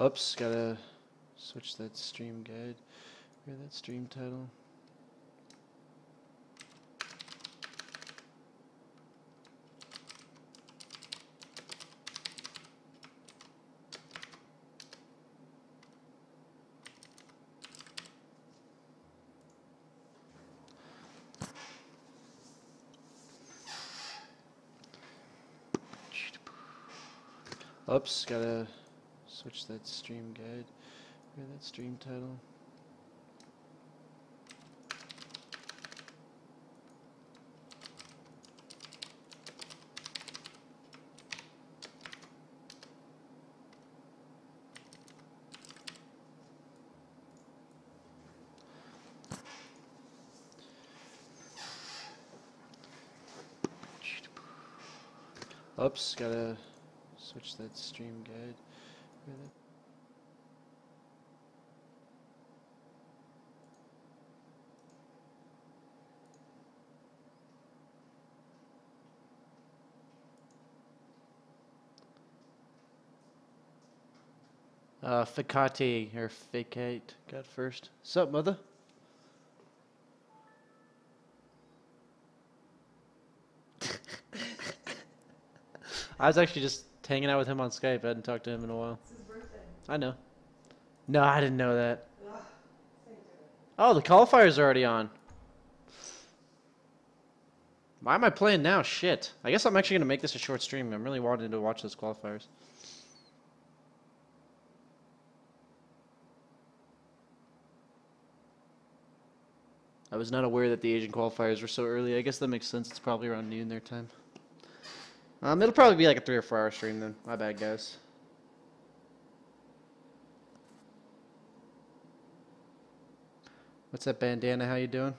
Oops, gotta switch that stream guide or that stream title. Oops, gotta switch that stream guide or that stream title. Oops, gotta switch that stream guide or that. Ficati or Facate got first. Sup, mother? I was actually just hanging out with him on Skype. I hadn't talked to him in a while. It's his birthday. I know. No, I didn't know that. Ugh, say do it. Oh, the qualifiers are already on. Why am I playing now? Shit. I guess I'm actually going to make this a short stream. I'm really wanting to watch those qualifiers. I was not aware that the Asian qualifiers were so early. I guess that makes sense. It's probably around noon their time. It'll probably be like a 3 or 4 hour stream then. My bad, guys. What's up, Bandana? How you doing?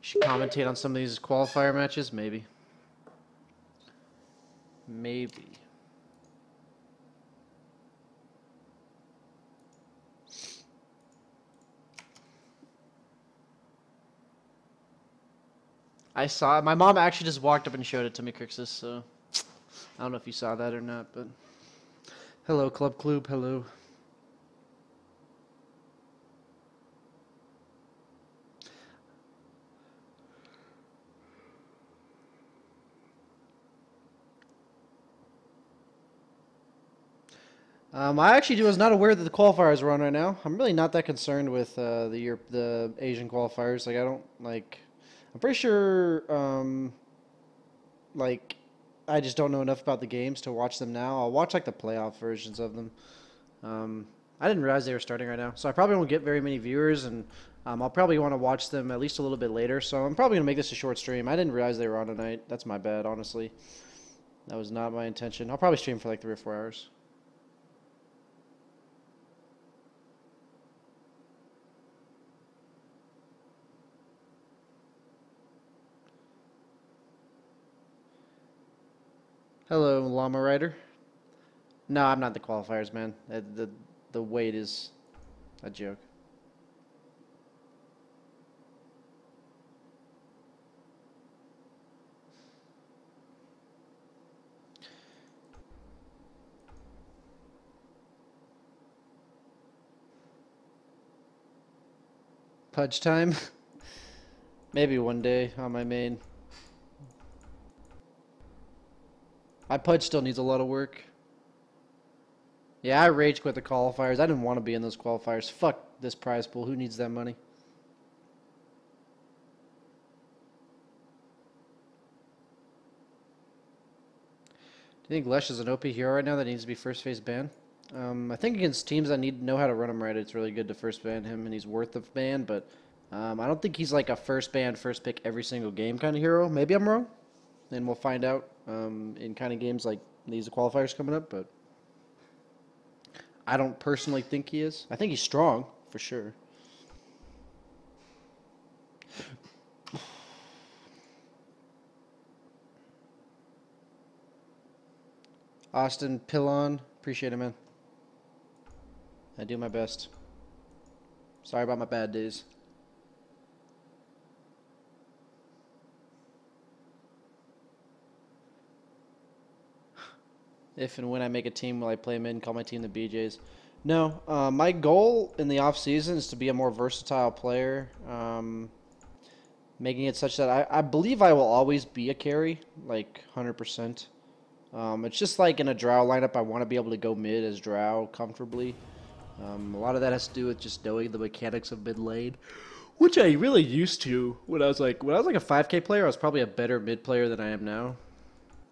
Should commentate on some of these qualifier matches? Maybe. Maybe. I saw it. My mom actually just walked up and showed it to me, Crixus, so I don't know if you saw that or not, but hello, Club Kloob, hello. I actually was not aware that the qualifiers were on right now. I'm really not that concerned with the Asian qualifiers. Like I don't like. I'm pretty sure. Like, I just don't know enough about the games to watch them now. I'll watch like the playoff versions of them. I didn't realize they were starting right now, so I probably won't get very many viewers, and I'll probably want to watch them at least a little bit later. So I'm probably gonna make this a short stream. I didn't realize they were on tonight. That's my bad, honestly. That was not my intention. I'll probably stream for like 3 or 4 hours. Hello, Llama Rider. No, I'm not the qualifiers, man. The weight is a joke. Pudge time? Maybe one day on my main. My pudge still needs a lot of work. Yeah, I rage quit the qualifiers. I didn't want to be in those qualifiers. Fuck this prize pool. Who needs that money? Do you think Lesh is an OP hero right now that needs to be first phase banned? I think against teams that know how to run him right, it's really good to first ban him, and he's worth the ban, but I don't think he's like a first ban, first pick every single game kind of hero. Maybe I'm wrong, and we'll find out in kind of games like these qualifiers coming up, but I don't personally think he is. I think he's strong, for sure. Austin Pillon, appreciate it, man. I do my best. Sorry about my bad days. If and when I make a team, will I play mid and call my team the BJs? No. My goal in the off season is to be a more versatile player, making it such that I believe I will always be a carry, like 100%. It's just like in a Drow lineup, I want to be able to go mid as Drow comfortably. A lot of that has to do with just knowing the mechanics of mid lane, which I really used to when I was like a 5K player. I was probably a better mid player than I am now.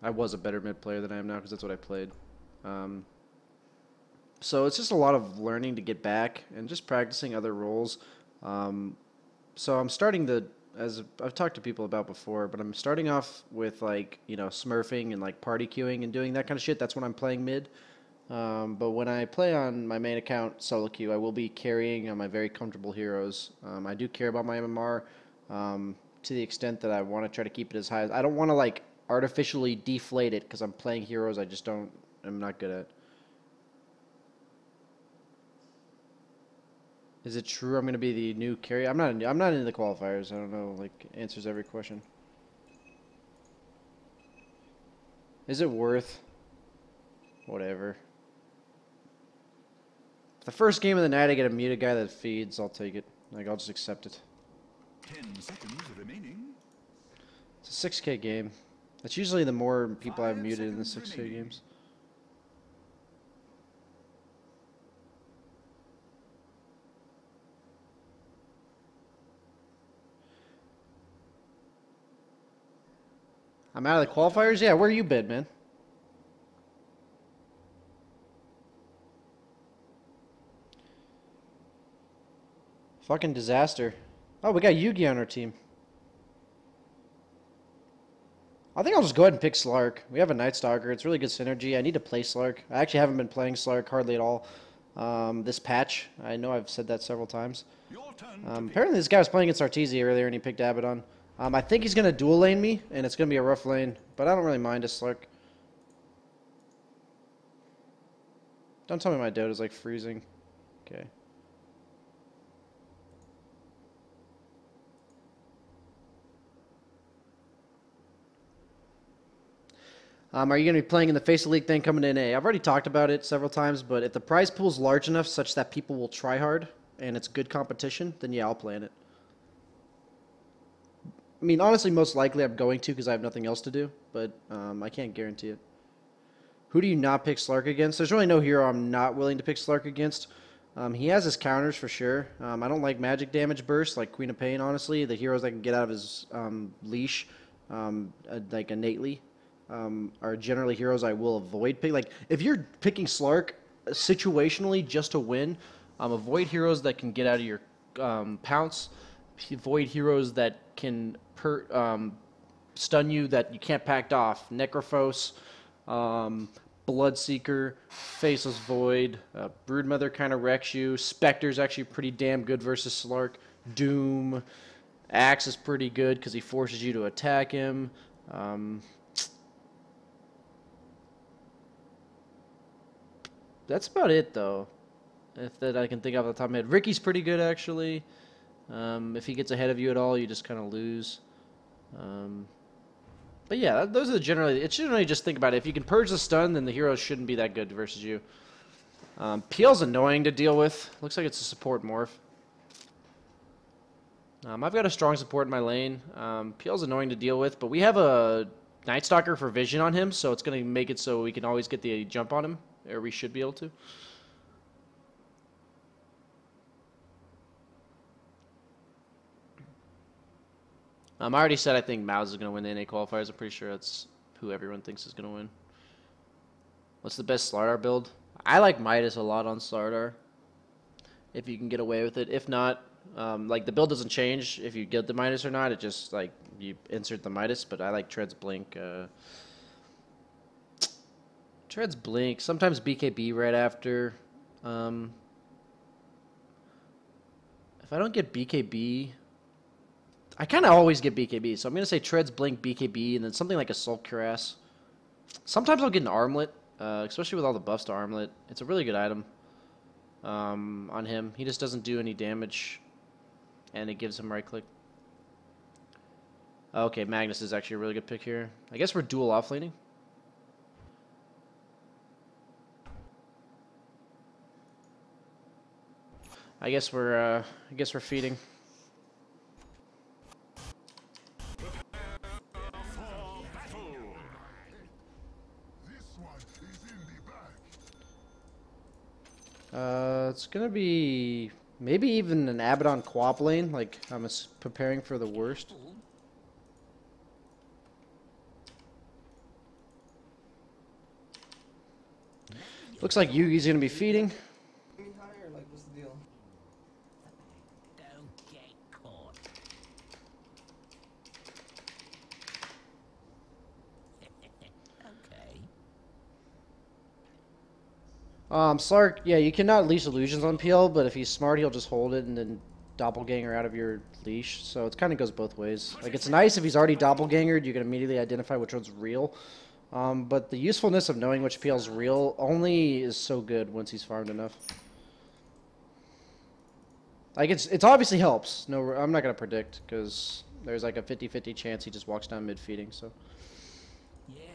I was a better mid player than I am now because that's what I played. Um, so it's just a lot of learning to get back and just practicing other roles. Um, so I'm starting to, as I've talked to people about before, but I'm starting off with like smurfing and like party queuing and doing that kind of shit. That's when I'm playing mid. But when I play on my main account solo queue, I will be carrying on my very comfortable heroes. I do care about my MMR to the extent that I want to try to keep it as high as I don't want to like artificially deflate it because I'm playing heroes I just don't I'm not good at. Is it true I'm gonna be the new carry? I'm not into the qualifiers. I don't know like answers every question. Is it worth whatever? The first game of the night I get a muted guy that feeds, I'll take it. Like I'll just accept it. 10 seconds remaining. It's a 6K game. That's usually the more people I've muted in the 6K remaining. games. I'm out of the qualifiers? Yeah, where you been, man? Fucking disaster. Oh, we got Yugi on our team. I think I'll just go ahead and pick Slark. We have a Night Stalker. It's really good synergy. I need to play Slark. I actually haven't been playing Slark hardly at all this patch. I know I've said that several times. Apparently this guy was playing against Arteezy earlier and he picked Abaddon. I think he's going to dual lane me, and it's going to be a rough lane, but I don't really mind a Slark. Don't tell me my Dota's like freezing. Okay. Are you going to be playing in the Face of League thing coming in A? I've already talked about it several times, but if the prize pool is large enough such that people will try hard and it's good competition, then yeah, I'll play in it. I mean, honestly, most likely I'm going to because I have nothing else to do, but I can't guarantee it. Who do you not pick Slark against? There's really no hero I'm not willing to pick Slark against. He has his counters for sure. I don't like magic damage burst like Queen of Pain, honestly. The heroes that can get out of his leash like innately are generally heroes I will avoid pick. Like, if you're picking Slark situationally just to win, avoid heroes that can get out of your pounce. Avoid heroes that can stun you that you can't pack off. Necrophos, Bloodseeker, Faceless Void, Broodmother kind of wrecks you. Spectre's actually pretty damn good versus Slark. Doom, Axe is pretty good because he forces you to attack him. That's about it, though. If that I can think off the top of my head. Ricky's pretty good, actually. If he gets ahead of you at all, you just kind of lose. But yeah, those are generally. It's generally just think about it. If you can purge the stun, then the heroes shouldn't be that good versus you. PL's annoying to deal with. Looks like it's a support morph. I've got a strong support in my lane. PL's annoying to deal with, but we have a Night Stalker for vision on him, so it's going to make it so we can always get the jump on him, or we should be able to. I already said I think Mouse is going to win the NA qualifiers. I'm pretty sure that's who everyone thinks is going to win. What's the best Slardar build? I like Midas a lot on Slardar, if you can get away with it. If not, like the build doesn't change if you get the Midas or not. It just like you insert the Midas. But I like Treads Blink. Treads Blink. Sometimes BKB right after. If I don't get BKB, I kind of always get BKB. So I'm going to say Treads Blink, BKB, and then something like a Soul Cuirass. Sometimes I'll get an Armlet, especially with all the buffs to Armlet. It's a really good item on him. He just doesn't do any damage, and it gives him right click. Okay, Magnus is actually a really good pick here. I guess we're dual offlaning. I guess we're feeding. For battle. It's gonna be maybe even an Abaddon co-op lane. Like I'm preparing for the worst. Looks like Yugi's gonna be feeding. Me higher, like, what's the deal? Don't get caught. Okay. Slark, yeah, you cannot leash illusions on PL, but if he's smart, he'll just hold it and then doppelganger out of your leash. So it kind of goes both ways. Like, it's nice if he's already doppelgangered, you can immediately identify which one's real. But the usefulness of knowing which PL's real only is so good once he's farmed enough. Like, it's obviously helps. No, I'm not going to predict, because there's like a 50-50 chance he just walks down mid-feeding, so. Yeah.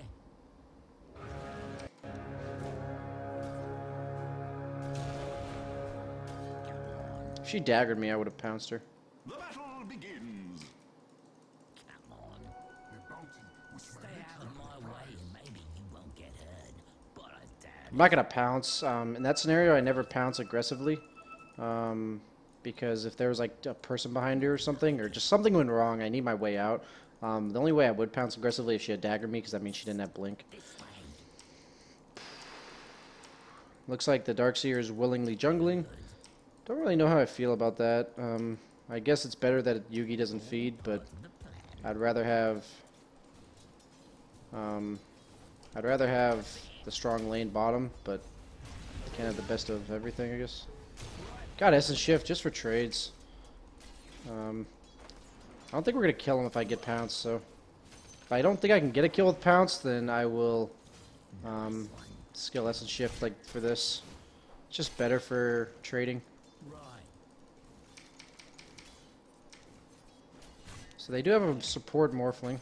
If she daggered me, I would have pounced her. The battle begins. Come on. Stay out of my way and maybe you won't get hurt. But I doubt I'm not going to pounce. In that scenario, I never pounce aggressively. Because if there was like a person behind her or something, or just something went wrong, I need my way out. The only way I would pounce aggressively if she had daggered me, because that means she didn't have blink. this way. Looks like the Darkseer is willingly jungling. Don't really know how I feel about that. I guess it's better that Yugi doesn't feed, but I'd rather have the strong lane bottom, but can't have the best of everything, I guess. Got Essence Shift just for trades. I don't think we're gonna kill him if I get pounced, so if I don't think I can get a kill with pounce, then I will skill Essence Shift like for this. It's just better for trading. Right. So they do have a support Morphling.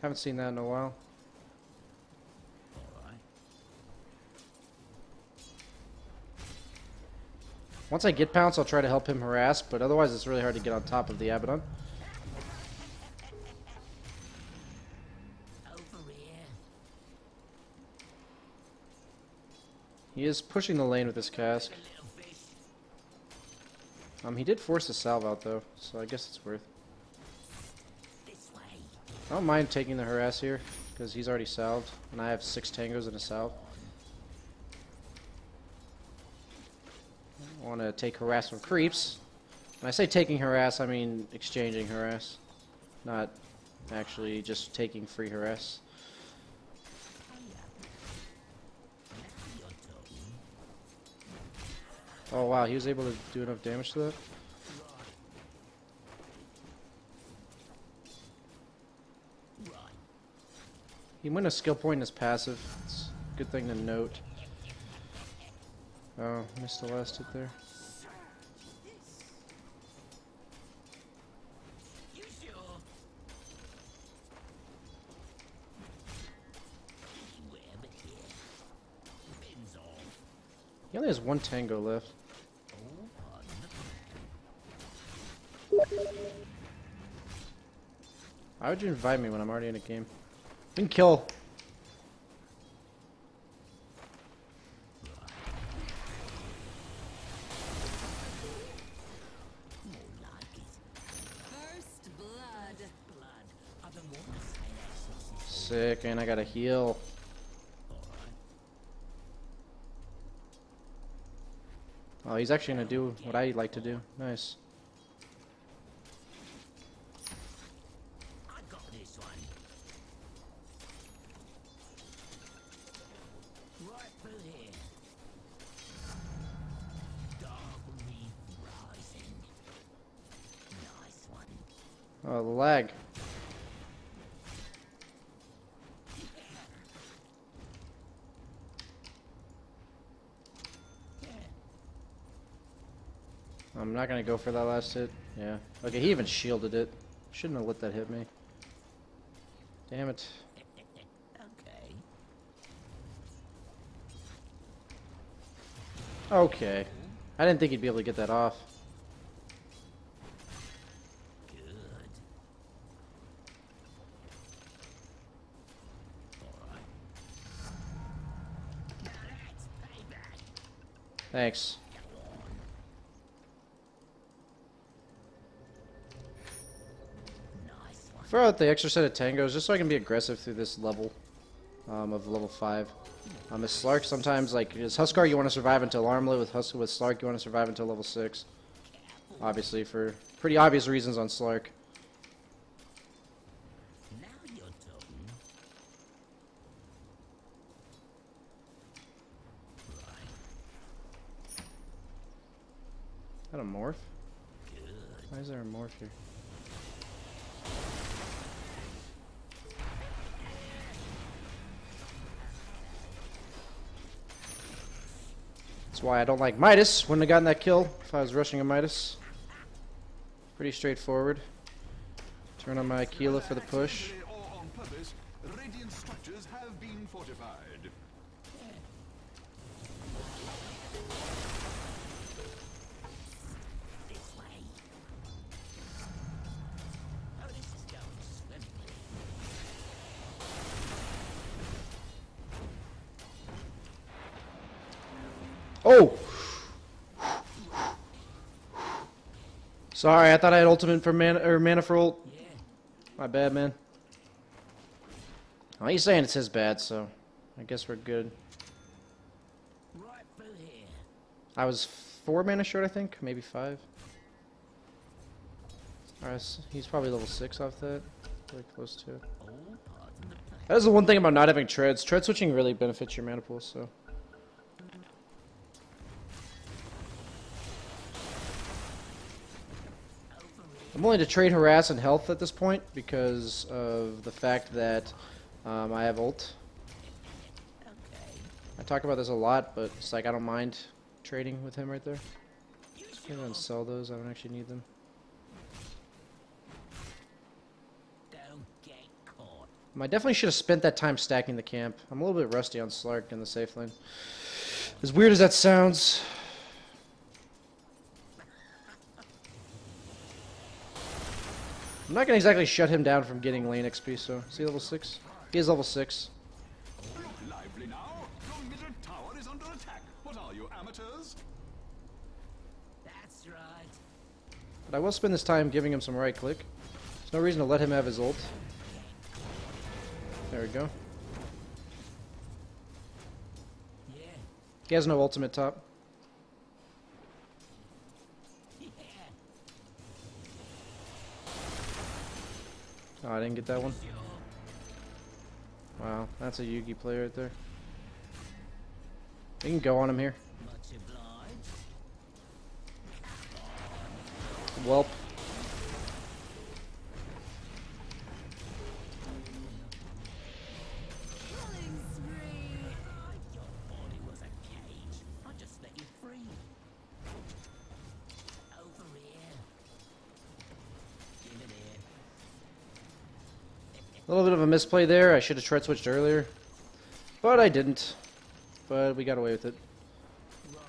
Haven't seen that in a while. Alright. Once I get pounce, I'll try to help him harass, but otherwise it's really hard to get on top of the Abaddon. Over here. He is pushing the lane with his cask. Little fish. He did force a salve out though, so I guess it's worth. This way. I don't mind taking the harass here, because he's already salved, and I have 6 tangos and a salve. I want to take harass from creeps. When I say taking harass, I mean exchanging harass, not actually just taking free harass. You're talking. Oh wow, he was able to do enough damage to that? Right. He went a skill point in his passive. It's a good thing to note. Oh, missed the last hit there. You sure? Anywhere but here. Pins off. He only has 1 tango left. Oh, pardon the Why would you invite me when I'm already in a game? You can kill. more like it. First blood. Blood. I've been wanting to say that since Sick, and I got a heal. Alright. Oh, he's actually gonna do what I like to do. Nice. I got this one. Right through here. Dark reef rising. Nice one. Oh, the lag. I'm not gonna go for that last hit. Yeah. Okay, he even shielded it. Shouldn't have let that hit me. Damn it. Okay. Okay. I didn't think he'd be able to get that off. Thanks. Nice one. Throw out the extra set of tangos just so I can be aggressive through this level of level 5. As Slark, sometimes, like, as Huskar, you want to survive until Armlet. With Slark, you want to survive until level 6. Obviously, for pretty obvious reasons on Slark. Now you're talking. Is that a morph? Good. Why is there a morph here? That's why I don't like Midas. Wouldn't have gotten that kill if I was rushing a Midas. Pretty straightforward. Turn on my Aquila for the push. Accidentally or on purpose, radiant structures have been fortified. This way. Oh, this is going swimmingly. Oh! Sorry, I thought I had ultimate for mana for ult. Yeah. My bad, man. Well, he's saying it's his bad, so I guess we're good. Right through here. I was 4 mana short, I think, maybe 5. Alright, he's probably level 6 off that. Really close to it. All parts of the plan. That is the one thing about not having treads. Tread switching really benefits your mana pool, so. I'm willing to trade harass and health at this point because of the fact that I have ult. Okay. I talk about this a lot, but it's like I don't mind trading with him right there. Use I'm gonna sell those. I don't actually need them. Don't get caught. I definitely should have spent that time stacking the camp. I'm a little bit rusty on Slark in the safe lane. As weird as that sounds. I'm not gonna exactly shut him down from getting lane XP, so. Is he level 6? He is level 6. Look lively now. Your middle tower is under attack. What are you, amateurs? That's right. But I will spend this time giving him some right click. There's no reason to let him have his ult. There we go. Yeah. He has no ultimate top. Yeah. Oh, I didn't get that one. Sure. Wow, that's a Yugi play right there. We can go on him here. Much obliged. Welp. Killing spree. I your body was a cage. I just let you free. Over here. Give it here. A little bit of a misplay there. I should have tread switched earlier. But I didn't. But we got away with it. Right.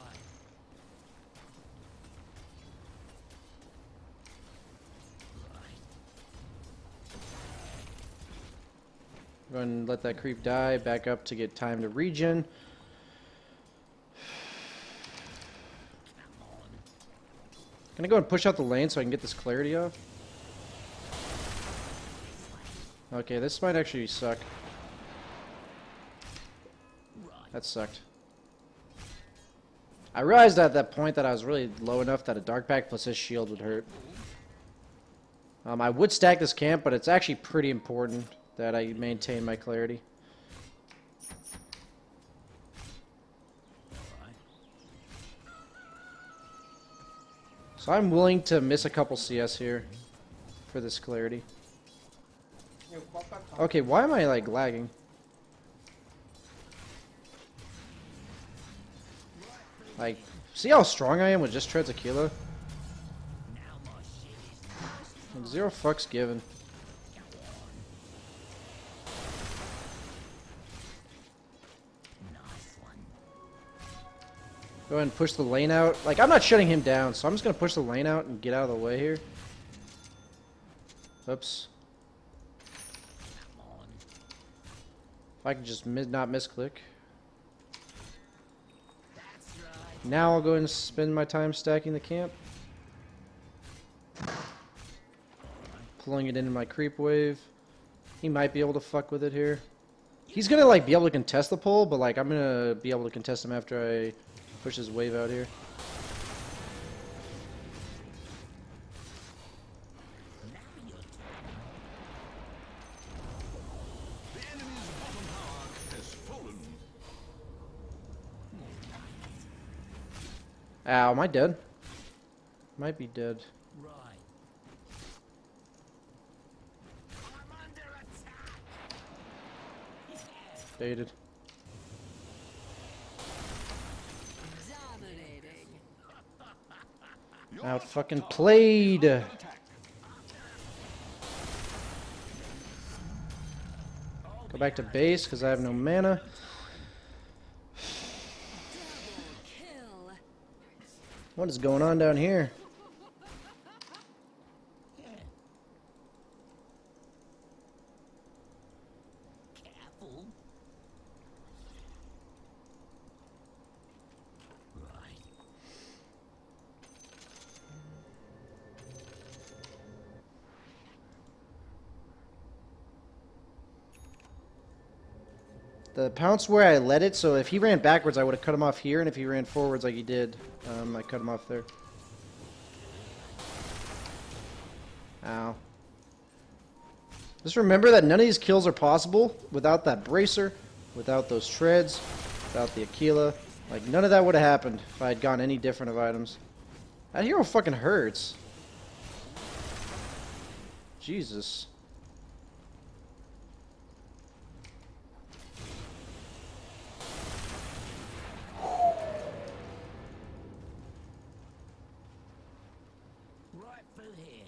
Right. Go ahead and let that creep die. Back up to get time to regen. Come on. Can I go and push out the lane so I can get this clarity off? Okay, this might actually suck. Right. That sucked. I realized at that point that I was really low enough that a Dark Pack plus his shield would hurt. I would stack this camp, but it's actually pretty important that I maintain my clarity. Alright. So I'm willing to miss a couple CS here for this clarity. Yo, pop back top. Okay, why am I like lagging? Like, see how strong I am with just treads Aquila? Now my shit is Like, 0 fucks given. nice one. Go ahead and push the lane out. Like, I'm not shutting him down, so I'm just gonna push the lane out and get out of the way here. Oops. Come on. If I can just not misclick. That's right. Now I'll go and spend my time stacking the camp. Pulling it into my creep wave. He might be able to fuck with it here. He's gonna like be able to contest the pull, but like I'm gonna be able to contest him after I push his wave out here. The enemy's bottom tower has fallen. Ow, am I dead? Might be dead. Right. I'm under attack. Baited. Dominating. Your Out fucking tower played. is under attack. Go back to base because I have no mana. Double kill. What is going on down here? Yeah. Careful. Right. The pounce where I let it, so if he ran backwards, I would have cut him off here, and if he ran forwards like he did, I cut him off there. Ow. Just remember that none of these kills are possible without that bracer, without those treads, without the Aquila. Like, none of that would have happened if I had gone any different of items. That hero fucking hurts. Jesus. Right through here.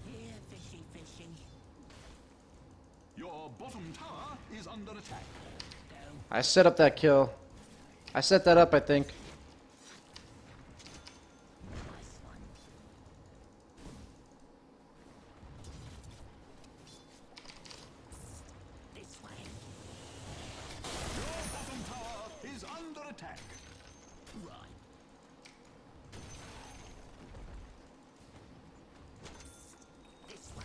Here, fishy, fishy. Your bottom tower is under attack. Go. I set up that kill. I set that up, I think. Nice one. This way. Your bottom tower is under attack. Right. This way.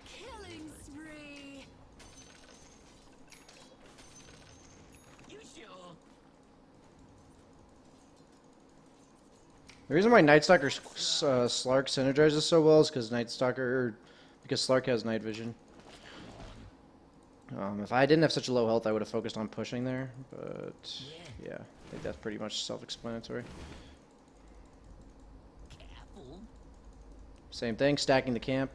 Killing spree. You sure? The reason why Night Stalker Slark synergizes so well is because because Slark has night vision. If I didn't have such a low health, I would have focused on pushing there, but yeah, I think that's pretty much self-explanatory. Careful. Same thing, stacking the camp.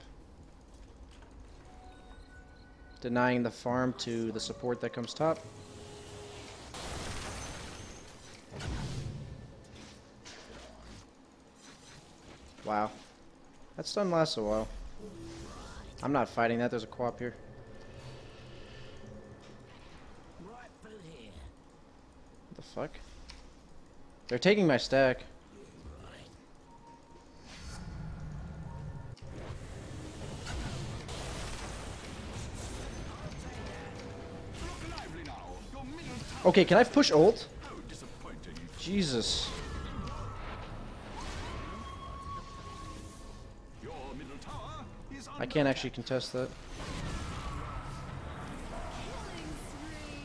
Denying the farm to the support that comes top. Wow. That stun lasts a while. I'm not fighting that, there's a co-op here. Right through here. What the fuck? They're taking my stack. Right. Look lively now. Your middle tower. Okay, can I push ult? Oh, disappointing. Jesus. Your middle tower is under I can't actually contest that. Killing spree.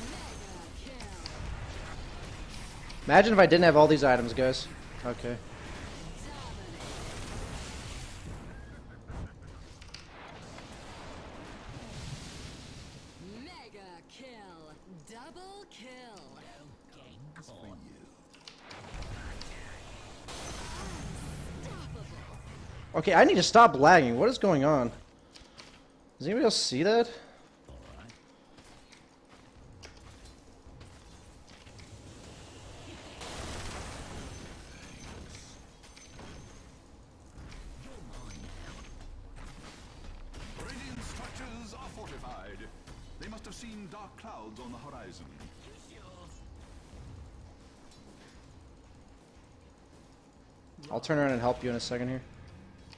Mega kill. Imagine if I didn't have all these items, guys. Okay. Mega kill. Double kill. Getting caught. Unstoppable. Okay, I need to stop lagging. What is going on? Does anybody else see that? Alright. You're mine now. Radiant structures are fortified. They must have seen dark clouds on the horizon. You sure? I'll turn around and help you in a second here.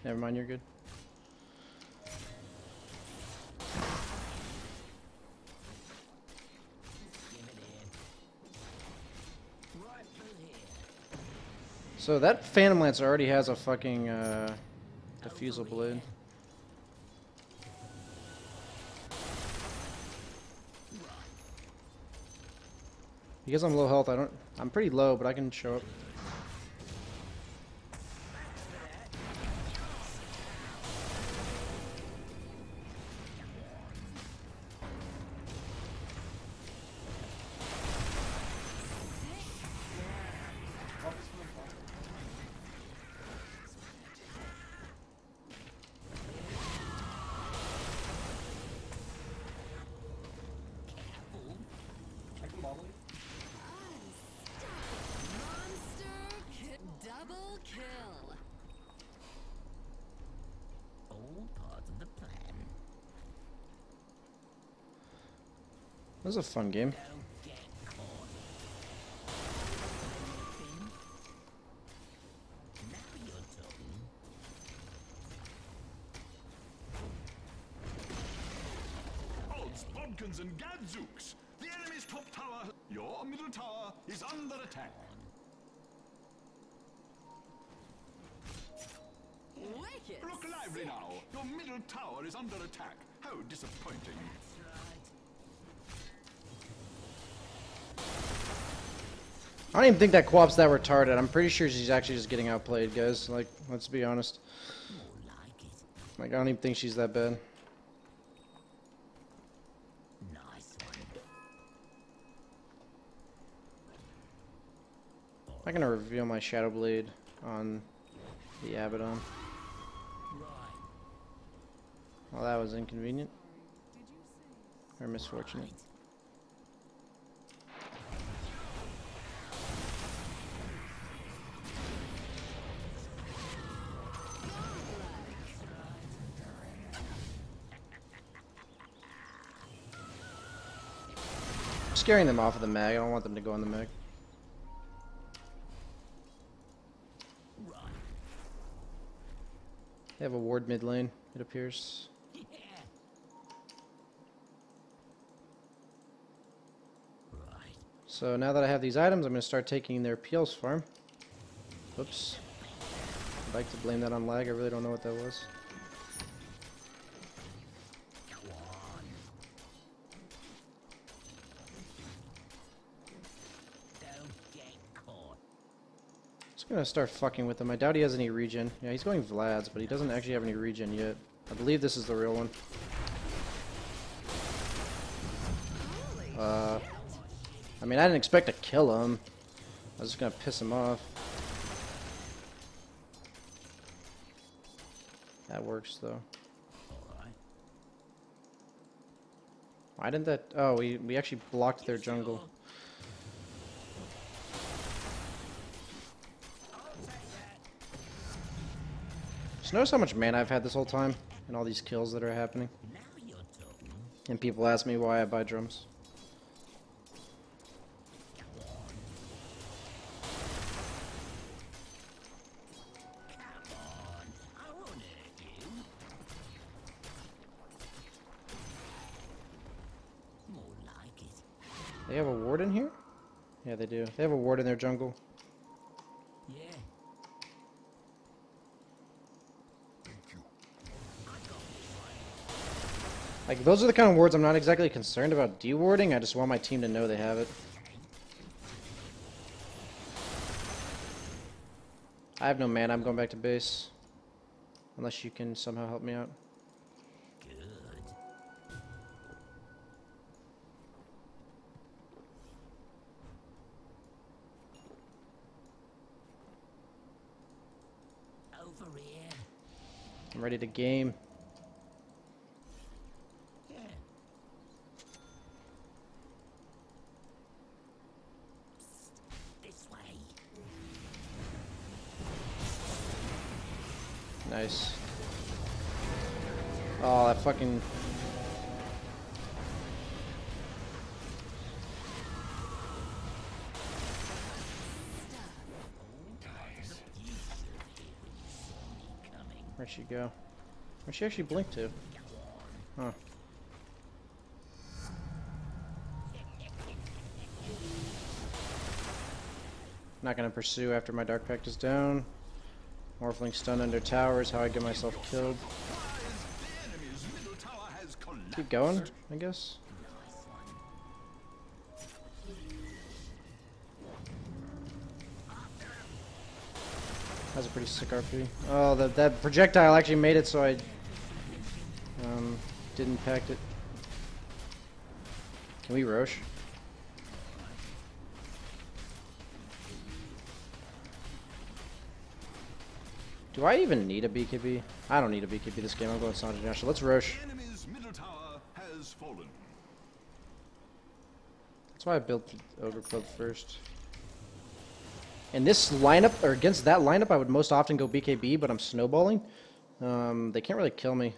Never mind, you're good. So that Phantom Lance already has a fucking diffusal blade. Because I'm low health, I'm pretty low, but I can show up. I can bottle you. Monster double kill. All part of the plan. This is a fun game. Don't get caught. Now you're talking. Odds, bodkins, and gadzooks! The enemy's top tower, your middle tower, is under attack. Wicked. Look lively now. Your middle tower is under attack. How disappointing. That's right. I don't even think that Co-op's that retarded. I'm pretty sure she's actually just getting outplayed, guys. Like, let's be honest. More like it. Like, I don't even think she's that bad. Nice one. I'm gonna reveal my Shadow Blade on the Abaddon. Right. Well, that was inconvenient. Did you say? Or misfortunate. Scaring them off of the mag. I don't want them to go on the mag. Right. They have a ward mid lane, it appears. Yeah. Right. So now that I have these items, I'm going to start taking their Peel's farm. Oops. I'd like to blame that on lag. I really don't know what that was. Go on. Don't get caught. Just going to start fucking with him. I doubt he has any regen. Yeah, he's going Vlad's, but he doesn't actually have any regen yet. I believe this is the real one. I mean, I didn't expect to kill him. I was just going to piss him off. That works, though. Alright. Why didn't that... Oh, we actually blocked their jungle. Just notice how much mana I've had this whole time, and all these kills that are happening. Now you're talking. And people ask me why I buy drums. Come on. I won't hurt you. More like it. They have a ward in here? Yeah, they do. They have a ward in their jungle. Yeah. Like, those are the kind of wards I'm not exactly concerned about dewarding. I just want my team to know they have it. I have no mana. I'm going back to base. Unless you can somehow help me out. Good. Over here. I'm ready to game. Yeah. This way. Nice. Oh, that fucking... Where'd she go? Where'd she actually blink to? Huh. Not gonna pursue after my Dark Pact is down. Morphling stun under tower is how I get myself killed. The enemy's middle tower has collapsed. Keep going, I guess. That's a pretty sick RP. Oh, that projectile actually made it so I didn't pact it. Can we Roche? Do I even need a BKB? I don't need a BKB this game. I'm going Sanji National. Let's Roche. The enemy's middle tower has fallen. That's why I built the Ogre Club first. In this lineup, or against that lineup, I would most often go BKB, but I'm snowballing. They can't really kill me.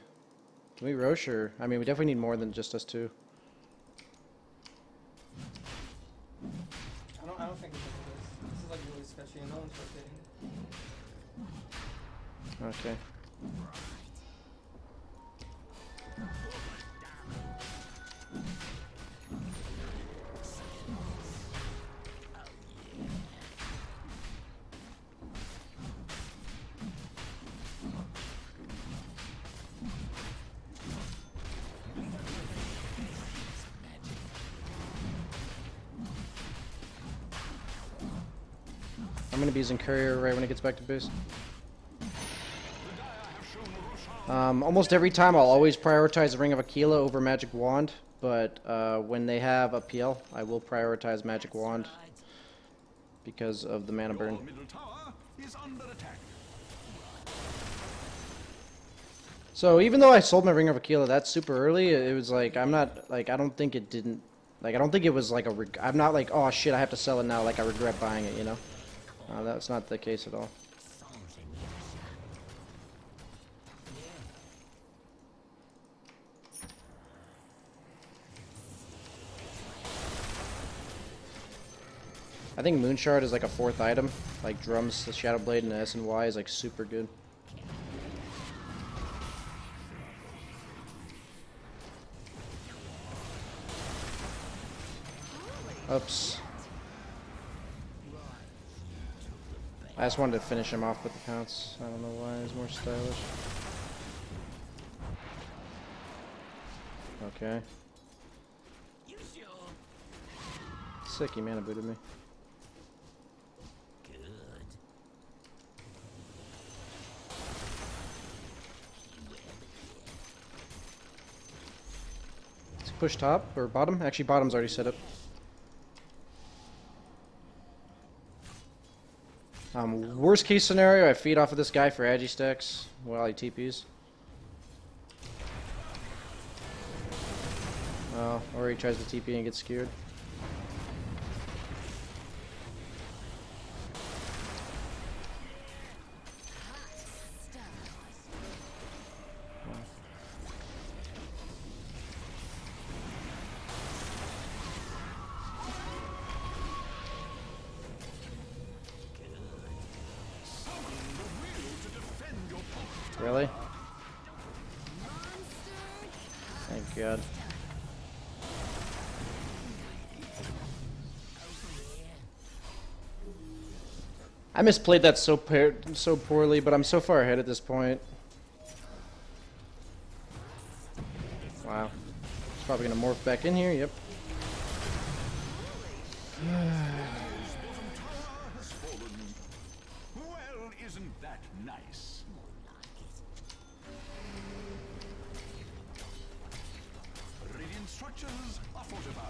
Can we Roche or... I mean, we definitely need more than just us two. I don't think we can do this. This is like really sketchy and no one's rotating. Okay. I'm gonna be using Courier right when it gets back to base. Almost every time I'll always prioritize Ring of Aquila over Magic Wand, but when they have a PL, I will prioritize Magic Wand because of the mana burn. Your middle tower is under attack. So even though I sold my Ring of Aquila that super early, it was like, I'm not, like, I don't think it didn't, like, I don't think it was like I'm not like, oh shit, I have to sell it now, like I regret buying it, you know? That's not the case at all. I think Moonshard is like a 4th item. Like Drums, the Shadow Blade, and the SNY is like super good. Oops. I just wanted to finish him off with the pounce. I don't know why, he's more stylish. Okay. Sick, he mana booted me. Let's push top or bottom. Actually, bottom's already set up. Worst case scenario, I feed off of this guy for Agi stacks while he TPs. Oh, or he tries to TP and gets skewered. Really? Thank God. I misplayed that so poorly, but I'm so far ahead at this point. Wow. It's probably gonna morph back in here, yep. Well, isn't that nice? Radiant structures are fortified.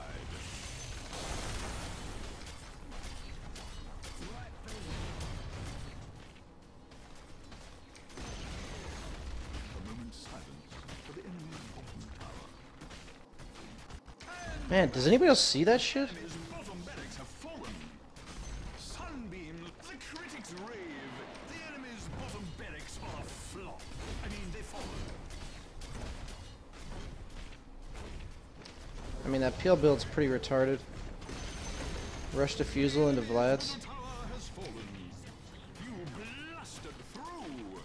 A moment's silence for the enemy's bottom tower. Man, does anybody else see that shit? His bottom barracks have fallen. Sunbeam, the critics rave. The enemy's bottom barracks are a flop. I mean, they fallen. I mean, that peel build's pretty retarded. Rush Diffusal into Vlad's. The tower has fallen. You blasted through.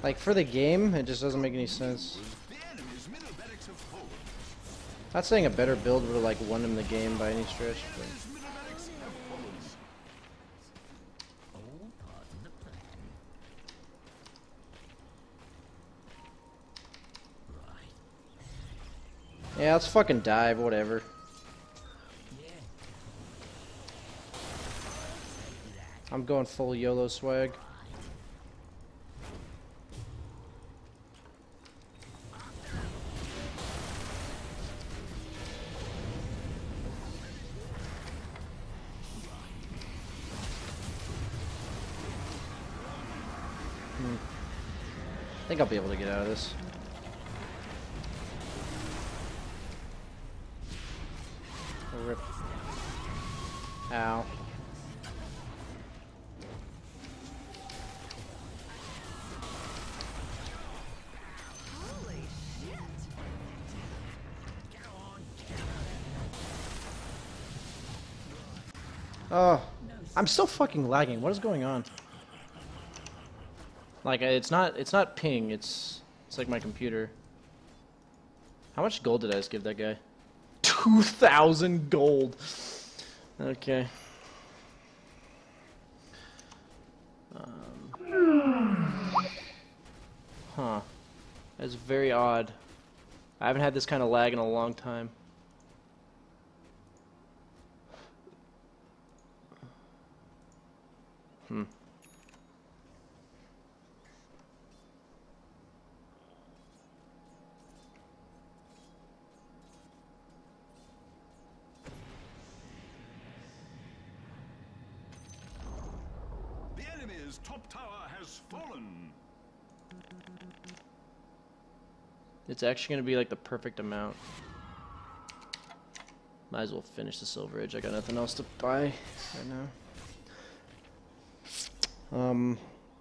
Like, for the game, it just doesn't make any sense. The enemy's middle barracks have fallen. Not saying a better build would have, like, won him the game by any stretch, but... His middle barracks Yeah, let's fucking dive, whatever. I'm going full YOLO swag. I think I'll be able to get out of this. Oh, rip. Ow. Holy shit! Oh, I'm still fucking lagging. What is going on? Like it's not ping. It's like my computer. How much gold did I just give that guy? 2,000 gold. Okay. Huh. That's very odd. I haven't had this kind of lag in a long time. Hmm. The enemy's top tower has fallen. It's actually going to be like the perfect amount. Might as well finish the Silver Age. I got nothing else to buy right now.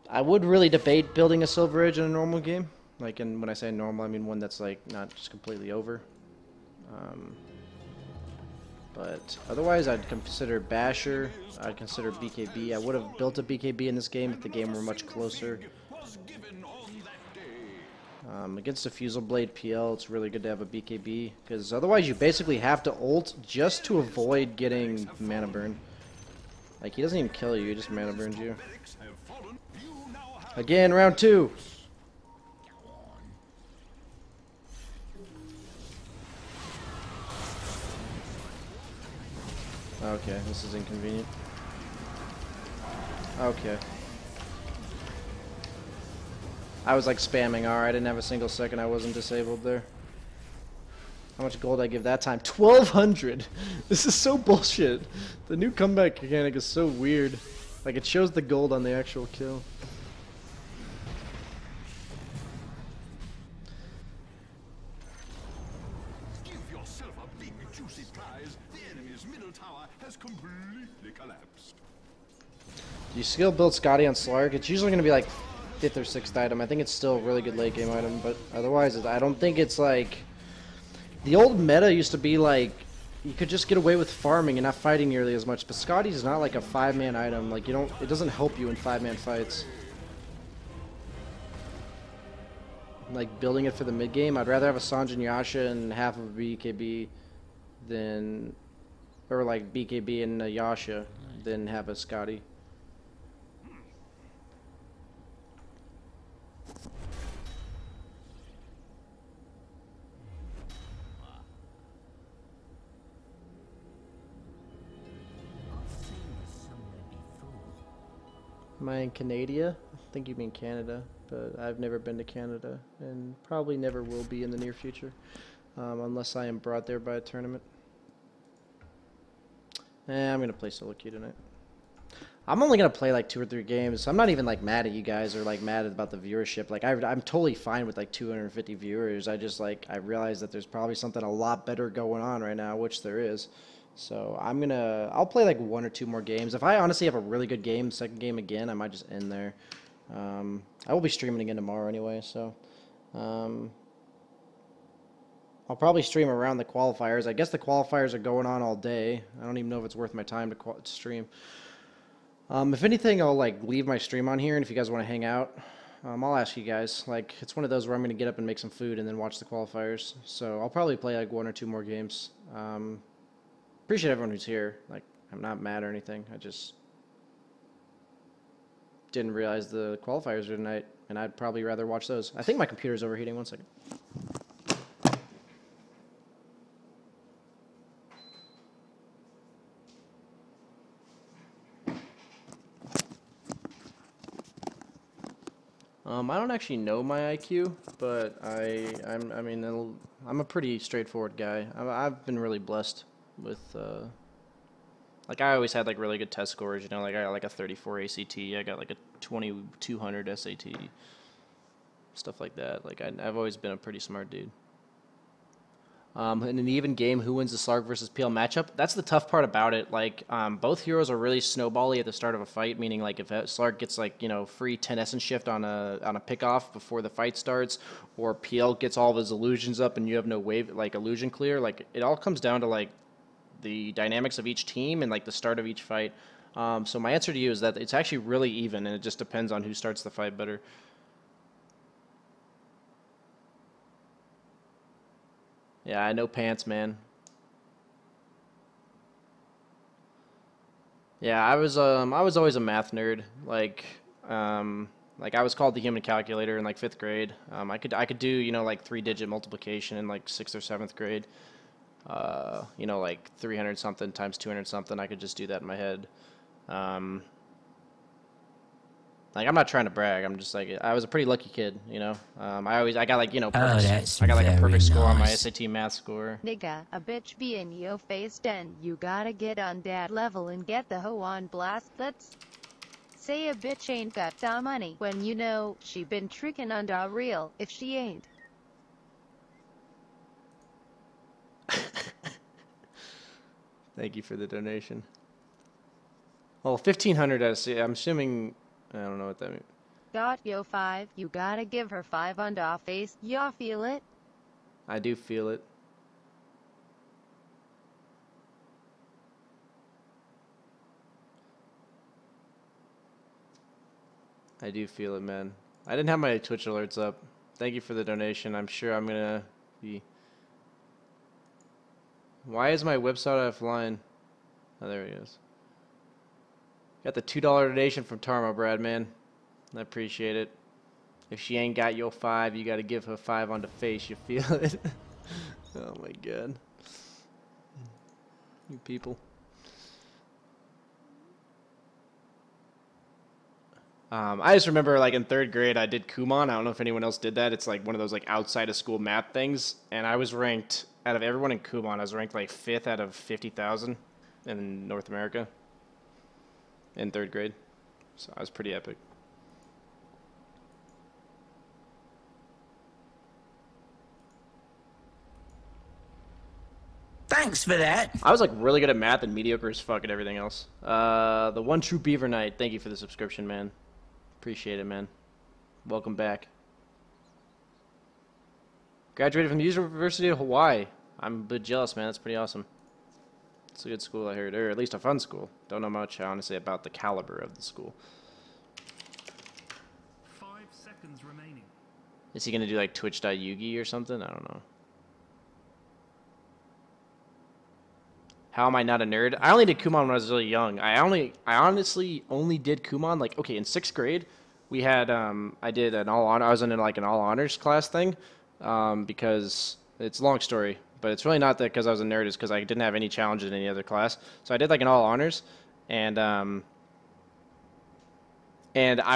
I would really debate building a Silver Age in a normal game. Like, and when I say normal, I mean one that's like not just completely over. But otherwise, I'd consider Basher. I'd consider BKB. I would have built a BKB in this game if the game were much closer. Was given on that day. Against a Fusel Blade PL, it's really good to have a BKB, because otherwise you basically have to ult just to avoid getting mana burn. Like, he doesn't even kill you, he just mana burns you. Medics have fallen. You now have Again, round 2! Okay, this is inconvenient. Okay. I was like spamming R. I didn't have a single second I wasn't disabled there. How much gold I give that time? 1,200! This is so bullshit. The new comeback mechanic is so weird. Like, it shows the gold on the actual kill. give yourself a big juicy prize. The enemy's middle tower has completely collapsed. You skill build Scotty on Slark. It's usually going to be like 5th or 6th item. I think it's still a really good late game item, but otherwise I don't think it's like... The old meta used to be like, you could just get away with farming and not fighting nearly as much, but Scotty's not like a 5-man item. Like, it doesn't help you in 5-man fights. Like, building it for the mid game, I'd rather have a Sanjin Yasha and half of a BKB than... Or like BKB and a Yasha than have a Scotty. Am I in Canada? I think you mean Canada, but I've never been to Canada and probably never will be in the near future, unless I am brought there by a tournament. I'm gonna play solo queue tonight. I'm only gonna play like 2 or 3 games. I'm not even like mad at you guys or like mad about the viewership. Like I'm totally fine with like 250 viewers. I just like I realize that there's probably something a lot better going on right now, which there is. So I'll play like 1 or 2 more games. If I honestly have a really good game, second game again, I might just end there. I will be streaming again tomorrow anyway, so I'll probably stream around the qualifiers. I guess the qualifiers are going on all day. I don't even know if it's worth my time to stream. If anything, I'll like leave my stream on here, and if you guys want to hang out, I'll ask you guys. Like, it's one of those where I'm going to get up and make some food and then watch the qualifiers. So I'll probably play like 1 or 2 more games. Appreciate everyone who's here. Like, I'm not mad or anything. I just didn't realize the qualifiers are tonight, and I'd probably rather watch those. I think my computer's overheating. 1 second. I don't actually know my IQ, but I mean, I'm a pretty straightforward guy. I've been really blessed with, like I always had like really good test scores, you know, like I got like a 34 ACT, I got like a 2200 SAT, stuff like that. Like I've always been a pretty smart dude. In an even game, who wins the Slark versus PL matchup? That's the tough part about it. Like, both heroes are really snowbally at the start of a fight, meaning like if Slark gets like, you know, free 10 essence shift on a pickoff before the fight starts, or PL gets all of his illusions up and you have no wave like illusion clear, like it all comes down to like the dynamics of each team and like the start of each fight. So my answer to you is that it's actually really even, and it just depends on who starts the fight better. Yeah, I know pants, man. Yeah, I was always a math nerd. Like I was called the human calculator in like 5th grade. I could do, you know, like 3-digit multiplication in like 6th or 7th grade. You know, like 300 something times 200 something. I could just do that in my head. Um, like I'm not trying to brag. I'm just like I was a pretty lucky kid, you know. I got like, you know, Oh, that's I got like a very perfect score on my nice. SAT math score. Nigga, a bitch be in your face then you gotta get on that level and get the hoe on blast. Let's say a bitch ain't got the money when you know she been tricking on the real if she ain't. Thank you for the donation. Well, 1500 SAT. I'm assuming I don't know what that means. Got yo 5, you gotta give her 5 on the face. Y'all feel it? I do feel it. I do feel it, man. I didn't have my Twitch alerts up. Thank you for the donation. I'm sure I'm gonna be. Why is my website offline? Oh, there he is. Got the $2 donation from Tarmo, Brad, man. I appreciate it. If she ain't got your 5, you gotta give her 5 on the face. You feel it? Oh my god. You people. I just remember, like, in 3rd grade, I did Kumon. I don't know if anyone else did that. It's, like, one of those, like, outside of school math things. And I was ranked, out of everyone in Kumon, I was ranked, like, 5th out of 50,000 in North America in 3rd grade. So I was pretty epic. Thanks for that. I was, like, really good at math and mediocre as fuck at everything else. The One True Beaver Knight, thank you for the subscription, man. Appreciate it, man. Welcome back. Graduated from the University of Hawaii. I'm a bit jealous, man. That's pretty awesome. It's a good school, I heard. Or at least a fun school. Don't know much, honestly, about the caliber of the school. 5 seconds remaining. Is he going to do, like, Twitch.yugi or something? I don't know. How am I not a nerd? I only did Kumon when I was really young. I honestly only did Kumon, like, okay, in 6th grade, we had, I did an all-honor, I was in, like, an all-honors class thing, because it's a long story, but it's really not that because I was a nerd, it's because I didn't have any challenges in any other class. So I did, like, an all-honors, and I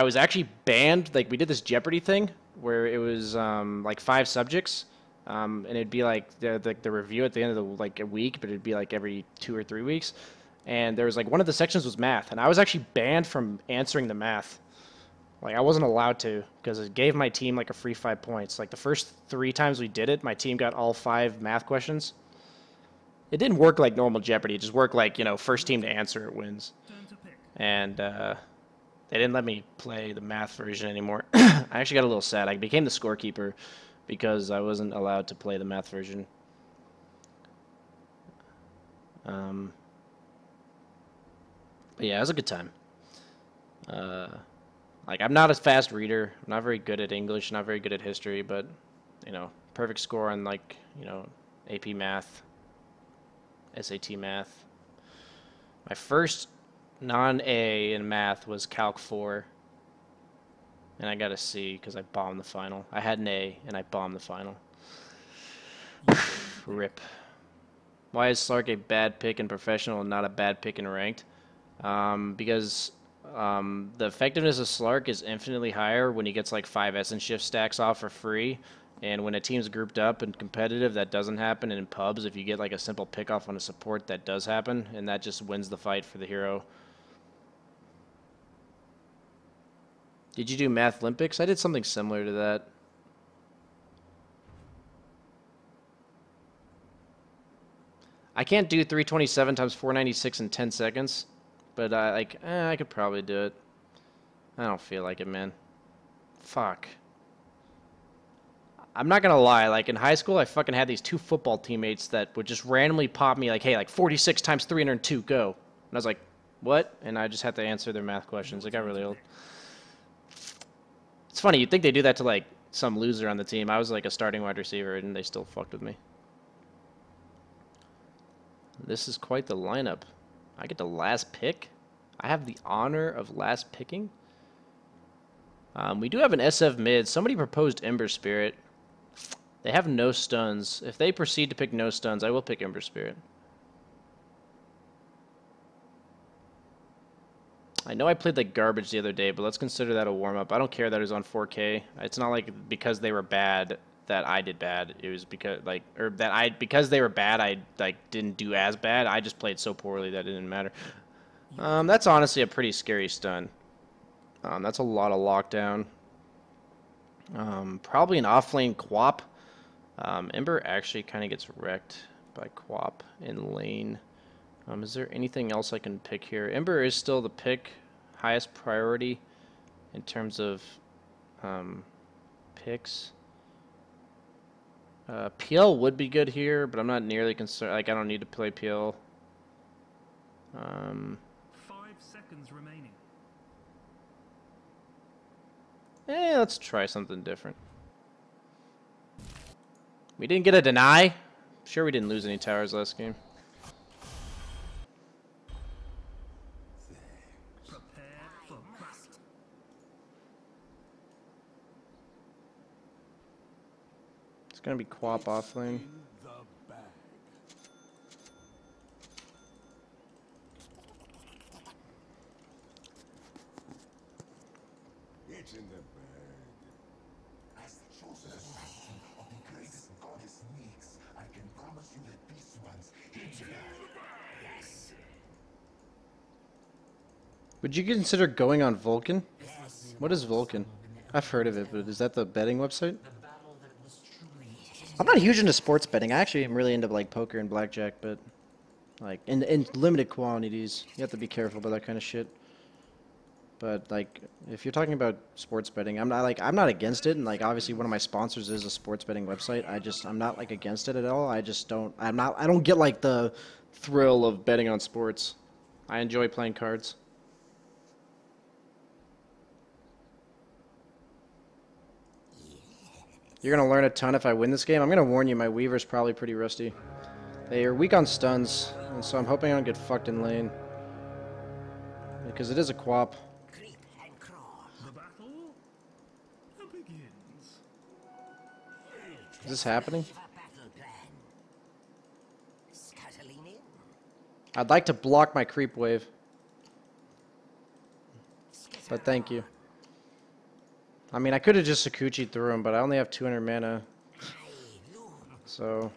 was actually banned, like, we did this Jeopardy thing, where it was, like, 5 subjects, and it'd be like the review at the end of the like a week, but it'd be like every 2 or 3 weeks. And there was like one of the sections was math, and I was actually banned from answering the math. Like I wasn't allowed to because it gave my team like a free 5 points. Like the first 3 times we did it, my team got all 5 math questions. It didn't work like normal Jeopardy. It just worked like, you know, first team to answer it wins. And they didn't let me play the math version anymore. I actually got a little sad. I became the scorekeeper because I wasn't allowed to play the math version. But yeah, it was a good time. Like, I'm not a fast reader. I'm not very good at English, not very good at history, but, you know, perfect score on, like, you know, AP math, SAT math. My first non-A in math was Calc 4. And I got a C because I bombed the final. I had an A, and I bombed the final. RIP. Why is Slark a bad pick in professional and not a bad pick in ranked? Because The effectiveness of Slark is infinitely higher when he gets like 5 Essence Shift stacks off for free. And when a team's grouped up and competitive, that doesn't happen. And in pubs, if you get like a simple pickoff on a support, that does happen. And that just wins the fight for the hero. Did you do Math Olympics? I did something similar to that. I can't do 327 times 496 in 10 seconds. But I could probably do it. I don't feel like it, man. Fuck. I'm not gonna lie, like in high school I fucking had these 2 football teammates that would just randomly pop me like, hey, like 46 times 302, go. And I was like, what? And I just had to answer their math questions. It got really old. It's funny, you'd think they do that to like some loser on the team. I was like a starting wide receiver and they still fucked with me. This is quite the lineup. I get the last pick. I have the honor of last picking. We do have an SF mid. Somebody proposed Ember Spirit. They have no stuns. If they proceed to pick no stuns, I will pick Ember Spirit. I know I played like garbage the other day, but let's consider that a warm-up. I don't care that it was on 4K. It's not like because they were bad that I did bad. It was because because they were bad, I like didn't do as bad. I just played so poorly that it didn't matter. That's honestly a pretty scary stun. That's a lot of lockdown. Probably an offlane Quap. Ember actually kind of gets wrecked by Quap in lane. Is there anything else I can pick here? Ember is still the pick, highest priority in terms of picks. PL would be good here, but I'm not nearly concerned. Like, I don't need to play PL. 5 seconds remaining. Let's try something different. We didn't get a deny. Sure, we didn't lose any towers last game. Prepare for battle. It's gonna be Quap offlane. It's in the bag. As the chosen of the greatest goddess Nyx, I can promise you that these ones hit you. Yes. Would you consider going on Vulcan? What is Vulcan? I've heard of it, but is that the betting website? I'm not huge into sports betting. I actually am really into like poker and blackjack, but like in limited quantities. You have to be careful about that kind of shit. But like if you're talking about sports betting, I'm not against it, and like obviously one of my sponsors is a sports betting website. I'm not like against it at all. I don't get like the thrill of betting on sports. I enjoy playing cards. You're going to learn a ton if I win this game. I'm going to warn you, my Weaver's probably pretty rusty. They are weak on stuns, and so I'm hoping I don't get fucked in lane. Because it is a Quap. The battle begins. Is this happening? I'd like to block my creep wave. But thank you. I mean, I could have just Sakuchi through him, but I only have 200 mana. So,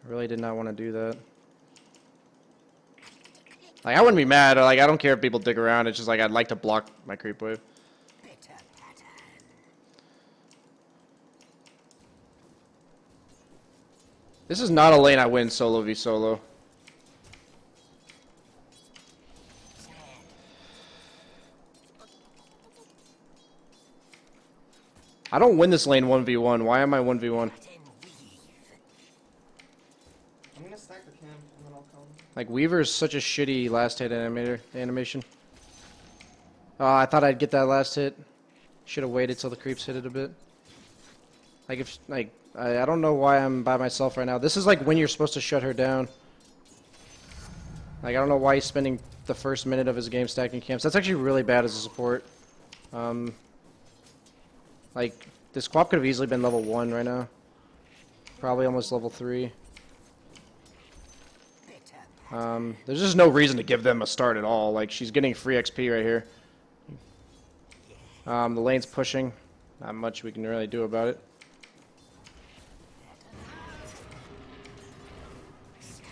I really did not want to do that. Like, I wouldn't be mad, or like, I don't care if people dig around. It's just like, I'd like to block my creep wave. This is not a lane I win solo v solo. I don't win this lane 1v1. Why am I 1v1? I'm gonna stack the camp and then I'll come. Like, Weaver is such a shitty last hit animation. Oh, I thought I'd get that last hit. Should have waited till the creeps hit it a bit. Like, I don't know why I'm by myself right now. This is like when you're supposed to shut her down. Like, I don't know why he's spending the first minute of his game stacking camps. That's actually really bad as a support. Like, this Quap could have easily been level 1 right now. Probably almost level 3. There's just no reason to give them a start at all. Like, she's getting free XP right here. The lane's pushing. Not much we can really do about it.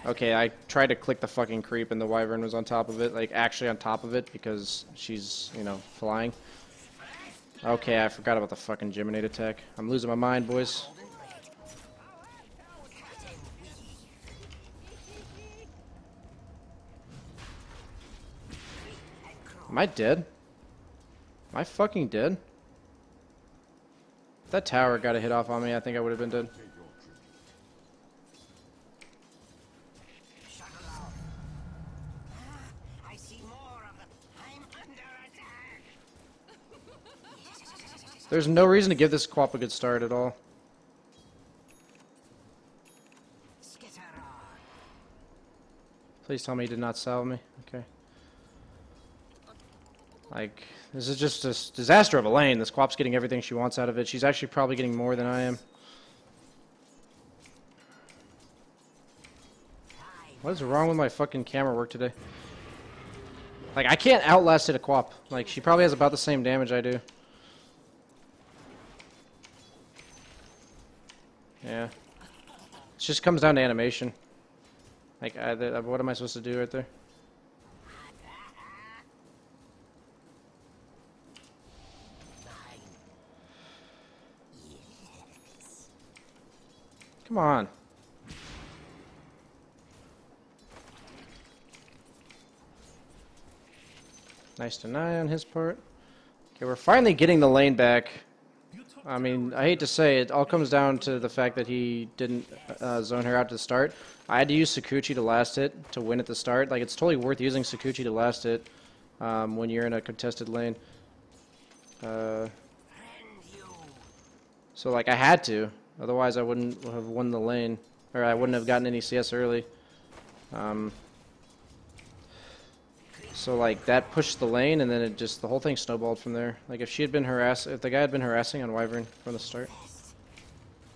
Okay, I tried to click the fucking creep and the wyvern was on top of it. Like, actually on top of it because she's, you know, flying. Okay, I forgot about the fucking Geminate attack. I'm losing my mind, boys. Am I dead? Am I fucking dead? If that tower got a hit off on me, I think I would have been dead. I see more of them. I'm under attack. There's no reason to give this Quap a good start at all. Skitter on. Please tell me he did not salve me. Okay. Like, this is just a disaster of a lane. This Quap's getting everything she wants out of it. She's actually probably getting more than I am. What is wrong with my fucking camera work today? Like, I can't outlast it a Quap. Like, she probably has about the same damage I do. Yeah. It just comes down to animation. Like, what am I supposed to do right there? Come on. Nice deny on his part. Okay, we're finally getting the lane back. I mean, I hate to say it, all comes down to the fact that he didn't zone her out to the start. I had to use Sakuchi to last it, to win at the start. Like, it's totally worth using Sakuchi to last it when you're in a contested lane. So, like, I had to. Otherwise, I wouldn't have won the lane. Or I wouldn't have gotten any CS early. So, like, that pushed the lane, and then it just, the whole thing snowballed from there. Like, if the guy had been harassing on Wyvern from the start.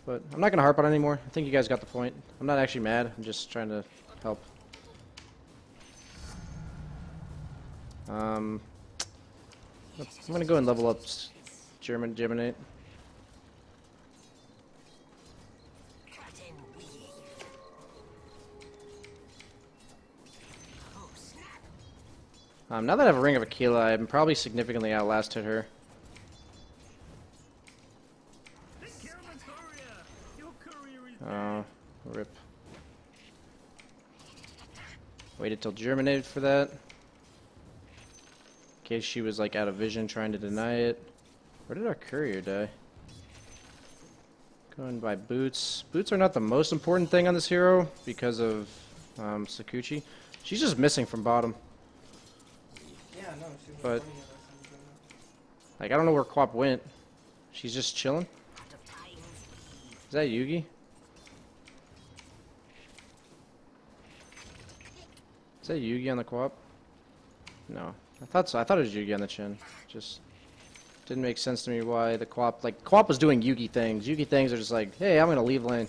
But I'm not going to harp on it anymore. I think you guys got the point. I'm not actually mad. I'm just trying to help. I'm going to go and level up Geminate. Now that I have a Ring of Aquila, I'm probably significantly outlasted her. Rip. Waited till Germinated for that. In case she was like out of vision trying to deny it. Where did our courier die? Going by boots. Boots are not the most important thing on this hero because of Sakuchi. She's just missing from bottom. Yeah, no, she was But- running at us and Like, I don't know where Quap went. She's just chilling. Is that Yugi? Is that Yugi on the Quap? No. I thought so. I thought it was Yugi on the chin. Just didn't make sense to me why the Quap... Like, Quap was doing Yugi things. Yugi things are just like, hey, I'm gonna leave lane.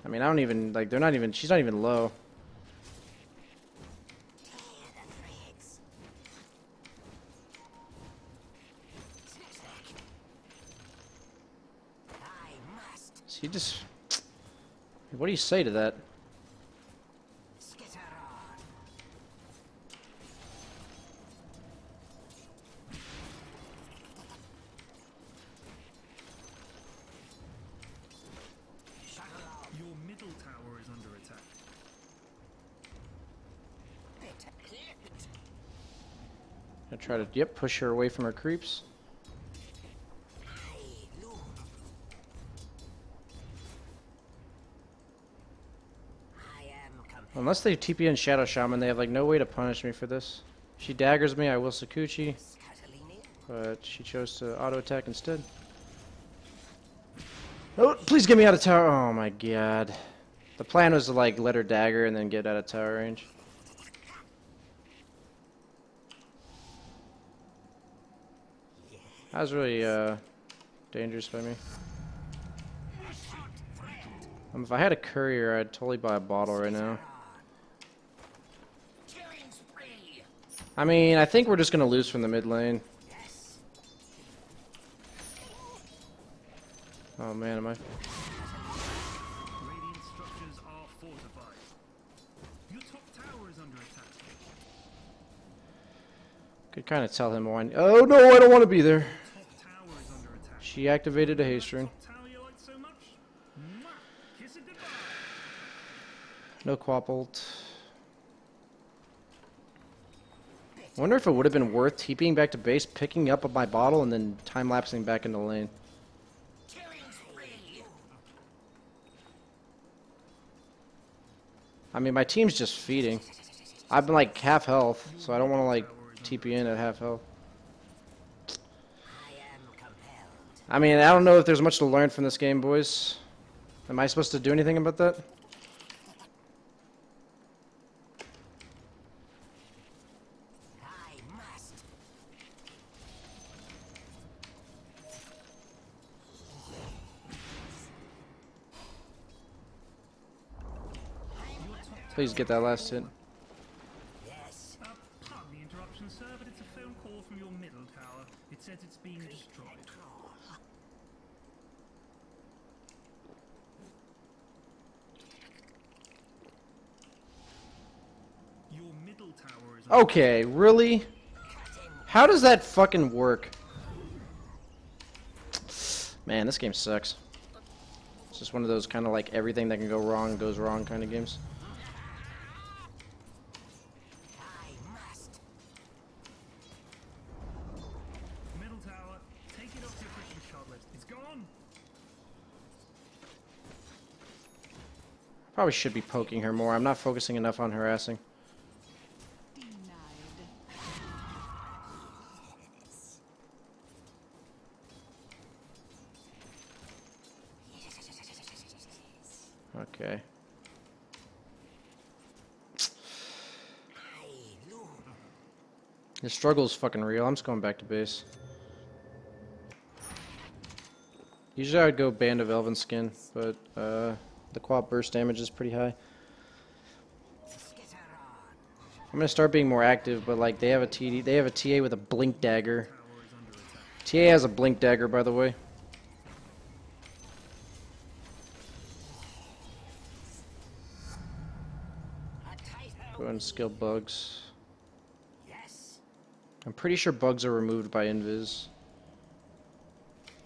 I mean, I don't even... Like, they're not even... She's not even low. He just... What do you say to that? Your middle tower is under attack. I try to, yep, push her away from her creeps. Unless they TP in Shadow Shaman, they have like no way to punish me for this. If she daggers me, I will Sakuchi, but she chose to auto attack instead. Oh, please get me out of tower. Oh my god. The plan was to like let her dagger and then get out of tower range. That was really dangerous by me. If I had a courier, I'd totally buy a bottle right now. Killing spree. I mean, I think we're just gonna lose from the mid lane. Oh man, am I? Radiant structures are fortified. Your top tower is under attack. Could kind of tell him why. Oh no, I don't want to be there. Top tower is under attack. She activated a haste ring. Top tower you like so much? Mwah! Kiss it goodbye. No quap ult. I wonder if it would have been worth TPing back to base, picking up my bottle, and then time-lapsing back into lane. Killing spree. I mean, my team's just feeding. I've been like half health, so I don't want to like TP in at half health. I am compelled. I mean, I don't know if there's much to learn from this game, boys. Am I supposed to do anything about that? I must. Please get that last hit. Yes. Pardon the interruption, sir, but it's a phone call from your middle tower. It says it's being destroyed. Your middle tower is under Okay, really? How does that fucking work? Man, this game sucks. It's just one of those kind of like everything that can go wrong goes wrong kind of games. I must. middle tower. Take it off your Christmas shot list. It's gone. Probably should be poking her more. I'm not focusing enough on harassing. Okay. The struggle is fucking real. I'm just going back to base. Usually I would go Band of Elven Skin, but the quad burst damage is pretty high. I'm gonna start being more active, but like they have a TD, they have a TA with a blink dagger. Tower is under attack. TA has a blink dagger, by the way. Go ahead and skill bugs. Yes. I'm pretty sure bugs are removed by invis.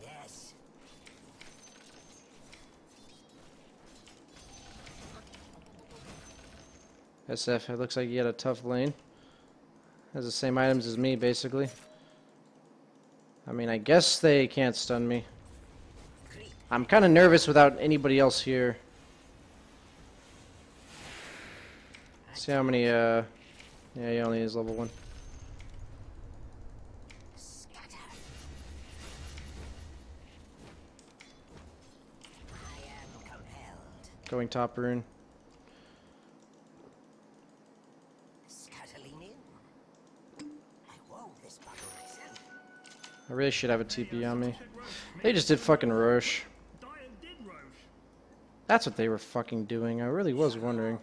Yes. SF, it looks like you had a tough lane. Has the same items as me, basically. I mean, I guess they can't stun me. I'm kind of nervous without anybody else here. See how many, yeah, he only is level 1. Scatter. I am compelled. Going top rune. Scuttling in. I wove this bubble myself. I really should have a TP on me. They just did fucking Roche. Dire did Roche. That's what they were fucking doing. I really was wondering.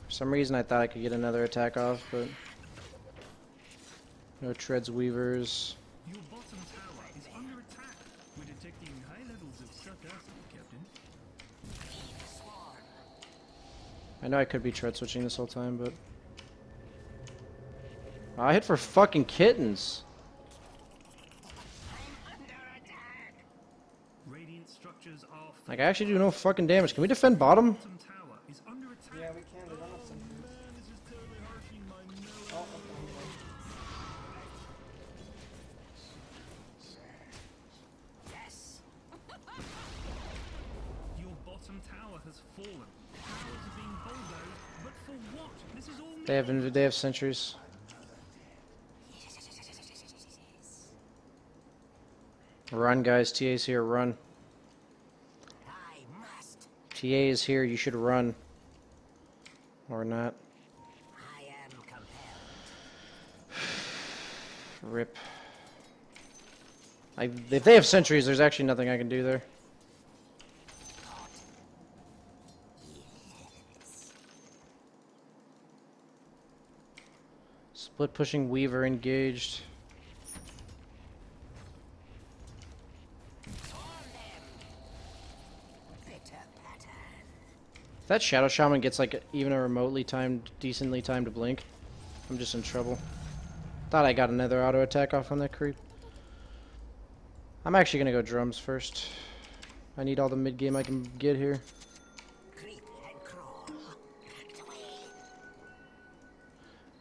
For some reason I thought I could get another attack off, but no treads weavers. Your bottom tower is under attack. We're detecting high levels of sarcasm, Captain. I know I could be tread switching this whole time, but oh, I hit for fucking kittens. Radiant structures are Like I actually do no fucking damage. Can we defend bottom? bottom tower is under attack. Yeah, we can. They don't have sentries. Man, this is totally harshing my Oh, mellow. Yes. Your bottom tower has fallen. Towers are being bulldozed, but for what? This is all They have sentries. Run, guys. TA's here. Run. I must. TA is here. You should run. Or not. Rip. If they have sentries, there's actually nothing I can do there. Split pushing Weaver engaged. If that Shadow Shaman gets like even a remotely timed, decently timed blink, I'm just in trouble. Thought I got another auto attack off on that creep. I'm actually gonna go drums first. I need all the mid game I can get here.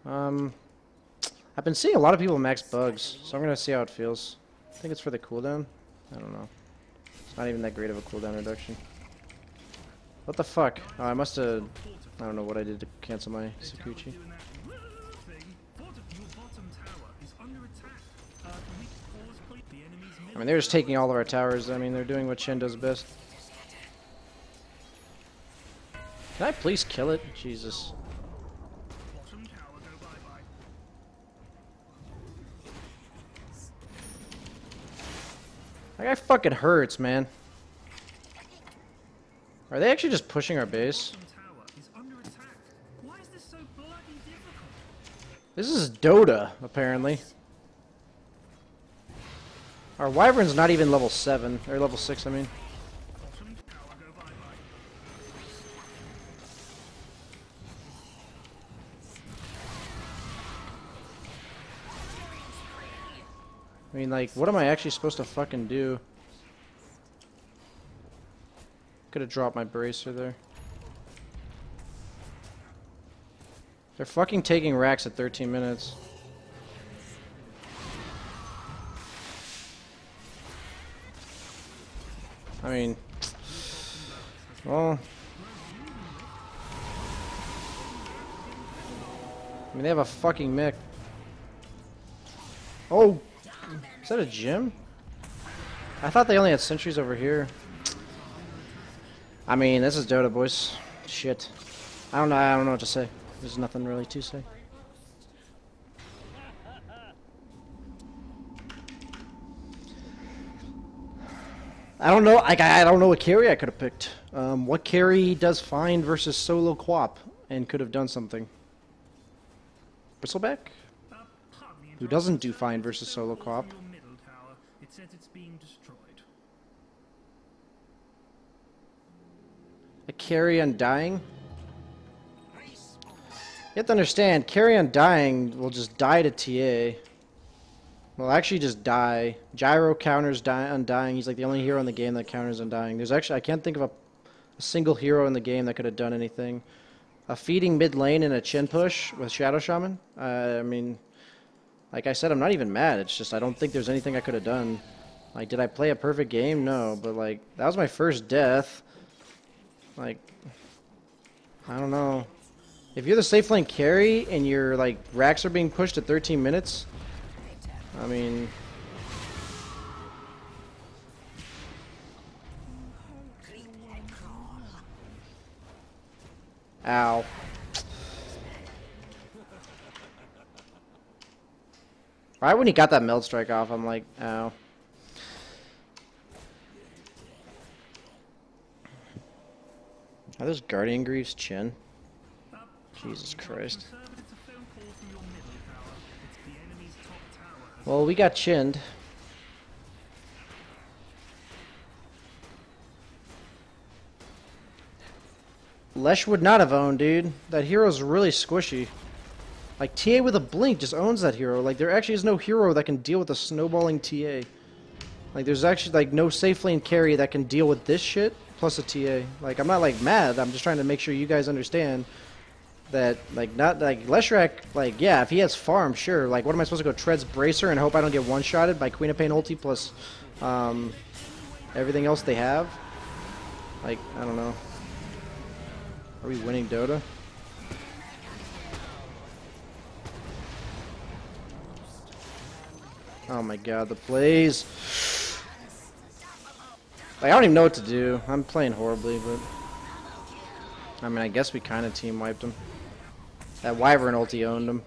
I've been seeing a lot of people max bugs, so I'm gonna see how it feels. I think it's for the cooldown. I don't know. It's not even that great of a cooldown reduction. What the fuck? Oh, I must have... I don't know what I did to cancel my Sakuchi. I mean, they're just taking all of our towers. I mean, they're doing what Shen does best. Can I please kill it? Jesus. That guy fucking hurts, man. Are they actually just pushing our base? This is Dota, apparently. Our Wyvern's not even level 7, or level 6, I mean. I mean, like, what am I actually supposed to fucking do? Could have dropped my bracer there. They're fucking taking racks at 13 minutes. I mean, well, I mean, they have a fucking mech. Oh, is that a gym? I thought they only had sentries over here. I mean, this is Dota, boys. Shit. I don't know what to say. There's nothing really to say. I don't know. I don't know what carry I could have picked. What carry does Find versus solo Quap and could have done something? Bristleback? Who doesn't do Find versus solo Quap? A carry Undying? You have to understand, carry Undying will just die to TA. Well, actually just die. Gyro counters Undying. He's like the only hero in the game that counters Undying. There's actually, I can't think of a single hero in the game that could have done anything. A feeding mid lane and a chin push with Shadow Shaman? I mean, like I said, I'm not even mad. It's just I don't think there's anything I could have done. Like, did I play a perfect game? No, but like, that was my first death. Like, I don't know. If you're the safe lane carry and your like racks are being pushed at 13 minutes, I mean, ow. Right when he got that meld strike off, I'm like, ow. Are those Guardian Greaves chin? Jesus Christ. Well, we got chinned. Lesh would not have owned, dude. That hero's really squishy. Like, TA with a blink just owns that hero. Like, there actually is no hero that can deal with a snowballing TA. Like, there's actually, like, no safe lane carry that can deal with this shit plus a TA. Like, I'm not, like, mad. I'm just trying to make sure you guys understand that, like, not, like, Leshrac, like, yeah, if he has farm, sure. Like, what am I supposed to go Treads Bracer and hope I don't get one-shotted by Queen of Pain ulti plus, everything else they have? Like, I don't know. Are we winning Dota? Oh my god, the plays. Like, I don't even know what to do. I'm playing horribly, but I mean, I guess we kind of team wiped him. That Wyvern ulti owned him.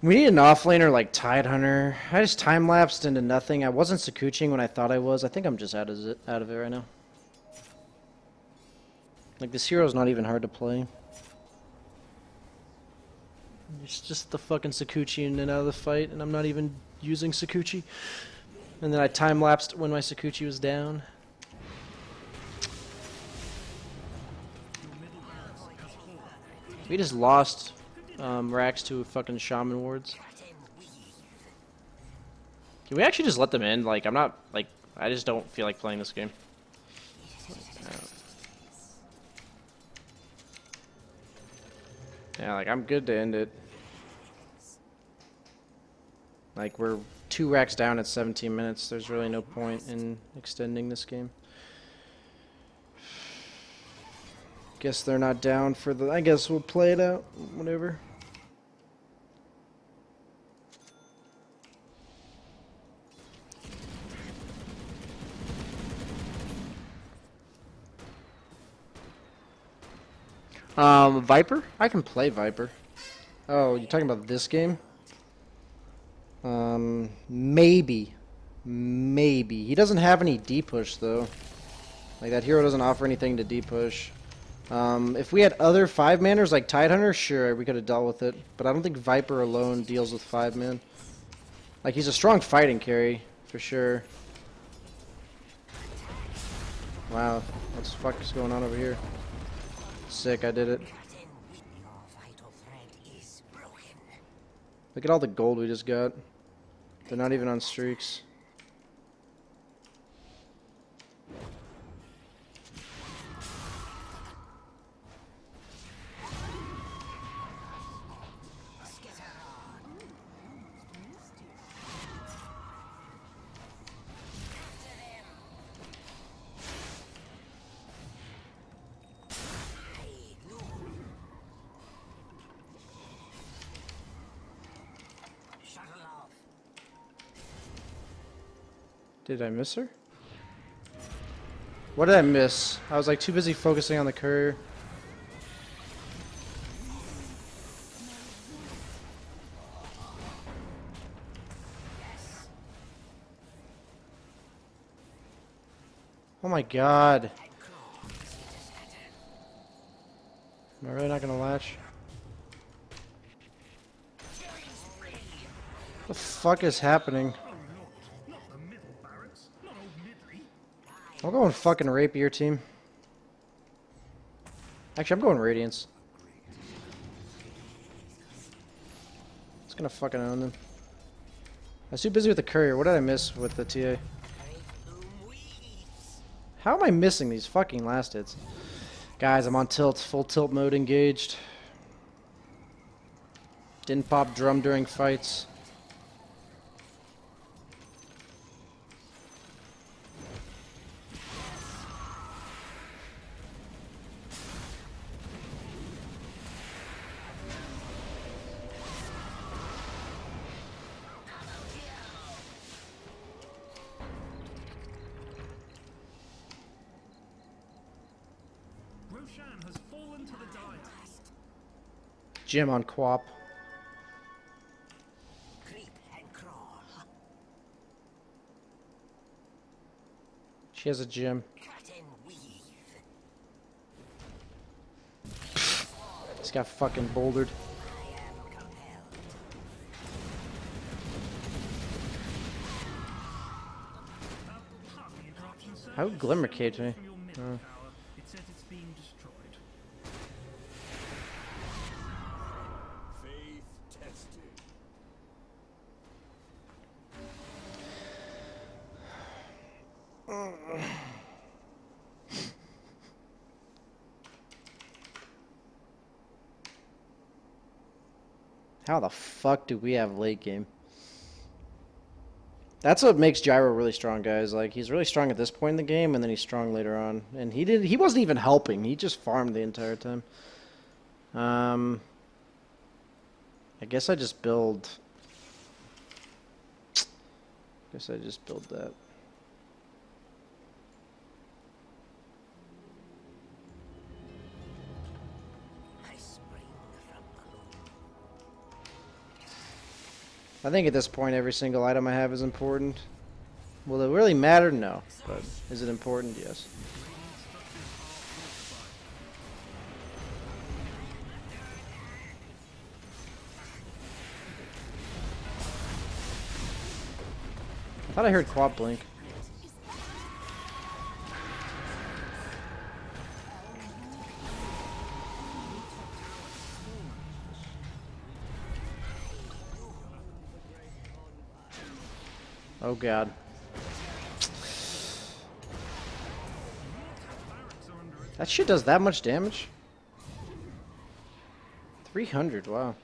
We need an offlaner like Tide Hunter. I just time lapsed into nothing. I wasn't Sakuching when I thought I was. I think I'm just out of it right now. Like, this hero's not even hard to play. It's just the fucking Sakuchi in and out of the fight, and I'm not even using Sakuchi. And then I time lapsed when my Sakuchi was down. We just lost racks to fucking shaman wards. Can we actually just let them in? Like, I'm not, like, I just don't feel like playing this game. Yeah, like, I'm good to end it. Like, we're 2 racks down at 17 minutes. There's really no point in extending this game. Guess they're not down for the... I guess we'll play it out. Whatever. Viper? I can play Viper. Oh, you're talking about this game? Maybe. Maybe. He doesn't have any D-push, though. Like, that hero doesn't offer anything to D-push. If we had other 5-manners like Tidehunter, sure, we could have dealt with it. But I don't think Viper alone deals with 5-man. Like, he's a strong fighting carry, for sure. Wow, what the fuck is going on over here? Sick, I did it. Look at all the gold we just got. They're not even on streaks. Did I miss her? What did I miss? I was like too busy focusing on the courier. Oh my god. Am I really not gonna latch? What the fuck is happening? I'm going fucking Rapier team. Actually, I'm going Radiance. It's gonna fucking own them. I was too busy with the courier. What did I miss with the TA? How am I missing these fucking last hits? Guys, I'm on tilt. Full tilt mode engaged. Didn't pop drum during fights. Has fallen to the dire. Jim on Quap. Creep and crawl. She has a gym. Cut and weave. This got fucking bouldered. I am compelled. Pardon the interruption, sir. How Glimmer caged me? From your middle tower. It says it's being destroyed. Faith tested. How the fuck do we have late game? That's what makes Gyro really strong, guys. Like, he's really strong at this point in the game, and then he's strong later on. And he wasn't even helping. He just farmed the entire time. I guess I just build... that. I spring from below. I think at this point every single item I have is important. Will it really matter? No. But is it important? Yes. I thought I heard quad blink. Oh god. That shit does that much damage? 300, wow.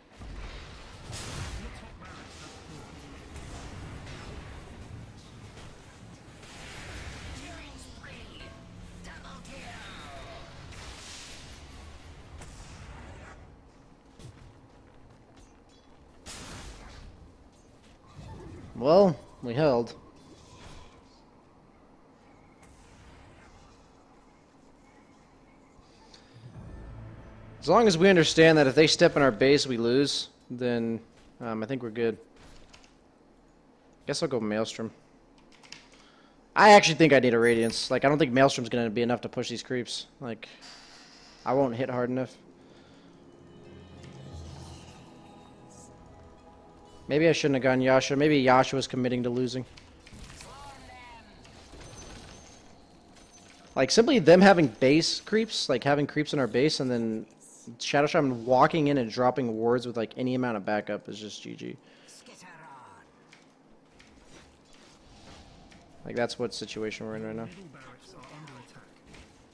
Well, we held. As long as we understand that if they step in our base, we lose, then I think we're good. Guess I'll go Maelstrom. I actually think I need a Radiance. Like, I don't think Maelstrom's going to be enough to push these creeps. Like, I won't hit hard enough. Maybe I shouldn't have gone Yasha. Maybe Yasha was committing to losing. Like, simply them having base creeps, like having creeps in our base, and then Shadow Shaman walking in and dropping wards with like any amount of backup is just GG. Like, that's what situation we're in right now. Middle barracks are under attack.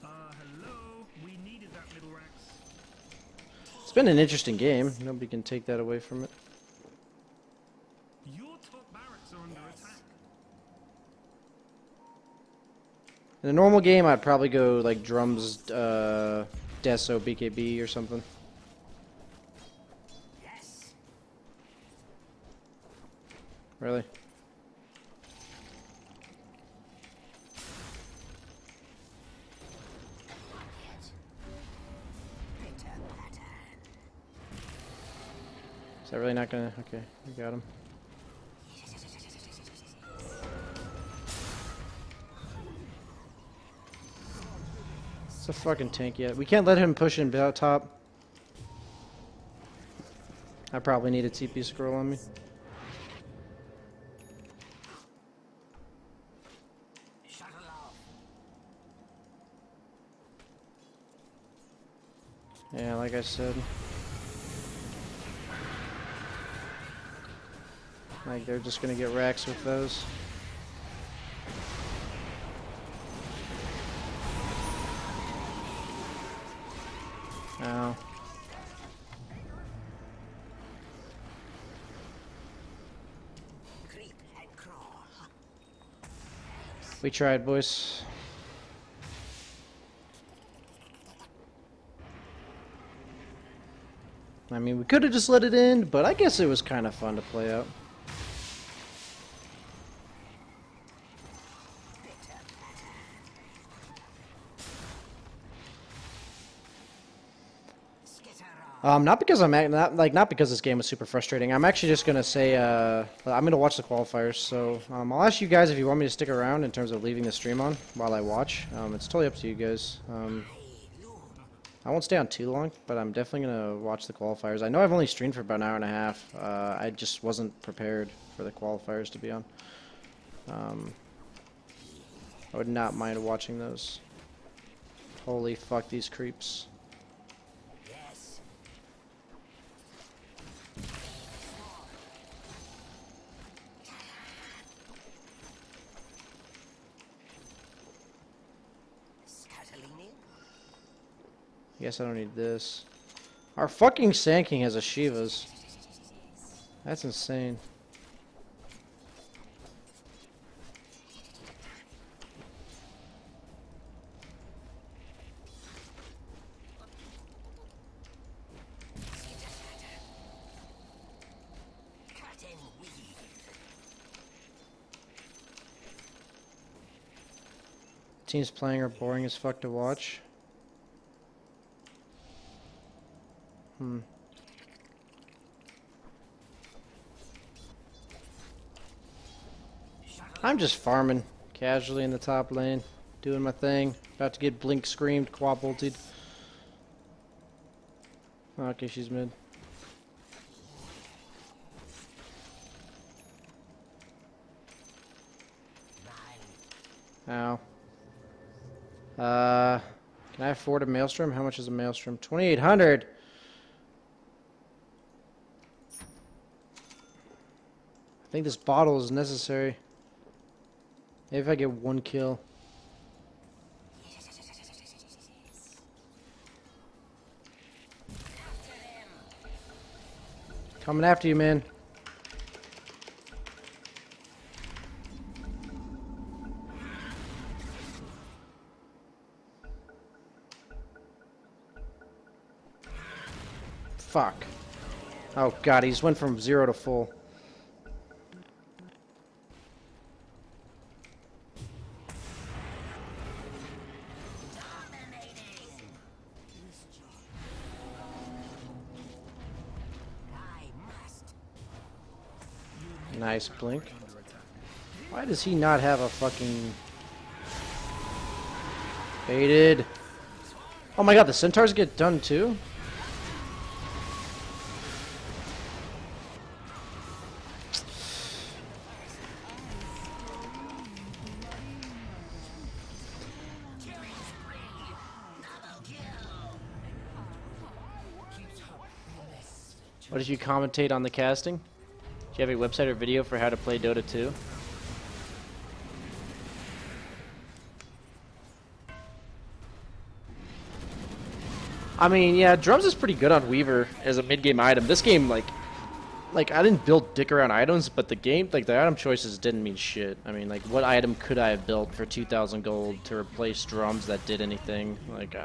Hello? We needed that middle racks. It's been an interesting game. Nobody can take that away from it. Your top barracks are under attack. In a normal game, I'd probably go like drums, Deso, BKB or something. Yes. Really? Is that really not gonna? Okay, we got him. It's a fucking tank yet. We can't let him push in out top. I probably need a TP scroll on me. Shuttle off. Yeah, like I said. Like, they're just gonna get racks with those. Ow. Creep and crawl. We tried, boys. I mean, we could have just let it end, but I guess it was kind of fun to play out. Not because not because this game was super frustrating. I'm actually just gonna say I'm gonna watch the qualifiers. So I'll ask you guys if you want me to stick around in terms of leaving the stream on while I watch. It's totally up to you guys. I won't stay on too long, but I'm definitely gonna watch the qualifiers. I know I've only streamed for about an hour and a half. I just wasn't prepared for the qualifiers to be on. I would not mind watching those. Holy fuck, these creeps. I guess I don't need this. Our fucking Sand King has a Shiva's. That's insane. Teams playing are boring as fuck to watch. I'm just farming casually in the top lane, doing my thing. About to get blink screamed, quad ulted. Okay, she's mid. Ow. Can I afford a maelstrom? How much is a maelstrom? 2,800. I think this bottle is necessary. Maybe if I get one kill. Coming after you, man. Fuck. Oh god, he just went from 0 to full. Nice blink. Why does he not have a fucking... Baited. Oh my god, the centaurs get done too? What did you commentate on the casting? Do you have a website or video for how to play Dota 2? I mean, yeah, drums is pretty good on Weaver as a mid-game item. This game, like I didn't build dick around items, but the game, like the item choices didn't mean shit. I mean, like what item could I have built for 2,000 gold to replace drums that did anything? Like,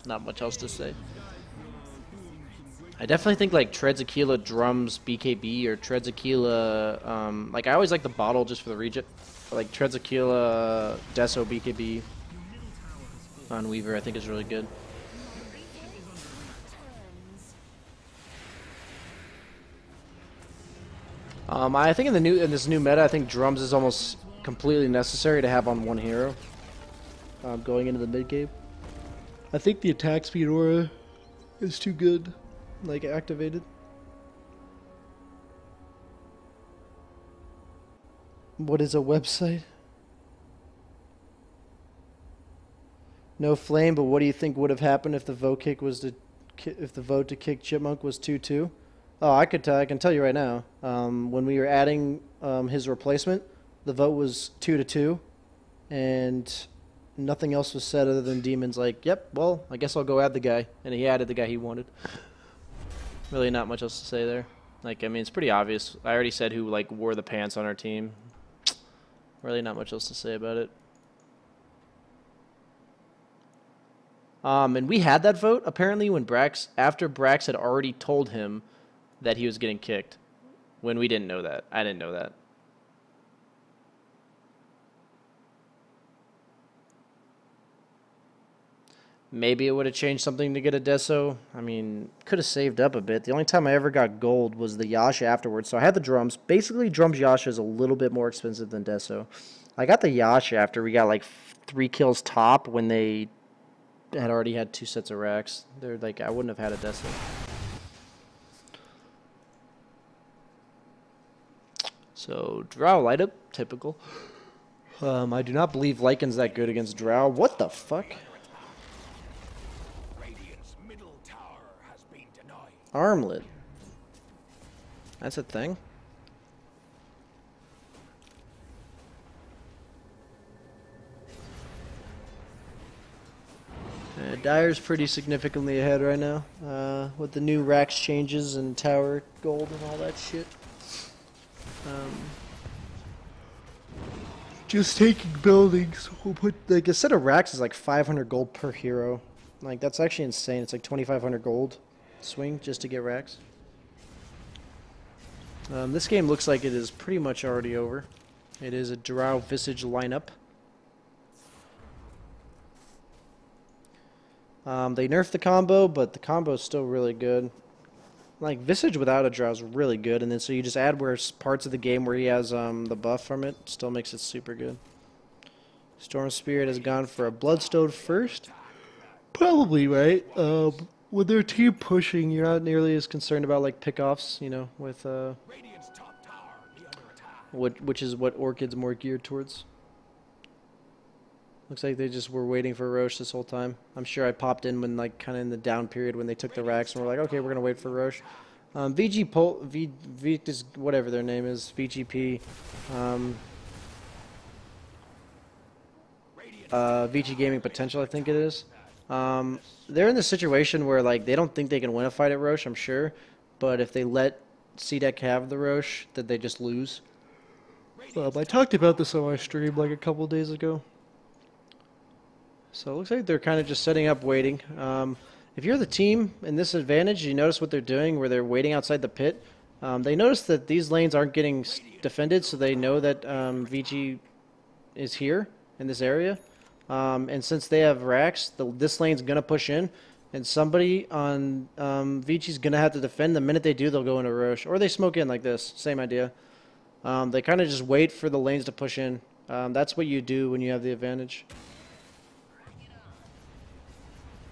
not much else to say. I definitely think like Treadzakila drums BKB or Treadzakila, like I always like the bottle just for the regen. Like Treadzakila Deso BKB on Weaver I think is really good. I think in this new meta I think drums is almost completely necessary to have on one hero going into the mid game. I think the attack speed aura is too good. Like activated. What is a website? No flame, but what do you think would have happened if the vote kick was if the vote to kick Chipmunk was 2-2? Oh, I can tell you right now. When we were adding his replacement, the vote was 2-2, and nothing else was said other than Demon's like, "Yep, well, I guess I'll go add the guy," and he added the guy he wanted. Really not much else to say there. Like, I mean, it's pretty obvious. I already said who, like, wore the pants on our team. Really not much else to say about it. And we had that vote, apparently, when after Brax had already told him that he was getting kicked. When we didn't know that. I didn't know that. Maybe it would have changed something to get a Deso. I mean, could have saved up a bit. The only time I ever got gold was the Yasha afterwards. So I had the drums. Basically, drums Yasha is a little bit more expensive than Deso. I got the Yasha after we got like 3 kills top when they had already had 2 sets of racks. They're like, I wouldn't have had a Deso. So, Drow light up, typical. I do not believe Lycan's that good against Drow. What the fuck? Armlet. That's a thing. Dyer's pretty significantly ahead right now with the new racks changes and tower gold and all that shit. Just taking buildings. We'll put like a set of racks is like 500 gold per hero. Like that's actually insane. It's like 2,500 gold swing just to get racks. This game looks like it is pretty much already over. It is a Drow Visage lineup. They nerfed the combo, but the combo is still really good. like Visage without a draw is really good, and then so you just add where parts of the game where he has the buff from it, still makes it super good. Storm Spirit has gone for a Bloodstone first. Probably, right? With their team pushing, you're not nearly as concerned about like pickoffs, you know, with Radiant's top tower be under attack. which is what Orchid's more geared towards. Looks like they just were waiting for Roche this whole time. I'm sure I popped in when like kind of in the down period when they took the racks and we're like, okay, we're gonna wait for Roche. VG Pol V just whatever their name is, VGP. VG Gaming Potential, I think it is. They're in this situation where like they don't think they can win a fight at Roche, I'm sure, but if they let C-Deck have the Roche, then they just lose. I talked about this on my stream like a couple days ago. So it looks like they're kind of just setting up, waiting. If you're the team in this advantage, you notice what they're doing, where they're waiting outside the pit. They notice that these lanes aren't getting defended, so they know that VG is here in this area. And since they have racks, this lane's going to push in, and somebody on VG's going to have to defend. The minute they do, they'll go into Roche. Or they smoke in like this. Same idea. They kind of just wait for the lanes to push in. That's what you do when you have the advantage.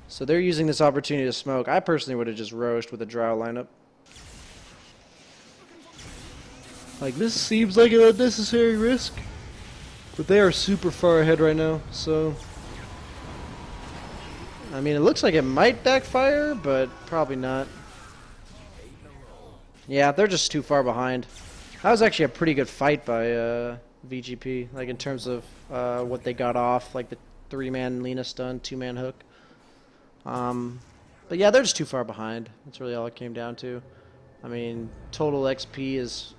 So they're using this opportunity to smoke. I personally would have just Roached with a Drow lineup. Like, this seems like an unnecessary risk. But they are super far ahead right now, so... I mean, it looks like it might backfire, but probably not. Yeah, they're just too far behind. That was actually a pretty good fight by VGP, like in terms of what they got off, like the 3-man Lena stun, 2-man hook. But yeah, they're just too far behind. That's really all it came down to. I mean, total XP is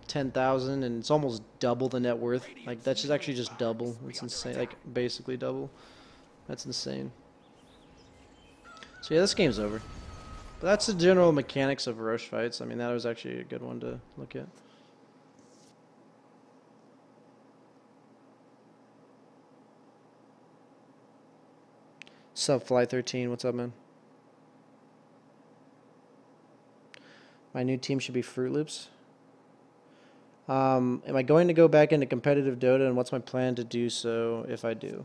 10,000, and it's almost double the net worth. Like, that's just actually just double. It's insane. Like, basically double. That's insane. So yeah, this game's over. But that's the general mechanics of Roche fights. I mean, that was actually a good one to look at. Sup, Fly13, what's up, man? My new team should be Fruit Loops. Am I going to go back into competitive Dota, and what's my plan to do so if I do?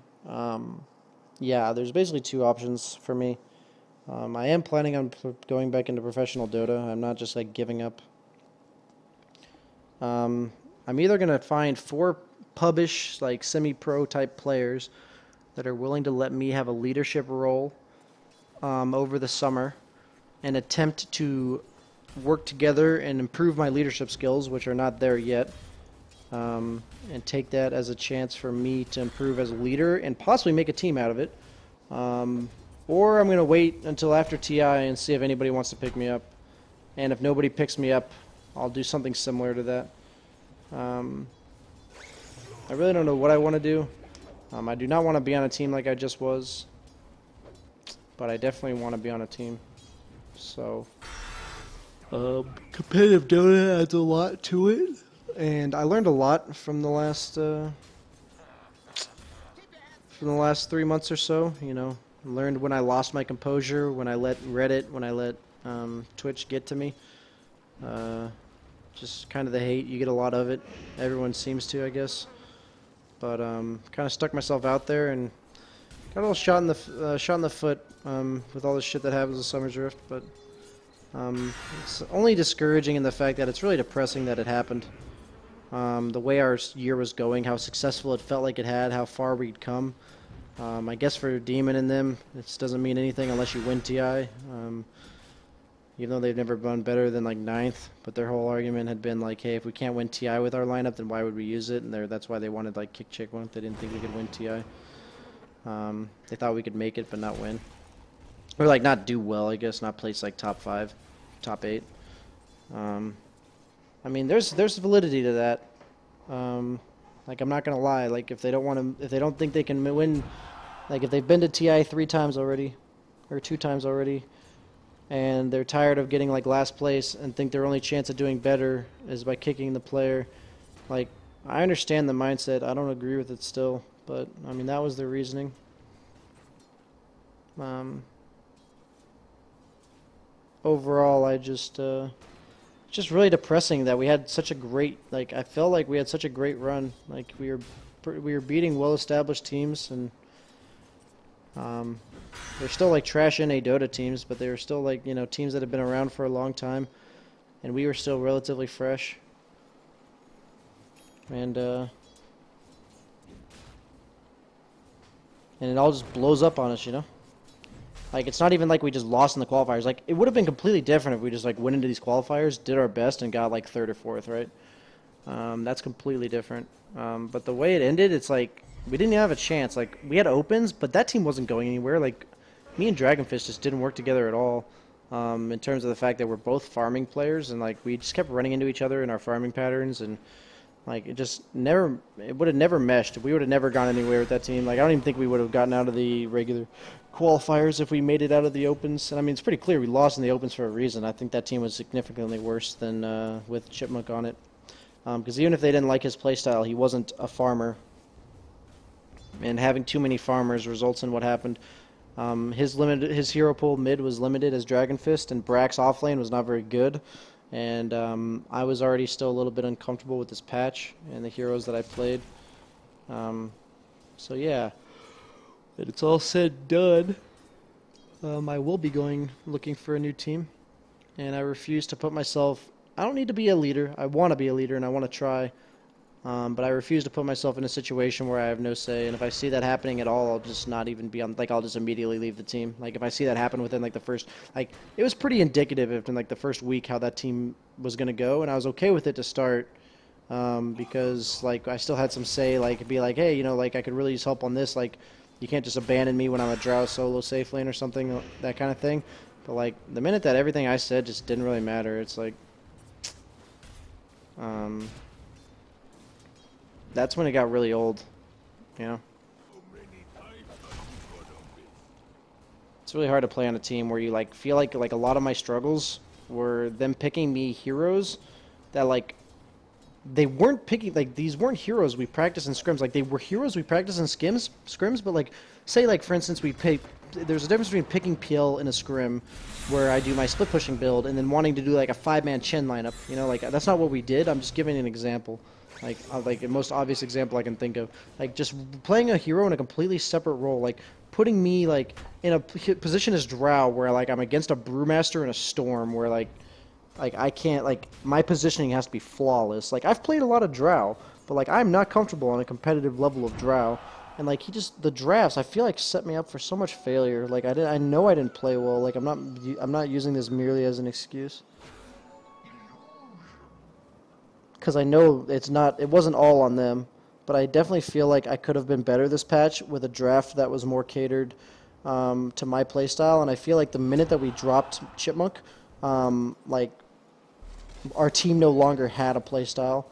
Yeah, there's basically two options for me. I am planning on going back into professional Dota. I'm not just like giving up. I'm either going to find 4 pubish, like semi-pro type players that are willing to let me have a leadership role over the summer and attempt to work together and improve my leadership skills, which are not there yet, and take that as a chance for me to improve as a leader and possibly make a team out of it. Or I'm going to wait until after TI and see if anybody wants to pick me up. And if nobody picks me up, I'll do something similar to that. I really don't know what I want to do. I do not want to be on a team like I just was, but I definitely want to be on a team. So, competitive Dota adds a lot to it, and I learned a lot from the last 3 months or so. You know, learned when I lost my composure, when I let Reddit, when I let Twitch get to me. Just kind of the hate, you get a lot of it. Everyone seems to, I guess. But kind of stuck myself out there and got a little shot in the foot with all the shit that happens with Summer's Rift. But it's only discouraging in the fact that it's really depressing that it happened. The way our year was going, how successful it felt like it had, how far we'd come. I guess for Demon and them, it doesn't mean anything unless you win TI. Even though they've never done better than like 9th, but their whole argument had been like, hey, if we can't win TI with our lineup, then why would we use it? And that's why they wanted like Kick Chick one. They didn't think we could win TI. They thought we could make it but not win, or like not do well, I guess, not place like top 5, top 8. I mean, there's validity to that. Like, I'm not gonna lie. Like, if they don't think they can win, like if they've been to TI 3 times already, or 2 times already, and they're tired of getting like last place and think their only chance of doing better is by kicking the player. Like, I understand the mindset. I don't agree with it still, but I mean, that was their reasoning. overall, I just really depressing that we had such a great, like, I felt like we had such a great run. Like, we were beating well-established teams, and they're still like trash NA Dota teams, but they were still like, you know, teams that have been around for a long time, and we were still relatively fresh. And it all just blows up on us, you know? Like, it's not even like we just lost in the qualifiers. Like, it would have been completely different if we just, like, went into these qualifiers, did our best, and got, like, 3rd or 4th, right? That's completely different. But the way it ended, it's like, we didn't even have a chance. Like, we had opens, but that team wasn't going anywhere. Like, me and Dragonfish just didn't work together at all, in terms of the fact that we're both farming players, and, like, we just kept running into each other in our farming patterns, and like, it would have never meshed. We would have never gone anywhere with that team. Like, I don't even think we would have gotten out of the regular qualifiers if we made it out of the opens. And I mean, it's pretty clear we lost in the opens for a reason. I think that team was significantly worse than with Chipmunk on it. Because even if they didn't like his playstyle, he wasn't a farmer. And having too many farmers results in what happened. His hero pool mid was limited as Dragon Fist, and Brax offlane was not very good. And I was already still a little bit uncomfortable with this patch and the heroes that I played. So yeah, when it's all said and done, I will be looking for a new team. And I refuse to put myself... I don't need to be a leader. I want to be a leader and I want to try. But I refuse to put myself in a situation where I have no say. And if I see that happening at all, I'll just not even be on... Like, I'll just immediately leave the team. Like, if I see that happen within, like, the first... Like, it was pretty indicative in, like, the first week how that team was going to go. And I was okay with it to start. Because, like, I still had some say. Like, be like, hey, you know, like, I could really use help on this. Like, you can't just abandon me when I'm a Drow solo safe lane or something. That kind of thing. But, like, the minute that everything I said just didn't really matter, it's like... That's when it got really old, you know? It's really hard to play on a team where you, like, feel like a lot of my struggles were them picking me heroes that, like, they weren't picking, like, these weren't heroes we practice in scrims. Like, they were heroes we practice in scrims, but, like, say, like, for instance, there's a difference between picking PL in a scrim where I do my split pushing build and then wanting to do, like, a 5-man Chen lineup, you know? Like, that's not what we did. I'm just giving an example. Like the most obvious example I can think of. Like, just playing a hero in a completely separate role. Like, putting me, like, in a position as Drow where, like, I'm against a Brewmaster in a Storm where, like I can't, like, my positioning has to be flawless. Like, I've played a lot of Drow, but, like, I'm not comfortable on a competitive level of Drow. And, like, the drafts, I feel like, set me up for so much failure. Like, I know I didn't play well. Like, I'm not using this merely as an excuse. Because I know it wasn't all on them, but I definitely feel like I could have been better this patch with a draft that was more catered to my playstyle. And I feel like the minute that we dropped Chipmunk, like, our team no longer had a playstyle.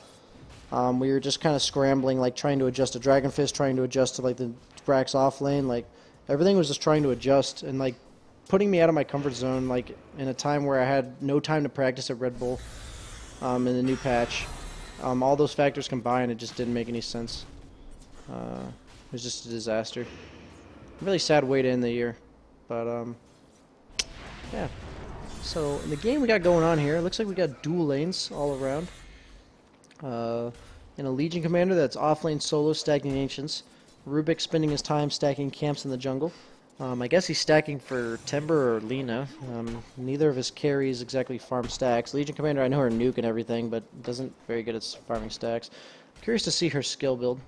We were just kind of scrambling, like, trying to adjust to Dragon Fist, trying to adjust to, like, the Brax off lane. Like, everything was just trying to adjust and, like, putting me out of my comfort zone, like, in a time where I had no time to practice at Red Bull in the new patch. All those factors combined, it just didn't make any sense. It was just a disaster. Really sad way to end the year. But, yeah. So, in the game we got going on here, it looks like we got dual lanes all around. And a Legion Commander that's offlane solo stacking Ancients. Rubik spending his time stacking camps in the jungle. I guess he's stacking for Timber or Lina. Neither of his carries exactly farm stacks. Legion Commander, I know her nuke and everything, but doesn't very good at farming stacks. Curious to see her skill build.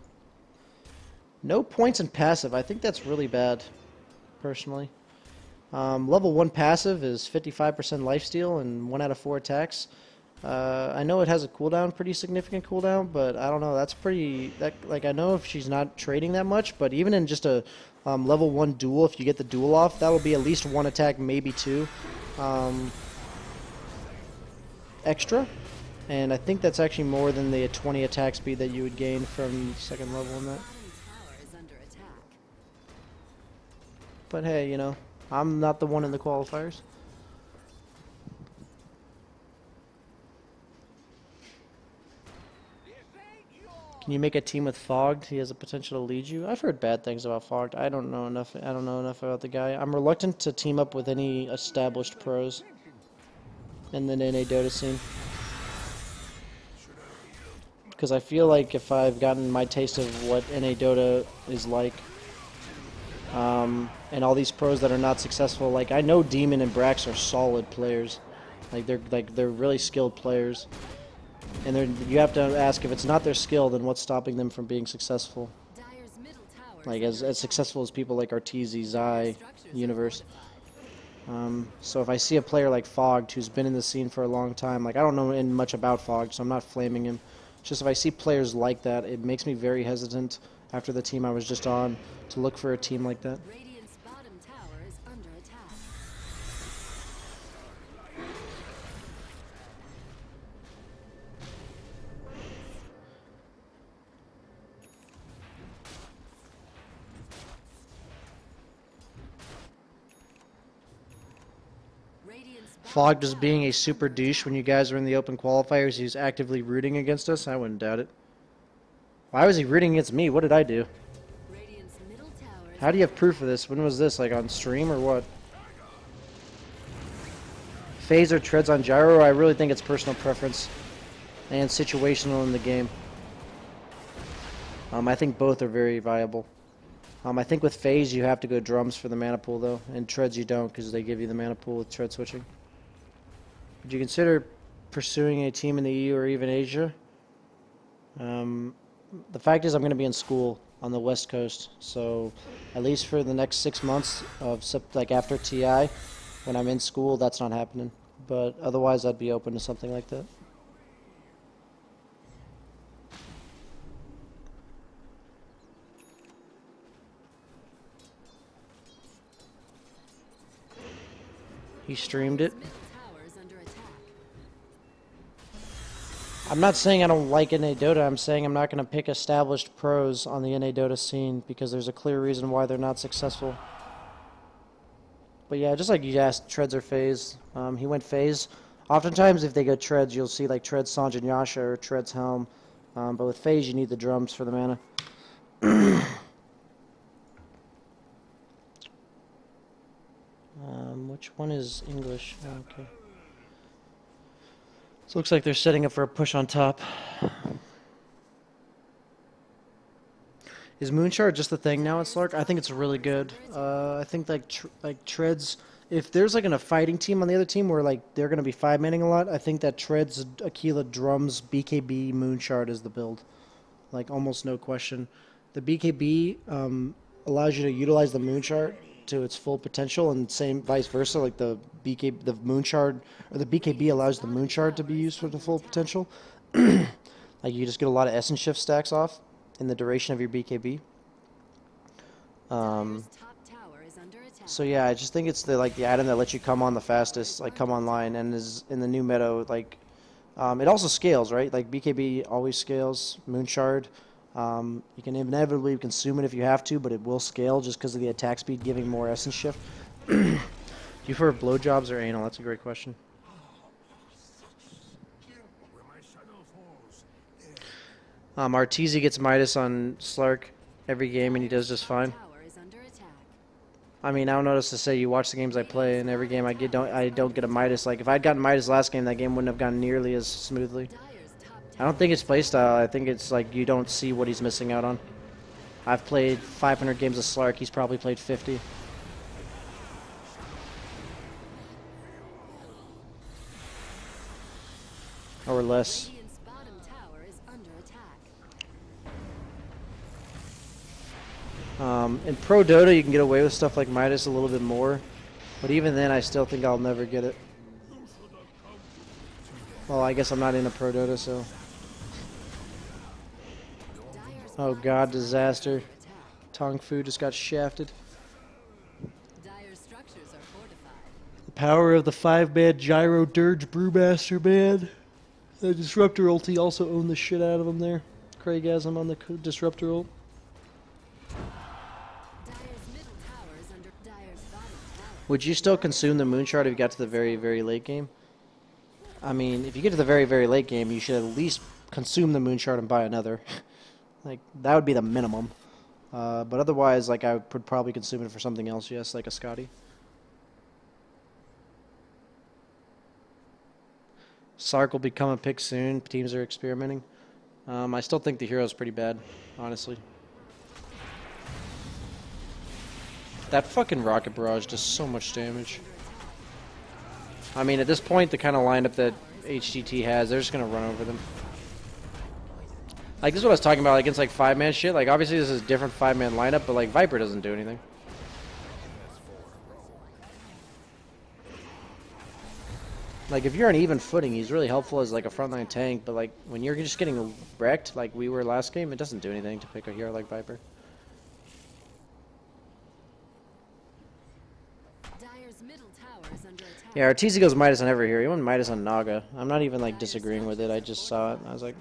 No points in passive. I think that's really bad, personally. Level 1 passive is 55% lifesteal and 1 out of 4 attacks. I know it has a cooldown, pretty significant cooldown, but I don't know. That's pretty... Like, I know if she's not trading that much, but even in just a level 1 duel, if you get the duel off, that will be at least 1 attack, maybe 2 extra. And I think that's actually more than the 20 attack speed that you would gain from second level in that. But hey, you know, I'm not the one in the qualifiers. Can you make a team with Fogged? He has the potential to lead you. I've heard bad things about Fogged. I don't know enough about the guy. I'm reluctant to team up with any established pros. in the NA Dota scene. Because I feel like if I've gotten my taste of what NA Dota is like, and all these pros that are not successful, like I know Demon and Brax are solid players, they're really skilled players, and you have to ask if it's not their skill, then what's stopping them from being successful? Like as successful as people like Arteezy, Zai, Universe. So if I see a player like Fogged who's been in the scene for a long time, like I don't know much about Fogged, so I'm not flaming him. Just if I see players like that, it makes me very hesitant after the team I was just on to look for a team like that. Radiant's bottom tower is under attack. Radiant's Fogged as being a super douche when you guys were in the open qualifiers, he's actively rooting against us? I wouldn't doubt it. Why was he rooting against me? What did I do? Radiant's middle tower is How do you have proof of this? When was this? Like on stream or what? Phase or treads on gyro? I really think it's personal preference and situational in the game. I think both are very viable. I think with phase you have to go drums for the mana pool though, and treads you don't because they give you the mana pool with tread switching. Would you consider pursuing a team in the EU or even Asia? The fact is I'm going to be in school on the West Coast, so at least for the next 6 months of like after TI, when I'm in school, that's not happening. But otherwise, I'd be open to something like that. He streamed it. middle tower is under attack. I'm not saying I don't like NA Dota, I'm saying I'm not going to pick established pros on the NA Dota scene because there's a clear reason why they're not successful. But yeah, just like you asked, treads or phase. He went phase. Oftentimes if they go treads, you'll see like treads Sanj and Yasha or treads Helm. But with phase, you need the drums for the mana. Which one is English? Okay. So it looks like they're setting up for a push on top. Is Moonshard just the thing now in Slark? I think it's really good. I think like treads. If there's like a fighting team on the other team where like they're gonna be 5-manning a lot, I think that treads, Aquila, drums, BKB, Moonshard is the build. Like almost no question. The BKB allows you to utilize the Moonshard to its full potential, and same vice versa. Like the Moonshard or the BKB allows the Moonshard to be used for the full potential. Like you just get a lot of essence shift stacks off in the duration of your BKB. Dyer's top tower is under attack. So yeah, I just think it's the item that lets you come on the fastest, like come online, and is in the new meta. Like it also scales, right? Like BKB always scales. Moonshard, you can inevitably consume it if you have to, but it will scale just because of the attack speed giving more essence shift. Do you prefer blowjobs or anal? That's a great question. Arteezy gets Midas on Slark every game, and he does just fine. Tower is under attack. I mean, I don't notice to say you watch the games I play, and every game I don't get a Midas. Like if I'd gotten Midas last game, that game wouldn't have gone nearly as smoothly. Dyer's top I tower don't think it's playstyle. I think it's like you don't see what he's missing out on. I've played 500 games of Slark. He's probably played 50. Or less. Radiant's bottom tower is under attack. In Pro Dota, you can get away with stuff like Midas a little bit more. But even then, I still think I'll never get it. Well, I guess I'm not in a Pro Dota, so... Dyer's Oh bottom god, tower disaster. is under attack. Tong Fu just got shafted. Dyer's structures are fortified. The power of the 5-man Gyro Dirge Brewmaster, man. The Disruptor ulti also owned the shit out of him there. Craigasm on the Disruptor ult. Dyer's middle tower is under Dyer's bottom tower. Would you still consume the Moonshard if you got to the very, very late game? I mean, if you get to the very, very late game, you should at least consume the Moonshard and buy another. Like, that would be the minimum. But otherwise, like, I would probably consume it for something else, yes, like a Scotty. Slark will become a pick soon. Teams are experimenting. I still think the hero's pretty bad, honestly. That fucking rocket barrage does so much damage. I mean, at this point, the kind of lineup that HGT has, they're just gonna run over them. Like, this is what I was talking about, like, against, like, 5-man shit. Like, obviously this is a different 5-man lineup, but, like, Viper doesn't do anything. Like, if you're on even footing, he's really helpful as, like, a frontline tank, but, like, when you're just getting wrecked, like we were last game, it doesn't do anything to pick a hero like Viper. Dire's middle tower is under attack. Yeah, Arteezy goes Midas on every hero. He went Midas on Naga. I'm not even, like, disagreeing with it. I just saw it, and I was like...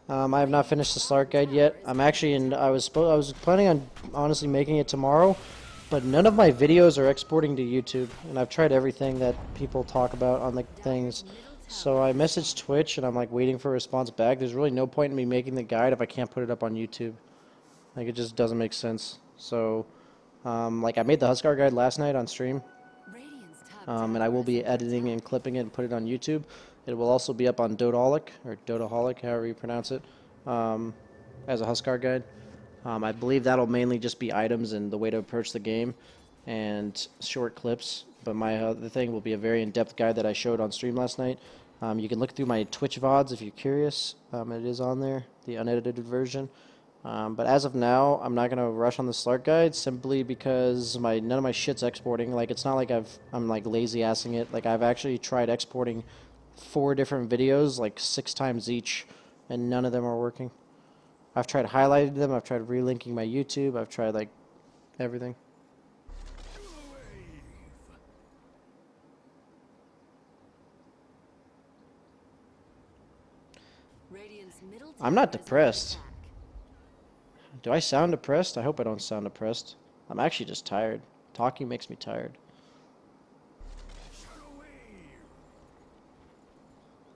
I have not finished the Slark guide yet. I'm actually in... I was planning on, honestly, making it tomorrow, but none of my videos are exporting to YouTube, and I've tried everything that people talk about on the things. So I messaged Twitch, and I'm, like, waiting for a response back. There's really no point in me making the guide if I can't put it up on YouTube. Like, it just doesn't make sense. So... like, I made the Huskar guide last night on stream, and I will be editing and clipping it and put it on YouTube. It will also be up on Dotaholic, or Dotaholic, however you pronounce it, as a Huskar guide. I believe that'll mainly just be items and the way to approach the game, and short clips. But my other thing will be a very in-depth guide that I showed on stream last night. You can look through my Twitch VODs if you're curious. It is on there, the unedited version. But as of now, I'm not gonna rush on the Slark guide simply because none of my shit's exporting. Like, it's not like I'm like lazy assing it. Like, I've actually tried exporting 4 different videos like 6 times each, and none of them are working. I've tried highlighting them. I've tried relinking my YouTube. I've tried like everything. I'm not depressed. Do I sound depressed? I hope I don't sound depressed. I'm actually just tired. Talking makes me tired.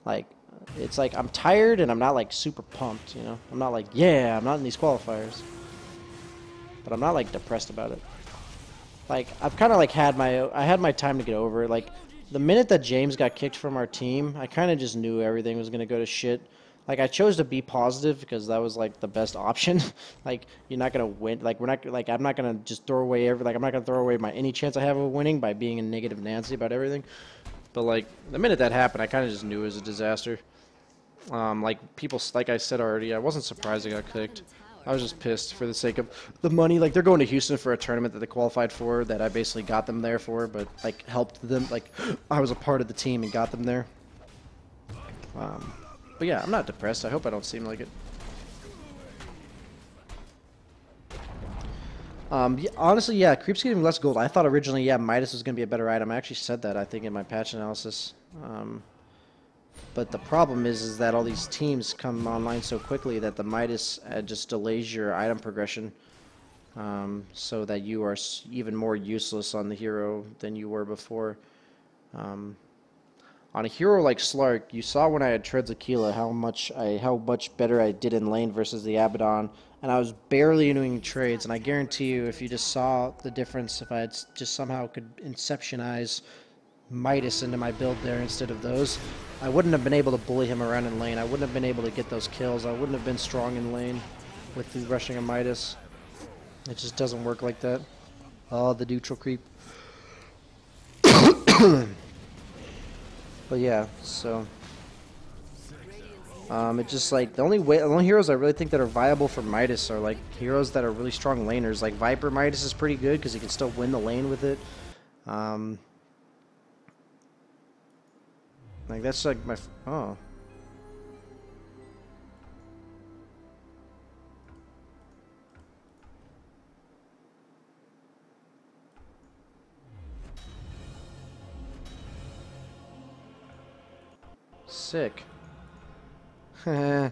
Like, it's like I'm tired and I'm not like super pumped, you know? I'm not like, yeah, I'm not in these qualifiers. But I'm not like depressed about it. Like, I've kind of like had my time to get over it. Like, the minute that James got kicked from our team, I kind of just knew everything was going to go to shit. Like, I chose to be positive because that was, like, the best option. Like, you're not going to win. Like, I'm not going to just throw away I'm not going to throw away any chance I have of winning by being a negative Nancy about everything. But, like, the minute that happened, I kind of just knew it was a disaster. Like I said already, I wasn't surprised I got kicked. I was just pissed for the sake of the money. Like, they're going to Houston for a tournament that they qualified for that I basically got them there for, but, like, helped them. Like, I was a part of the team and got them there. But yeah, I'm not depressed. I hope I don't seem like it. Yeah, honestly, yeah, Creep's getting less gold. I thought originally, yeah, Midas was going to be a better item. I actually said that, I think, in my patch analysis. But the problem is that all these teams come online so quickly that the Midas just delays your item progression. So that you are even more useless on the hero than you were before. On a hero like Slark, you saw when I had Treads Aquila how much better I did in lane versus the Abaddon, and I was barely doing trades. And I guarantee you, if you just saw the difference, if I had just somehow could inceptionize Midas into my build there instead of those, I wouldn't have been able to bully him around in lane. I wouldn't have been able to get those kills. I wouldn't have been strong in lane with the rushing of Midas. It just doesn't work like that. Oh, the neutral creep. But yeah, so it's just like the only heroes I really think that are viable for Midas are like heroes that are really strong laners. Like Viper Midas is pretty good because he can still win the lane with it. Like that's like my oh. Sick. My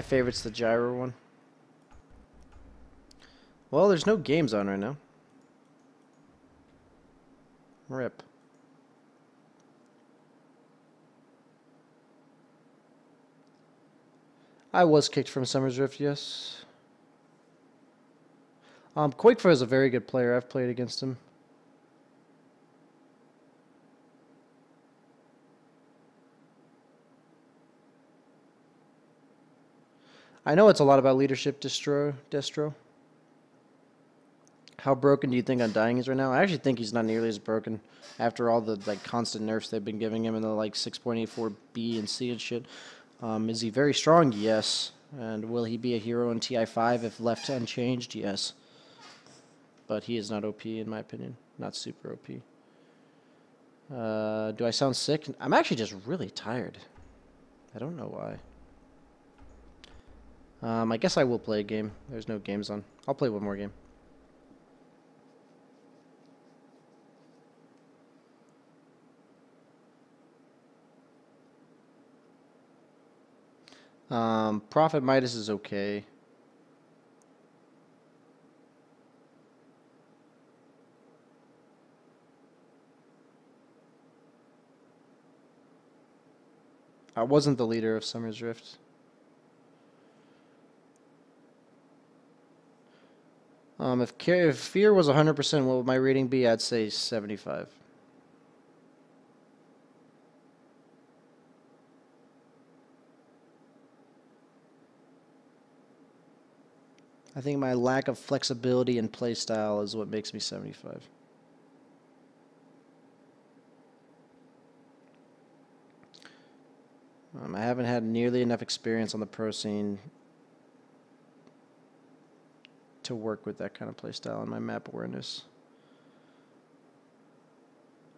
favorite's the gyro one. Well, there's no games on right now. Rip. I was kicked from Summer's Rift, yes. Quakefoot is a very good player. I've played against him. I know it's a lot about leadership, Destro. How broken do you think Undying is right now? I actually think he's not nearly as broken after all the like constant nerfs they've been giving him in the like 6.84 B and C and shit. Is he very strong? Yes. And will he be a hero in TI5 if left unchanged? Yes. But he is not OP in my opinion. Not super OP. Do I sound sick? I'm actually just really tired. I don't know why. I guess I will play a game. There's no games on. I'll play one more game. Prophet Midas is okay. I wasn't the leader of Summer's Rift. If Fear was 100%, what would my rating be? I'd say 75. I think my lack of flexibility and playstyle is what makes me 75. I haven't had nearly enough experience on the pro scene to work with that kind of playstyle and my map awareness.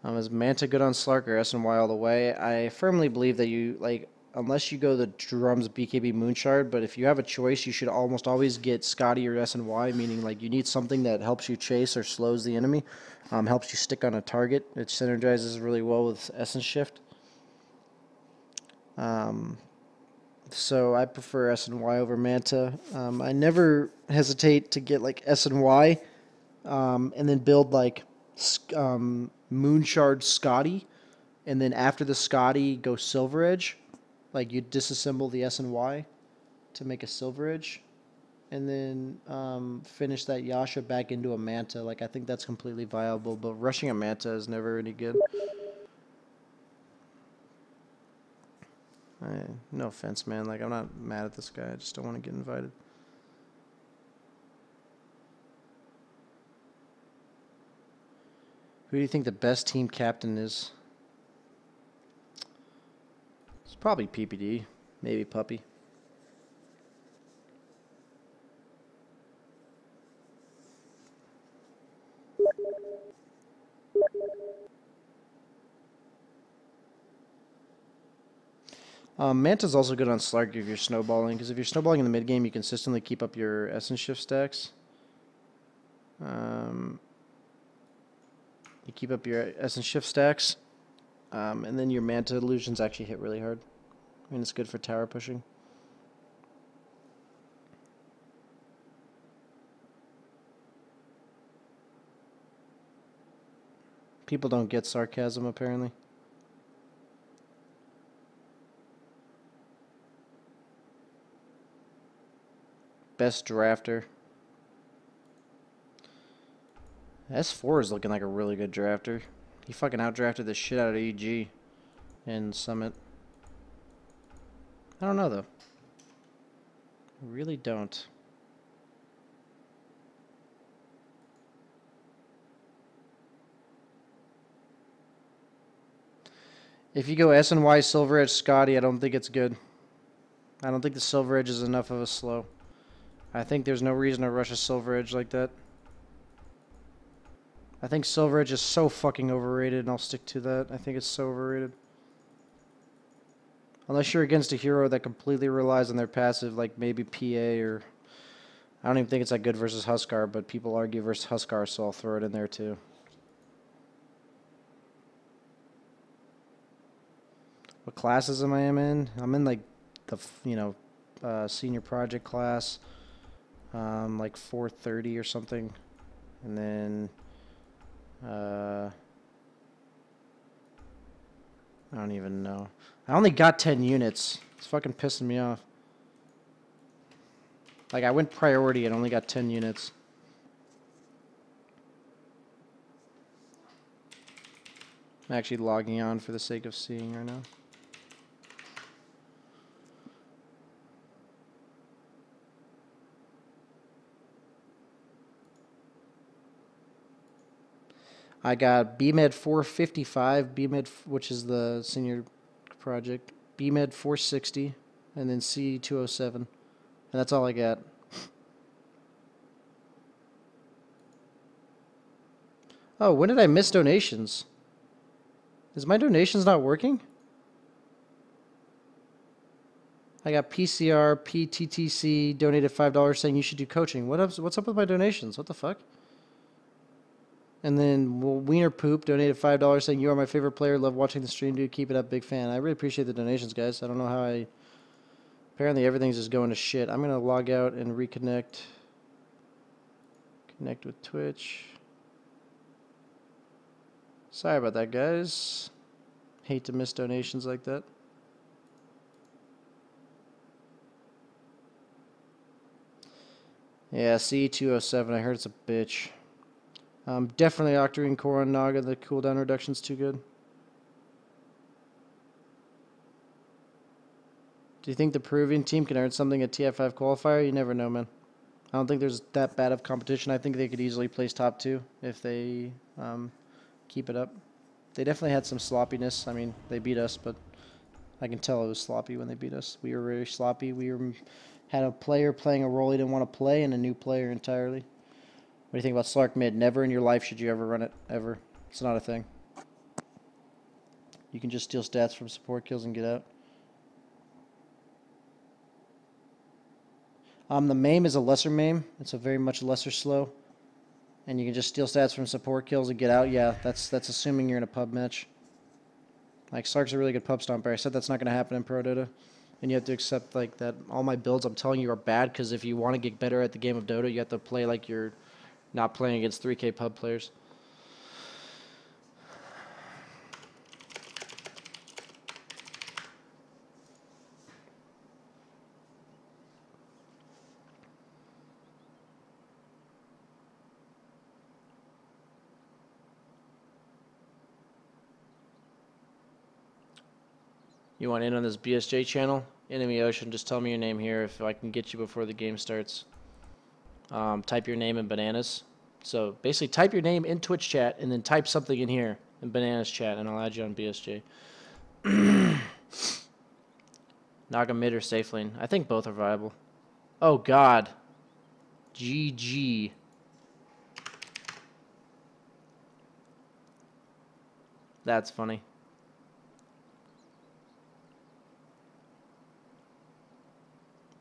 Is Manta good on Slark or SNY all the way? I firmly believe that you, like, unless you go the drums BKB Moonshard, but if you have a choice, you should almost always get Scotty or SNY, meaning like you need something that helps you chase or slows the enemy, helps you stick on a target. It synergizes really well with Essence Shift. So I prefer SNY over Manta. I never hesitate to get like SNY and then build like Moonshard Scotty, and then after the Scotty go Silver Edge. Like you disassemble the SNY to make a Silver Edge, and then finish that Yasha back into a Manta. Like I think that's completely viable, but rushing a Manta is never any good. No offense, man. Like, I'm not mad at this guy. I just don't want to get invited. Who do you think the best team captain is? It's probably PPD. Maybe Puppy. Manta's also good on Slark if you're snowballing, because if you're snowballing in the mid game, you consistently keep up your Essence Shift stacks. You keep up your Essence Shift stacks, and then your Manta illusions actually hit really hard. I mean, it's good for tower pushing. People don't get sarcasm, apparently. Best drafter. S4 is looking like a really good drafter. He fucking outdrafted the shit out of EG in Summit. I don't know, though. I really don't. If you go SNY Silver Edge Scotty, I don't think it's good. I don't think the Silver Edge is enough of a slow. I think there's no reason to rush a Silver Edge like that. I think Silver Edge is so fucking overrated, and I'll stick to that. I think it's so overrated. Unless you're against a hero that completely relies on their passive, like maybe PA or... I don't even think it's that good versus Huskar, but people argue versus Huskar, so I'll throw it in there too. What classes am I in? I'm in like the, senior project class, like 430 or something. And then, I don't even know. I only got 10 units. It's fucking pissing me off. Like, I went priority and only got 10 units. I'm actually logging on for the sake of seeing right now. I got BMed 455, BMed, which is the senior project, BMed 460, and then C 207. And that's all I got. Oh, when did I miss donations? Is my donations not working? I got PCR, PTTC donated $5 saying you should do coaching. What's up with my donations? What the fuck? And then Wiener Poop donated $5 saying you are my favorite player. Love watching the stream, dude. Keep it up. Big fan. I really appreciate the donations, guys. I don't know how I... Apparently everything's just going to shit. I'm going to log out and reconnect. Connect with Twitch. Sorry about that, guys. Hate to miss donations like that. Yeah, C207. I heard it's a bitch. Definitely Octarine Core on Naga. The cooldown reduction's too good. Do you think the Peruvian team can earn something at TF5 qualifier? You never know, man. I don't think there's that bad of competition. I think they could easily place top 2 if they keep it up. They definitely had some sloppiness. I mean, they beat us, but I can tell it was sloppy when they beat us. We were very sloppy. Had a player playing a role he didn't want to play and a new player entirely. What do you think about Slark mid? Never in your life should you ever run it, ever. It's not a thing. You can just steal stats from support kills and get out. The MAME is a lesser MAME. It's a very much lesser slow. And you can just steal stats from support kills and get out. Yeah, that's assuming you're in a pub match. Like, Slark's a really good pub stomper. I said that's not going to happen in Pro Dota. And you have to accept, like, that all my builds I'm telling you are bad, because if you want to get better at the game of Dota, you have to play like you're not playing against 3K pub players. You want in on this BSJ channel? Enemy Ocean, just tell me your name here if I can get you before the game starts. Type your name in bananas. So basically type your name in Twitch chat and then type something in here in bananas chat and I'll add you on BSJ. Naga mid or safe lane? I think both are viable. Oh god. GG. That's funny.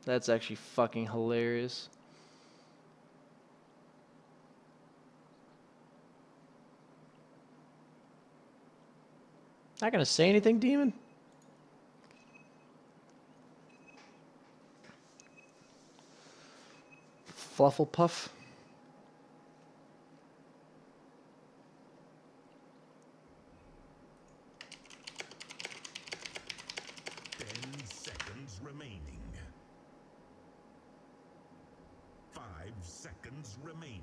That's actually fucking hilarious. Not gonna say anything, Demon? Flufflepuff? Remaining. 5 seconds remaining.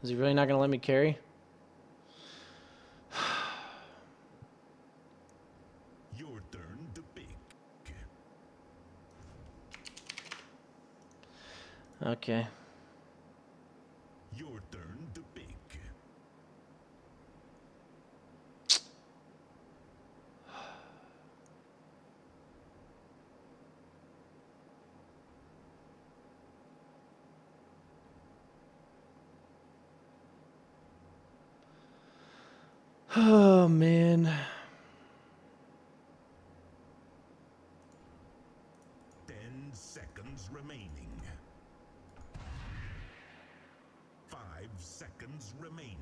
Is he really not gonna let me carry? Your turn to pick. Okay. Your turn to pick. Oh man. 10 seconds remaining. 5 seconds remaining.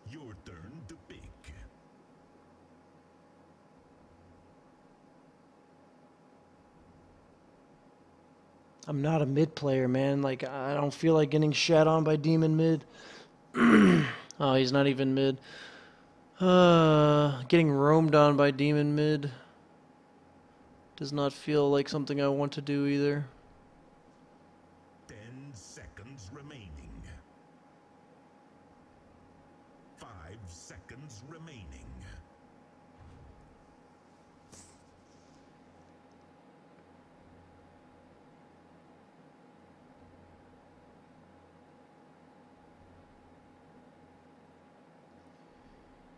Your turn to pick. I'm not a mid player, man. Like, I don't feel like getting shat on by Demon mid. Oh, he's not even mid. Getting roamed on by Demon mid does not feel like something I want to do either. 10 seconds remaining. 5 seconds remaining.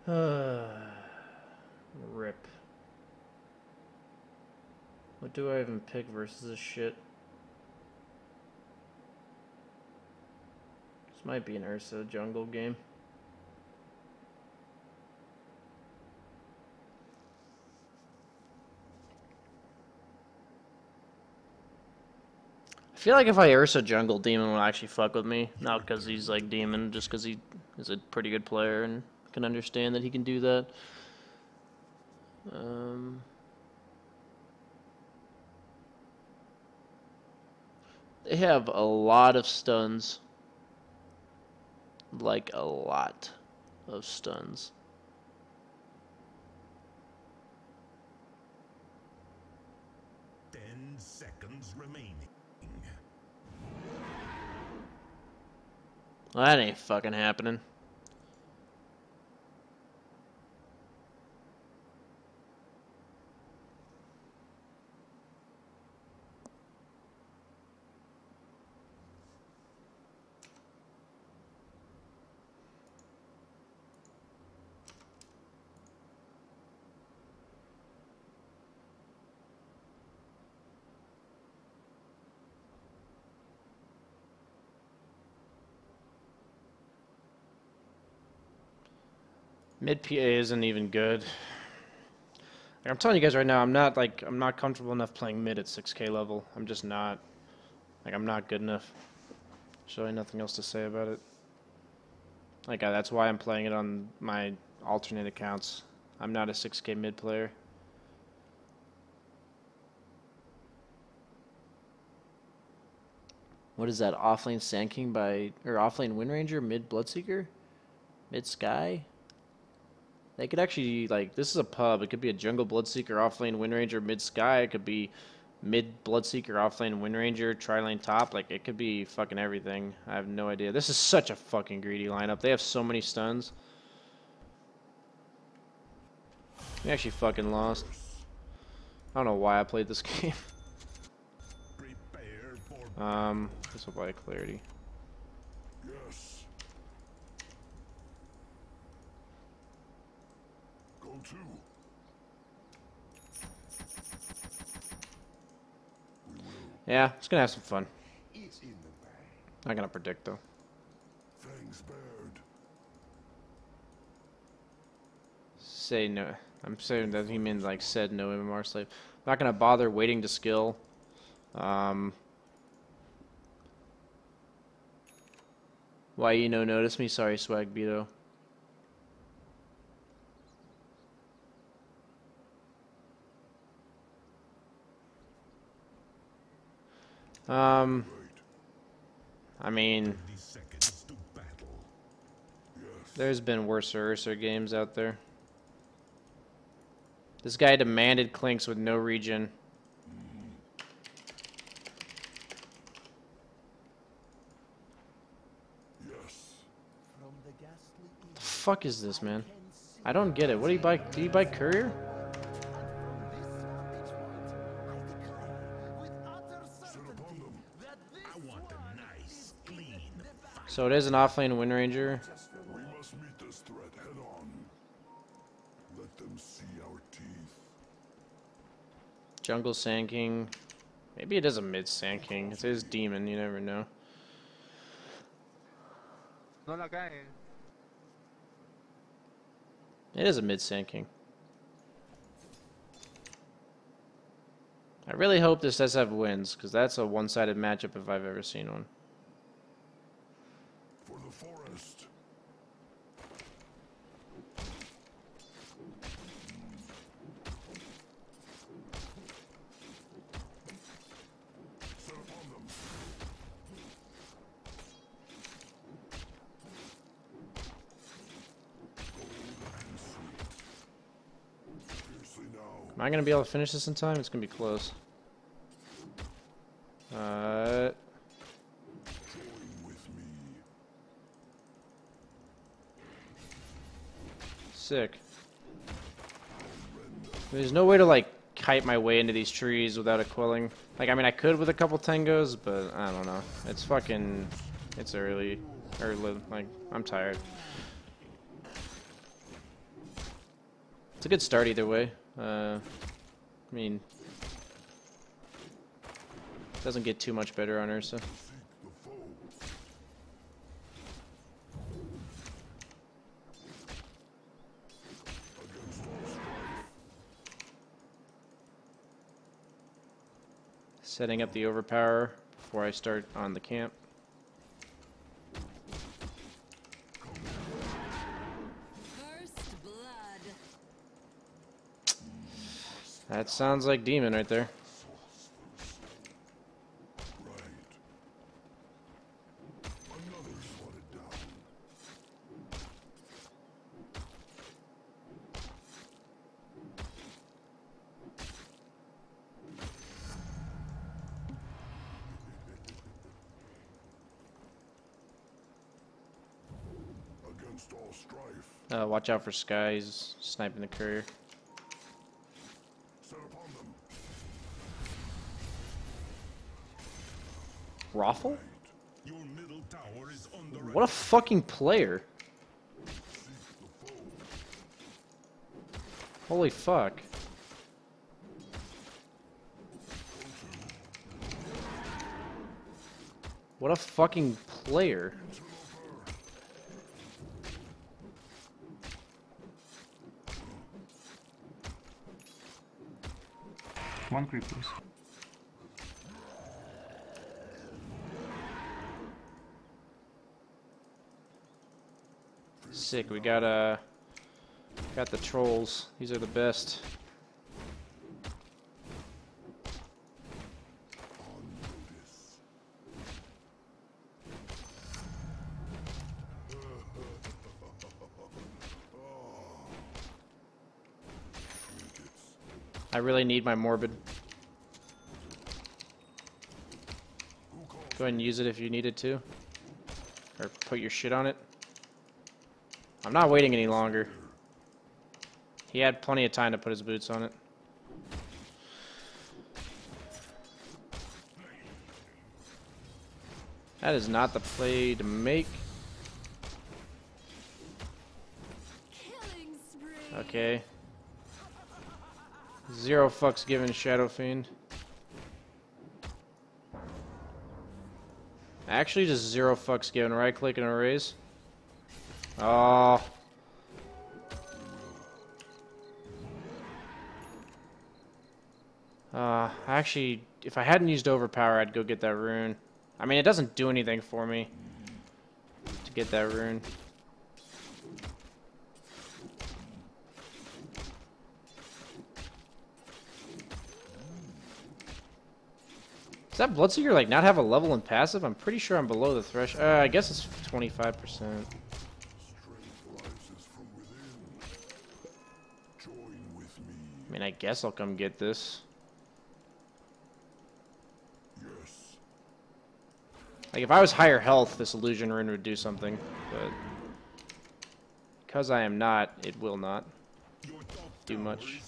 Rip. What do I even pick versus this shit? This might be an Ursa jungle game. I feel like if I Ursa jungle, Demon will actually fuck with me. Not because he's like Demon, just because he is a pretty good player and can understand that he can do that. They have a lot of stuns. Like a lot of stuns. Seconds remaining. Well, that ain't fucking happening. Mid PA isn't even good. Like, I'm telling you guys right now, I'm not comfortable enough playing mid at 6K level. I'm just not. Like, I'm not good enough. There's really nothing else to say about it. Like, that's why I'm playing it on my alternate accounts. I'm not a 6K mid player. What is that? Offlane Sand King by, or offlane Windranger, mid Bloodseeker, mid Sky? They could actually, like, this is a pub. It could be a jungle Bloodseeker, offlane Windranger, mid Sky. It could be mid Bloodseeker, offlane Windranger, tri-lane top. Like, it could be fucking everything. I have no idea. This is such a fucking greedy lineup. They have so many stuns. We actually fucking lost. I don't know why I played this game. This will buy clarity. Yes. Go to. Yeah, it's gonna have some fun. It's in the bag. Not gonna predict though. Fangs bared. Say no. I'm saying that he means like said no MMR slave. I'm not gonna bother waiting to skill. Why you no notice me? Sorry, Swag Beto. I mean, there's been worse Ursa games out there. This guy demanded Clinks with no regen. The fuck is this, man? I don't get it. What do you buy? Do you buy Courier? So it is an offlane Windranger. We must meet this threat head on. Let them see our teeth. Jungle Sand King. Maybe it is a mid Sand King. It is Demon. You never know. It is a mid Sand King. I really hope this SF wins, because that's a one-sided matchup if I've ever seen one. For the forest. Set upon them. Am I going to be able to finish this in time? It's going to be close. Sick. There's no way to, like, kite my way into these trees without a quelling. Like, I mean, I could with a couple tangos, but I don't know. It's fucking... It's early. Like, I'm tired. It's a good start either way. I mean, doesn't get too much better on Ursa. Setting up the overpower before I start on the camp. First blood. That sounds like demon right there. All strife. Watch out for Skies sniping the courier. Set upon them. Raffle? Your middle tower is under What a fucking player. Holy fuck. What a fucking player. One creep, please. Sick, we got the trolls. These are the best. I really need my morbid. Go ahead and use it if you needed to. Or put your shit on it. I'm not waiting any longer. He had plenty of time to put his boots on it. That is not the play to make. Killing spree. Okay. Zero fucks given, Shadow Fiend. Actually, just zero fucks given. Right click and erase. Oh. Actually, if I hadn't used overpower, I'd go get that rune. I mean, it doesn't do anything for me to get that rune. Does that Bloodseeker like not have a level in passive? I'm pretty sure I'm below the threshold. I guess it's 25%. I mean, I guess I'll come get this. Like, if I was higher health, this illusion rune would do something, but because I am not, it will not do much.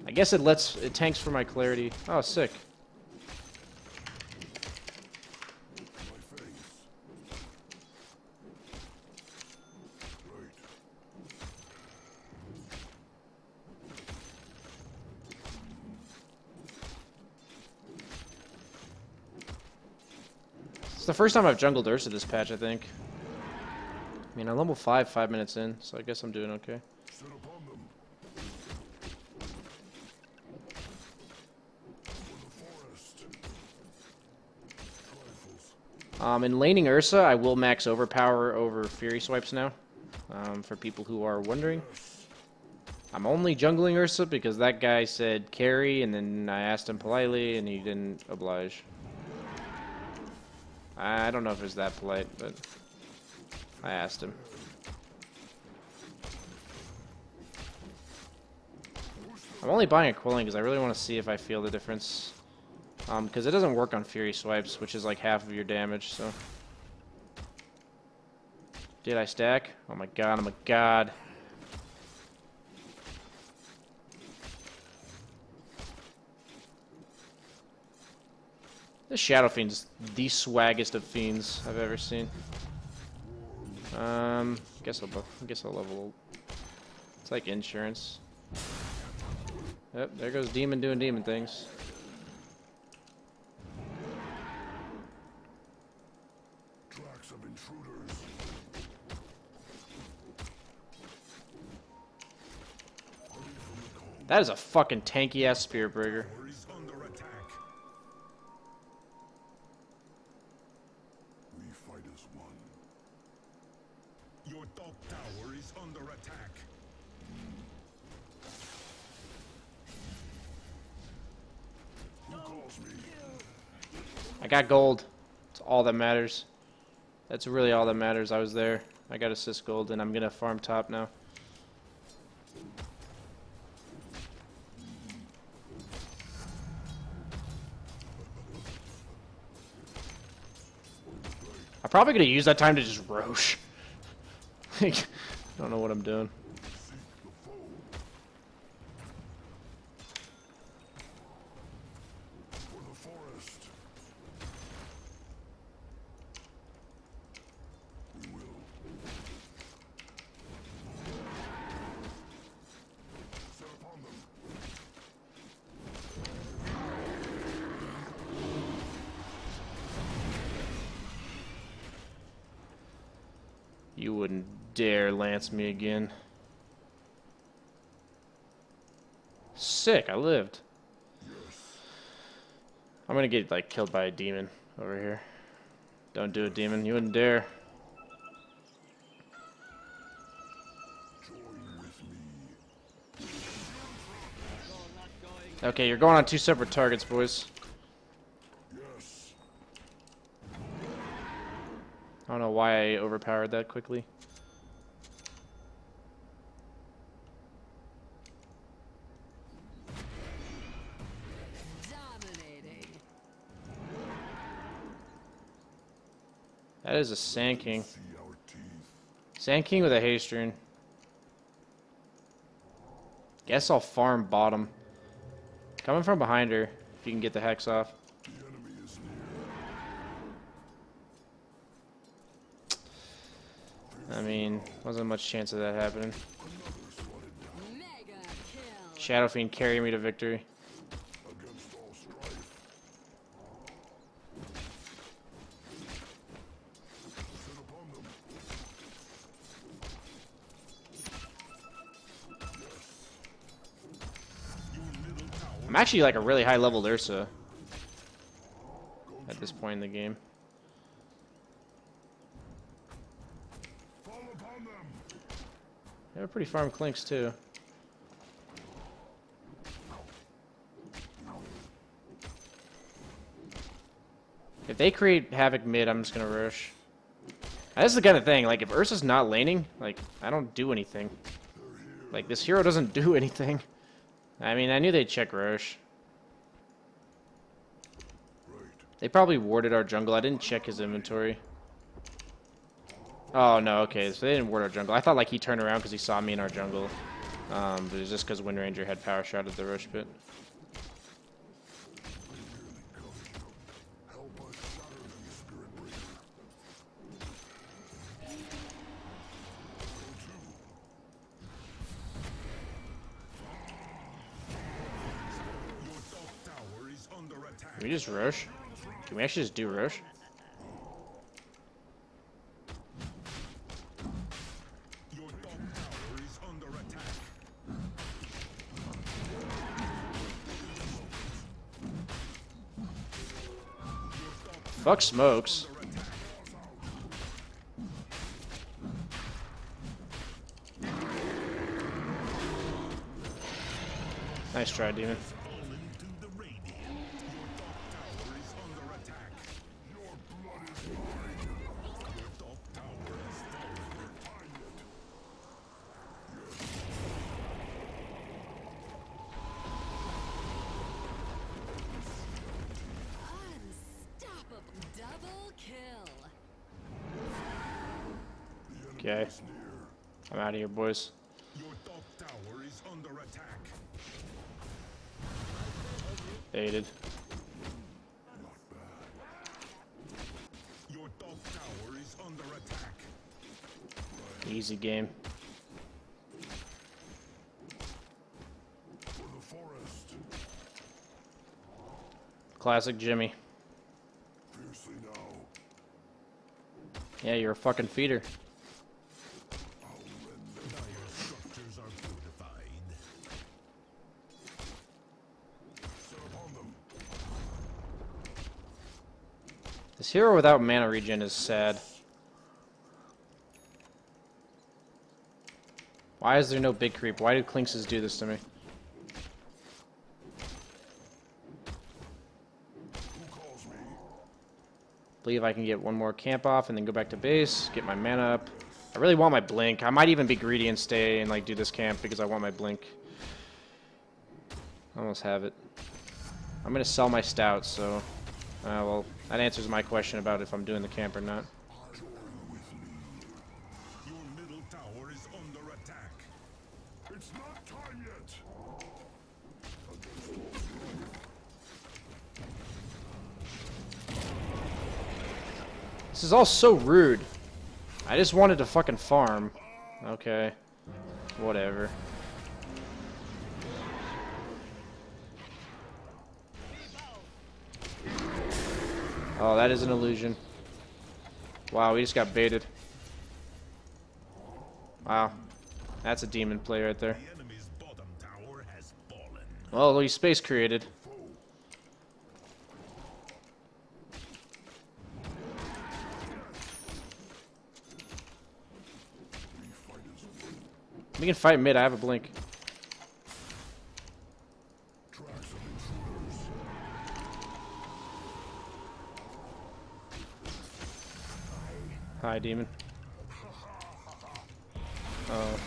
I guess it tanks for my clarity. Oh, sick. It's the first time I've jungled Ursa this patch, I think. I mean, I'm level 5 minutes in, so I guess I'm doing okay. In laning Ursa, I will max overpower over Fury Swipes now, for people who are wondering. I'm only jungling Ursa because that guy said carry, and then I asked him politely, and he didn't oblige. I don't know if it was that polite, but I asked him. I'm only buying a Quelling because I really want to see if I feel the difference. Because it doesn't work on Fury Swipes, which is like half of your damage, so. Did I stack? Oh my god, I'm a god. This Shadow Fiend's the swaggest of fiends I've ever seen. Guess I'll level It's like insurance. Yep, there goes Demon doing demon things. Tracks of intruders. That is a fucking tanky ass Spirit Breaker. Tower is under attack. We fight as one. Your top tower is under attack. Who calls me? I got gold. It's all that matters. That's really all that matters. I was there. I got assist gold, and I'm gonna farm top now. I'm probably gonna use that time to just Roche. Like, I don't know what I'm doing. For the forest. We will. Set upon them. You wouldn't dare lance me again. Sick, I lived. I'm gonna get like killed by a demon over here. Don't do it, demon. You wouldn't dare. Join with me. Okay, you're going on 2 separate targets, boys. Yes. I don't know why I overpowered that quickly. Dominating. That is a Sand King. See our teeth. Sand King with a haste rune. Guess I'll farm bottom. Coming from behind her, if you can get the hex off. The enemy is near. I mean, wasn't much chance of that happening. Another swatted down. Mega kill. Shadow Fiend carry me to victory. Against all strife. Set upon them. Your middle tower I'm actually like a really high leveled Ursa at this point in the game. Fall upon them. They have pretty farm clinks too. If they create havoc mid, I'm just gonna rush. That's the kind of thing, like if Ursa's not laning, like I don't do anything. Like this hero doesn't do anything. I mean, I knew they'd check Roche. Right. They probably warded our jungle. I didn't check his inventory. Oh no, okay, so they didn't ward our jungle. I thought like he turned around because he saw me in our jungle. But it was just because Wind Ranger had power shot at the Roche pit. Help us shatter them, Spirit Breaker. Your top tower is under attack. Can we just Roche? Can we actually just do Roche? Your top tower is under attack. Fuck smokes. Under attack. Nice try, demon. Fallen to the radiant. Your top tower is under attack. Your blood is mine. Your top tower has fallen. Find it. Unstoppable. Double kill. Okay, It's near. I'm out of here, boys. Your top tower is under attack. Baited. Not bad. Your top tower is under attack. Easy game. Classic Jimmy. Fiercely now. Yeah, you're a fucking feeder. Dire structures are fortified. Set upon them. This hero without mana regen is sad. Why is there no big creep? Why do Clinxes do this to me? Who calls me? Believe I can get one more camp off and then go back to base, get my mana up. I really want my blink. I might even be greedy and stay and like do this camp because I want my blink. I almost have it. I'm gonna sell my stout, so well, that answers my question about if I'm doing the camp or not. Your middle tower is under attack. It's not time yet. This is all so rude. I just wanted to fucking farm. Okay. Whatever. Oh, that is an illusion. Wow, we just got baited. Wow. That's a demon play right there. The enemy's bottom tower has fallen. Well, we space created. We can fight mid, I have a blink. Tracks of intruders. Hi, demon. Oh.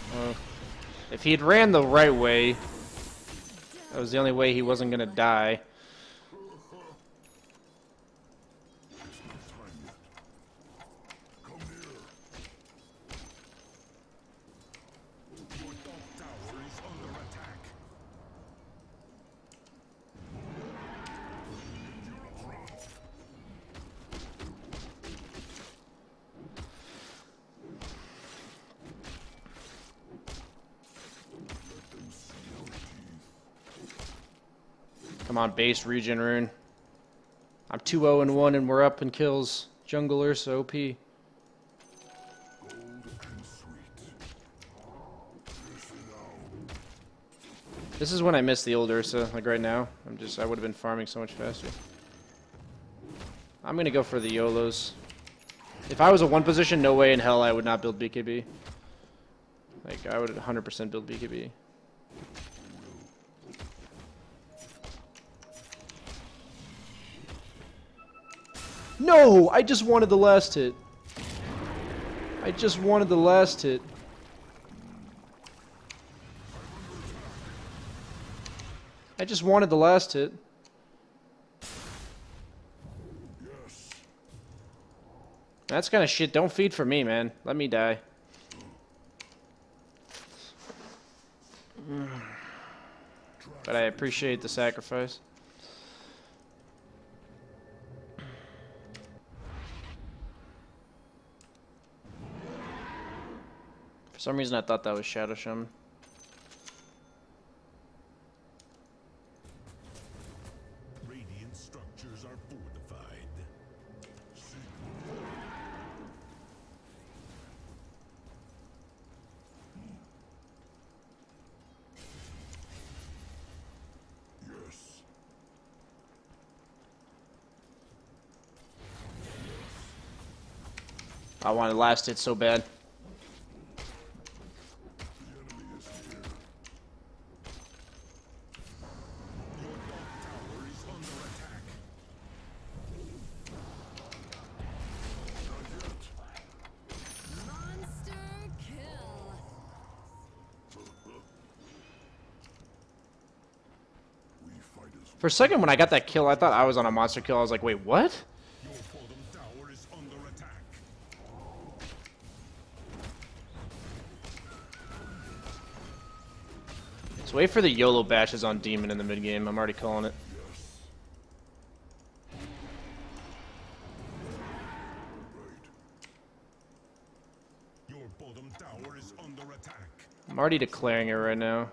If he had ran the right way, that was the only way he wasn't gonna die. It's not time yet. Come near. Your top tower is under attack. Come on, base regen rune. I'm 2-0-1 and we're up in kills. Jungle Ursa OP. Gold and sweet. Fiercely now. This is when I miss the old Ursa, like right now. I would have been farming so much faster. I'm gonna go for the YOLOs. If I was a one position, no way in hell I would not build BKB. Like, I would 100% build BKB. No! I just wanted the last hit. I just wanted the last hit. I just wanted the last hit. Yes. That's kind of shit. Don't feed for me, man. Let me die. But I appreciate the sacrifice. For some reason, I thought that was Shadow Shaman. Radiant structures are fortified. Yes. I wanted last hit so bad. The enemy is here. Your top tower is under attack. Not yet. Monster kill. We fight as For a second, when I got that kill, I thought I was on a monster kill. I was like, wait, what? Your bottom tower is under attack. So wait for the YOLO bashes on Demon in the mid game. I'm already calling it. Your bottom tower is under attack. I'm already declaring it right now.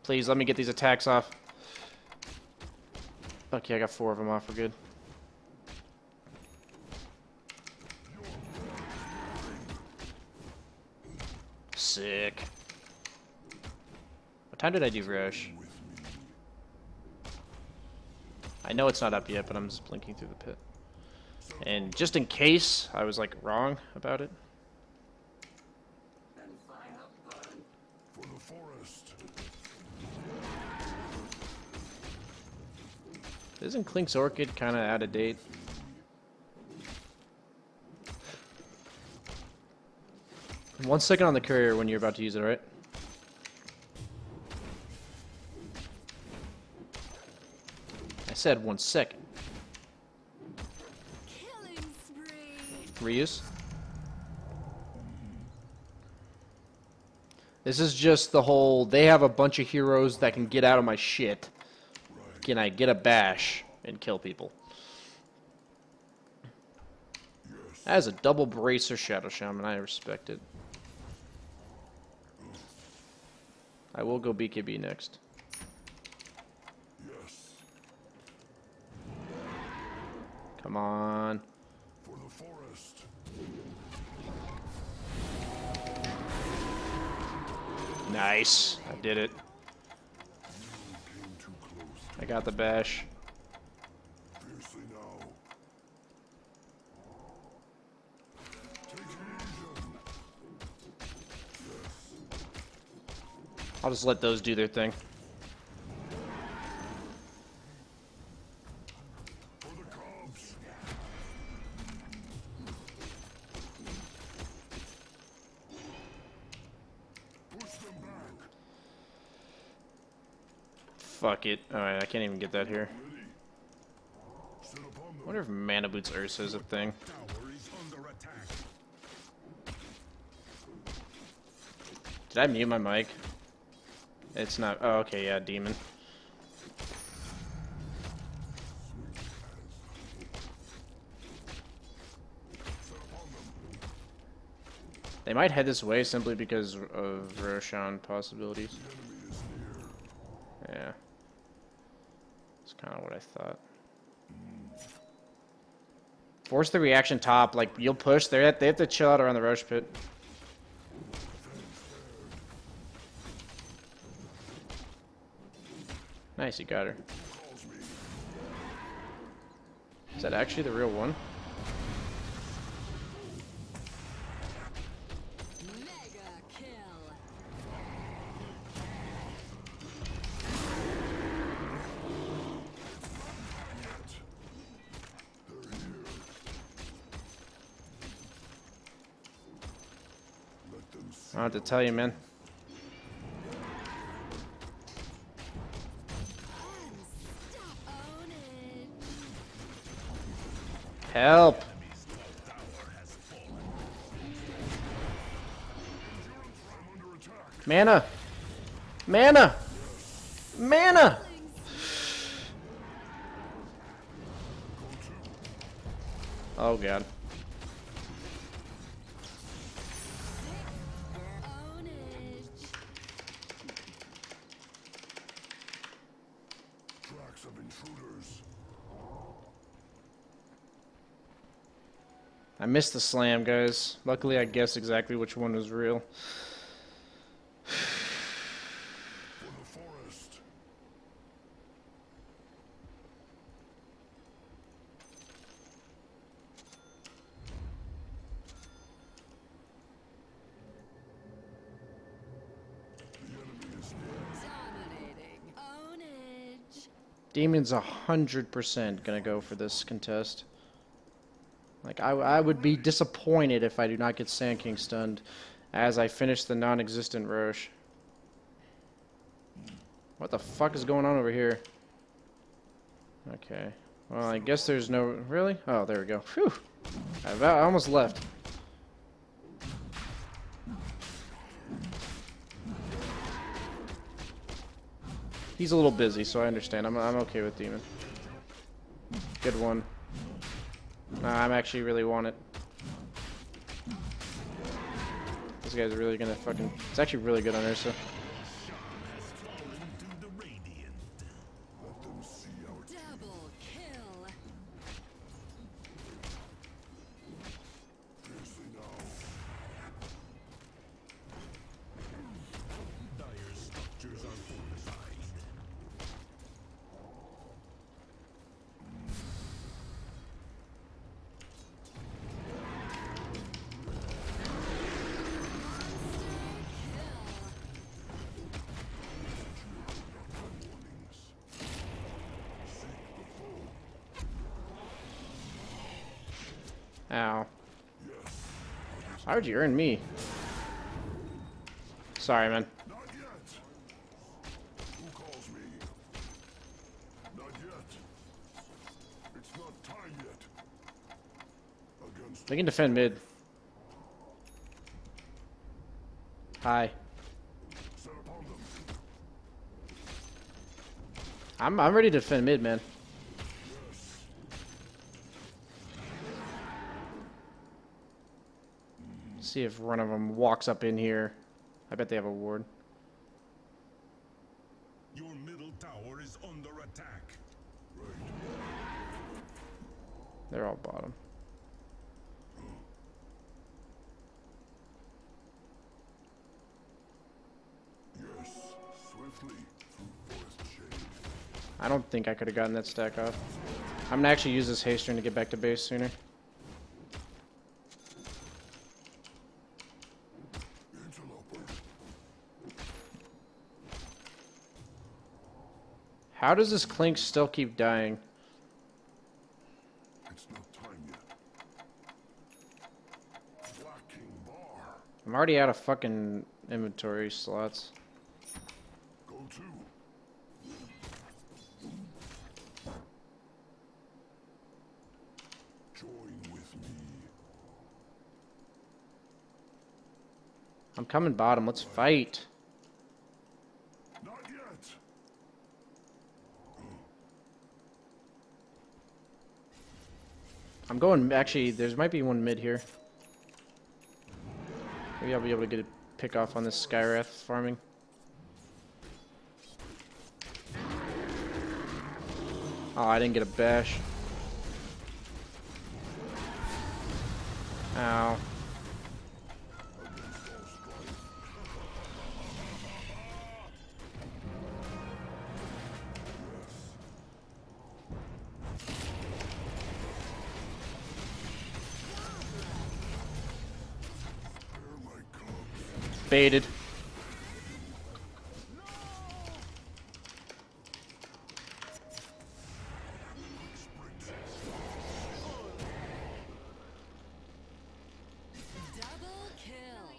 Please, let me get these attacks off. Okay, I got 4 of them off. We're good. Sick. What time did I do Roche? I know it's not up yet, but I'm just blinking through the pit. And just in case I was like wrong about it. For the forest. Isn't Clink's Orchid kind of out of date? One second on the courier when you're about to use it, right? I said 1 second. Killing spree. Reuse. This is just the whole, they have a bunch of heroes that can get out of my shit. Can I get a bash and kill people? As a double bracer Shadow Shaman, I respect it. I will go BKB next. Yes. Come on. For the forest. Nice. I did it. Came too close. I got the bash. Fiercely now. Take vision. Yes. I'll just let those do their thing. For the cubs. Push them back. Fuck it. Alright, I can't even get that here. Ready. Sit upon I them. wonder if Mana Boots Ursa is a thing. Tower is under attack. Did I mute my mic? It's not. Oh, okay, yeah, demon. They might head this way simply because of Roshan possibilities. Yeah. That's kind of what I thought. Force the reaction top. Like, you'll push. They have to chill out around the Roche pit. Nice, you got her. Is that actually the real one? Mega kill. I don't have to tell you, man. Own it. Help! Mana! Mana! Mana! Oh god. Own it. Tracks of intruders. I missed the slam, guys. Luckily, I guessed exactly which one was real. For the forest. The enemy is near. Dominating. Ownage. Demon's 100% gonna go for this contest. Like, I would be disappointed if I do not get Sand King stunned as I finish the non-existent Roche. What the fuck is going on over here? Okay. Well, I guess there's no... Really? Oh, there we go. Phew! I almost left. He's a little busy, so I understand. I'm okay with Demon. Good one. Nah, I'm actually really want it. This guy's really gonna fucking... It's actually really good on Ursa. Ow. Why would you earn me? Sorry, man. Not yet. Who calls me? Not yet. It's not time yet. Against They can defend mid. Hi. set upon them. I'm ready to defend mid, man. See if one of them walks up in here. I bet they have a ward. Your middle tower is under attack. They're all bottom. Yes, swiftly through forest shade. I don't think I could have gotten that stack off. I'm gonna actually use this haste turn to get back to base sooner. Interloper. How does this Clink still keep dying? It's not time yet. Blacking bar. I'm already out of fucking inventory slots. Go to. Join with me. I'm coming bottom. Let's fight. Not yet. I'm going. Actually, there's might be one mid here. Maybe I'll be able to get a pick off on this Skywrath farming. Oh, I didn't get a bash. Ow. Baited. Double kill.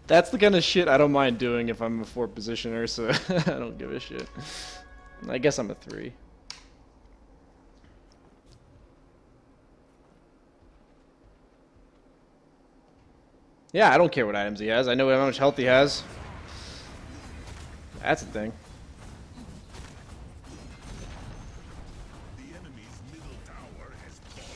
That's the kind of shit I don't mind doing if I'm a 4 positioner, so I don't give a shit. I guess I'm a 3. Yeah, I don't care what items he has. I know how much health he has. That's the thing. The enemy's middle tower has fallen.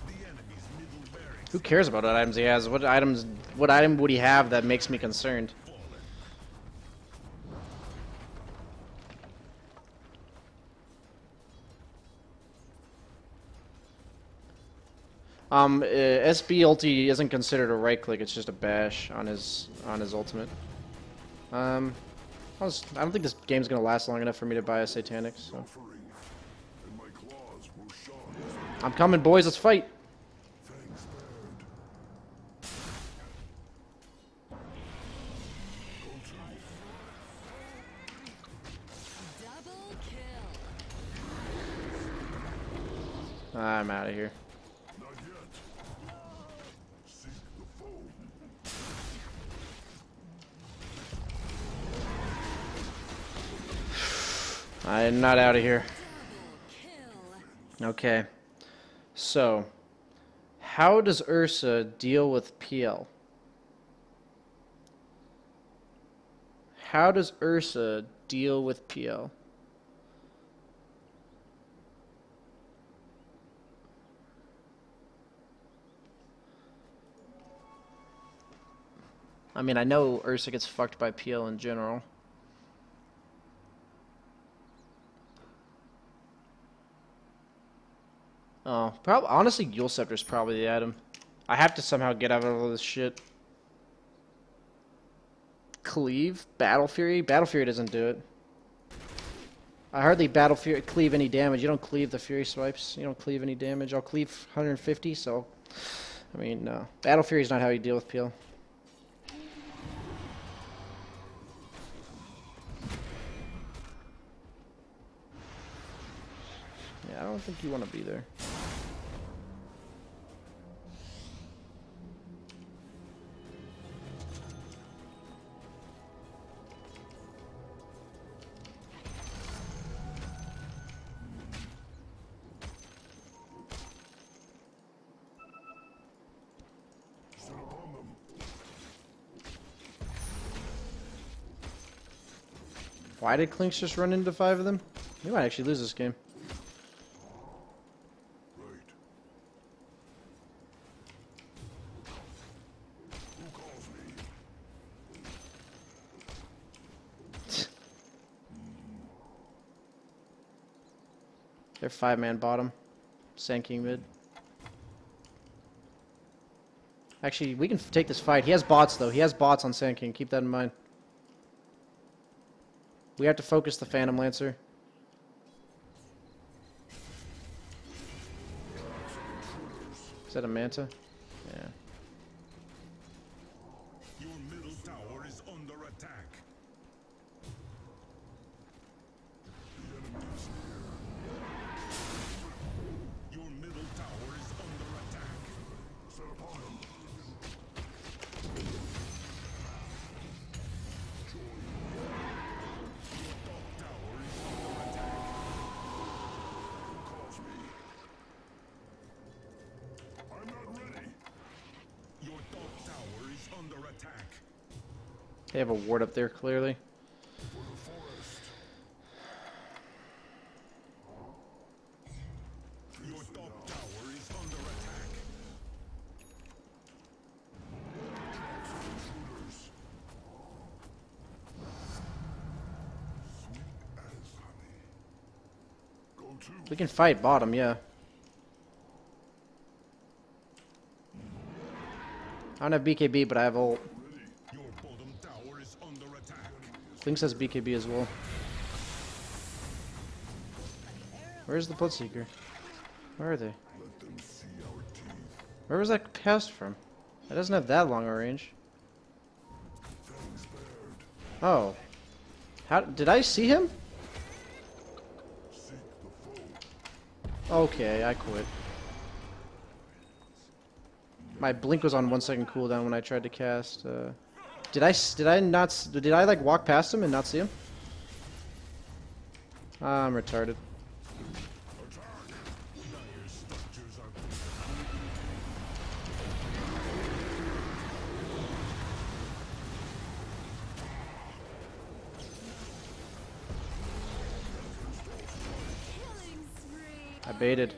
The enemy's middle barracks Who cares about what items he has? What item would he have that makes me concerned? SB ulti isn't considered a right click, it's just a bash on his ultimate. I don't think this game's gonna last long enough for me to buy a Satanic, so. Suffering, and my claws will shine. I'm coming, boys, let's fight! Fangs bared. Double kill. I'm out of here. Not yet. Seek the foe. I'm not out of here. Double kill. Okay. So, how does Ursa deal with PL? How does Ursa deal with PL? I mean, I know Ursa gets fucked by PL in general. Oh, honestly, Yule Scepter's probably the item. I have to somehow get out of all this shit. Cleave? Battle Fury? Battle Fury doesn't do it. I hardly cleave any damage. You don't cleave the Fury swipes. You don't cleave any damage. I'll cleave 150, so... I mean, no. Battle Fury is not how you deal with PL. Yeah, I don't think you want to be there. Why did Clinks just run into 5 of them? We might actually lose this game. They're 5-man bottom. Sand King mid. Actually, we can take this fight. He has bots, though. He has bots on Sand King. Keep that in mind. We have to focus the Phantom Lancer. Is that a Manta? Yeah. Your middle tower is under attack. Your middle tower is under attack. Set upon him. They have a ward up there, clearly. Your top tower is under attack. We can fight bottom, yeah. I don't have BKB, but I have ult. Your bottom tower is under attack. Clinks has BKB as well. Where's the Bloodseeker? Where are they? Where was that cast from? That doesn't have that long a range. Oh. How did I see him? Okay, I quit. My blink was on 1 second cooldown when I tried to cast. Did I like walk past him and not see him? I'm retarded. I baited.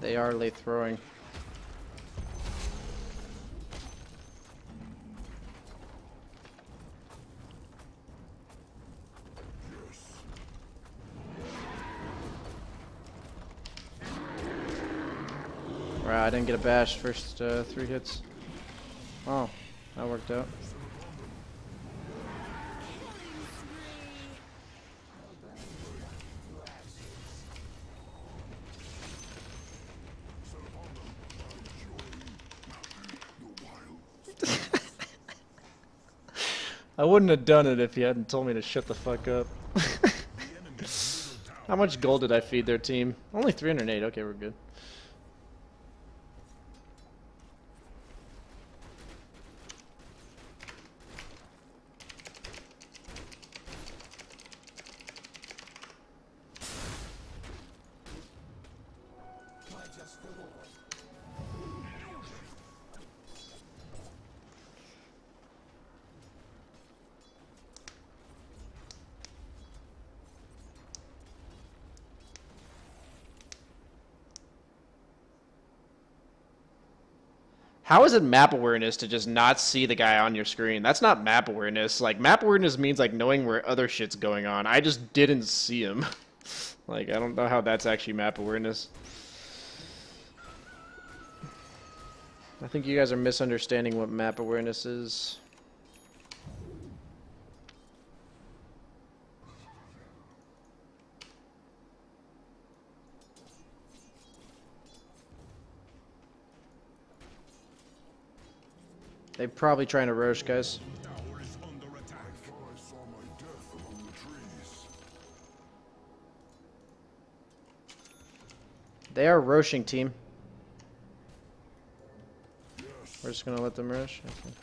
They are late throwing. Right, I didn't get a bash first 3 hits. Oh, that worked out. I wouldn't have done it if you hadn't told me to shut the fuck up. How much gold did I feed their team? Only 308. Okay, we're good. How is it map awareness to just not see the guy on your screen? That's not map awareness. Like, map awareness means, like, knowing where other shit's going on. I just didn't see him. Like, I don't know how that's actually map awareness. I think you guys are misunderstanding what map awareness is. They're probably trying to roach, guys. Tower is under attack. I thought I saw my death among the trees. They are roaching, team. Yes. We're just gonna let them rush. Okay.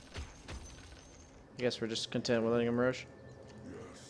I guess we're just content with letting them rush. Yes.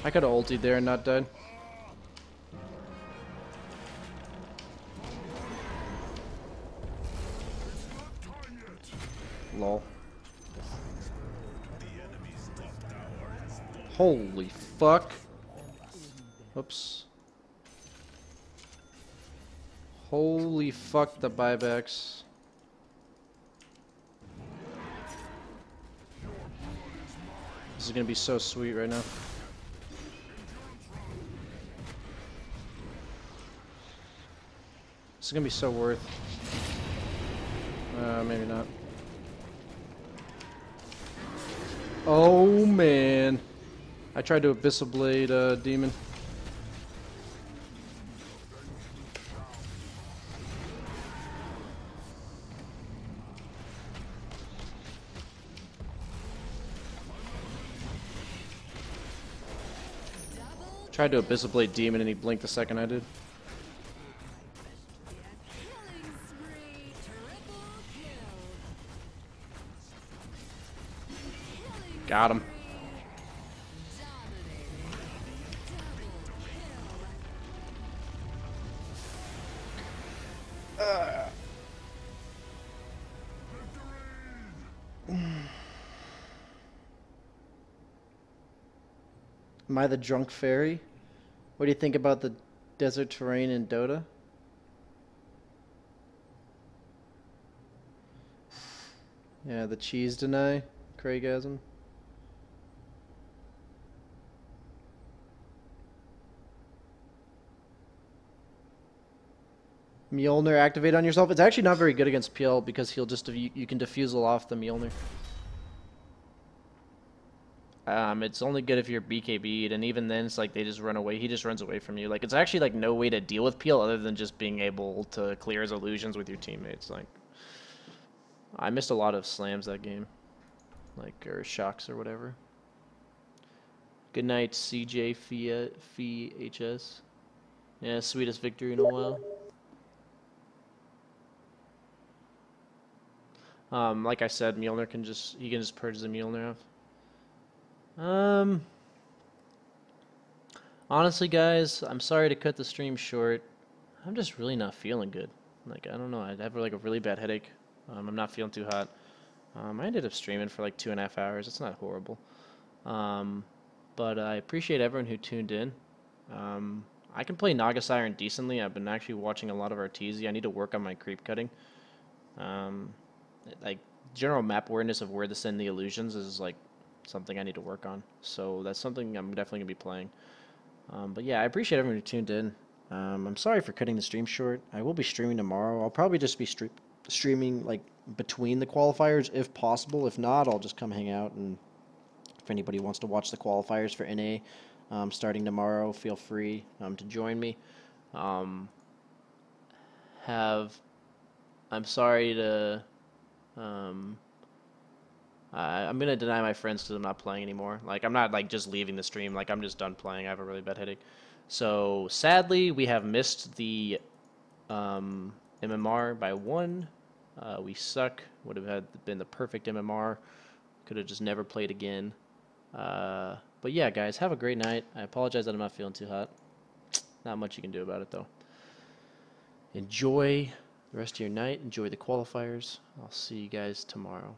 I could have ultied there and not died. Lol. Holy fuck. Oops. Holy fuck the buybacks. This is gonna be so sweet right now. This is gonna be so worth. Maybe not. Oh man. I tried to Abyssal Blade Demon. Tried to Abyssal Blade Demon and he blinked the second I did. Killing spree. Triple kill. Killing Got him. dominating. Double Am I the drunk fairy? What do you think about the desert terrain in Dota? Yeah, the cheese deny, Craigasm. Mjolnir activate on yourself. It's actually not very good against PL because he'll just you can diffusal off the Mjolnir. It's only good if you're BKB'd, and even then, it's like they just run away. He just runs away from you. Like, it's actually like no way to deal with Peel other than just being able to clear his illusions with your teammates. Like, I missed a lot of slams that game, like or shocks or whatever. Good night, CJ Fee HS. Yeah, sweetest victory in a while. Like I said, Mjolnir can just purge the Mjolnir off. Honestly, guys, I'm sorry to cut the stream short. I'm just really not feeling good. Like, I don't know. I have like a really bad headache. I'm not feeling too hot. I ended up streaming for like 2.5 hours. It's not horrible. But I appreciate everyone who tuned in. I can play Naga Siren decently. I've been actually watching a lot of Arteezy. I need to work on my creep cutting. Like, general map awareness of where to send the illusions is like something I need to work on. So that's something I'm definitely going to be playing. But yeah, I appreciate everyone who tuned in. I'm sorry for cutting the stream short. I will be streaming tomorrow. I'll probably just be streaming like between the qualifiers if possible. If not, I'll just come hang out. And if anybody wants to watch the qualifiers for NA starting tomorrow, feel free to join me. I'm sorry to... I'm gonna deny my friends because I'm not playing anymore. Like, I'm not like just leaving the stream. Like, I'm just done playing. I have a really bad headache. So sadly, we have missed the MMR by 1. We suck. Would have been the perfect MMR. Could have just never played again. But yeah, guys, have a great night. I apologize that I'm not feeling too hot. Not much you can do about it, though. Enjoy the rest of your night. Enjoy the qualifiers. I'll see you guys tomorrow.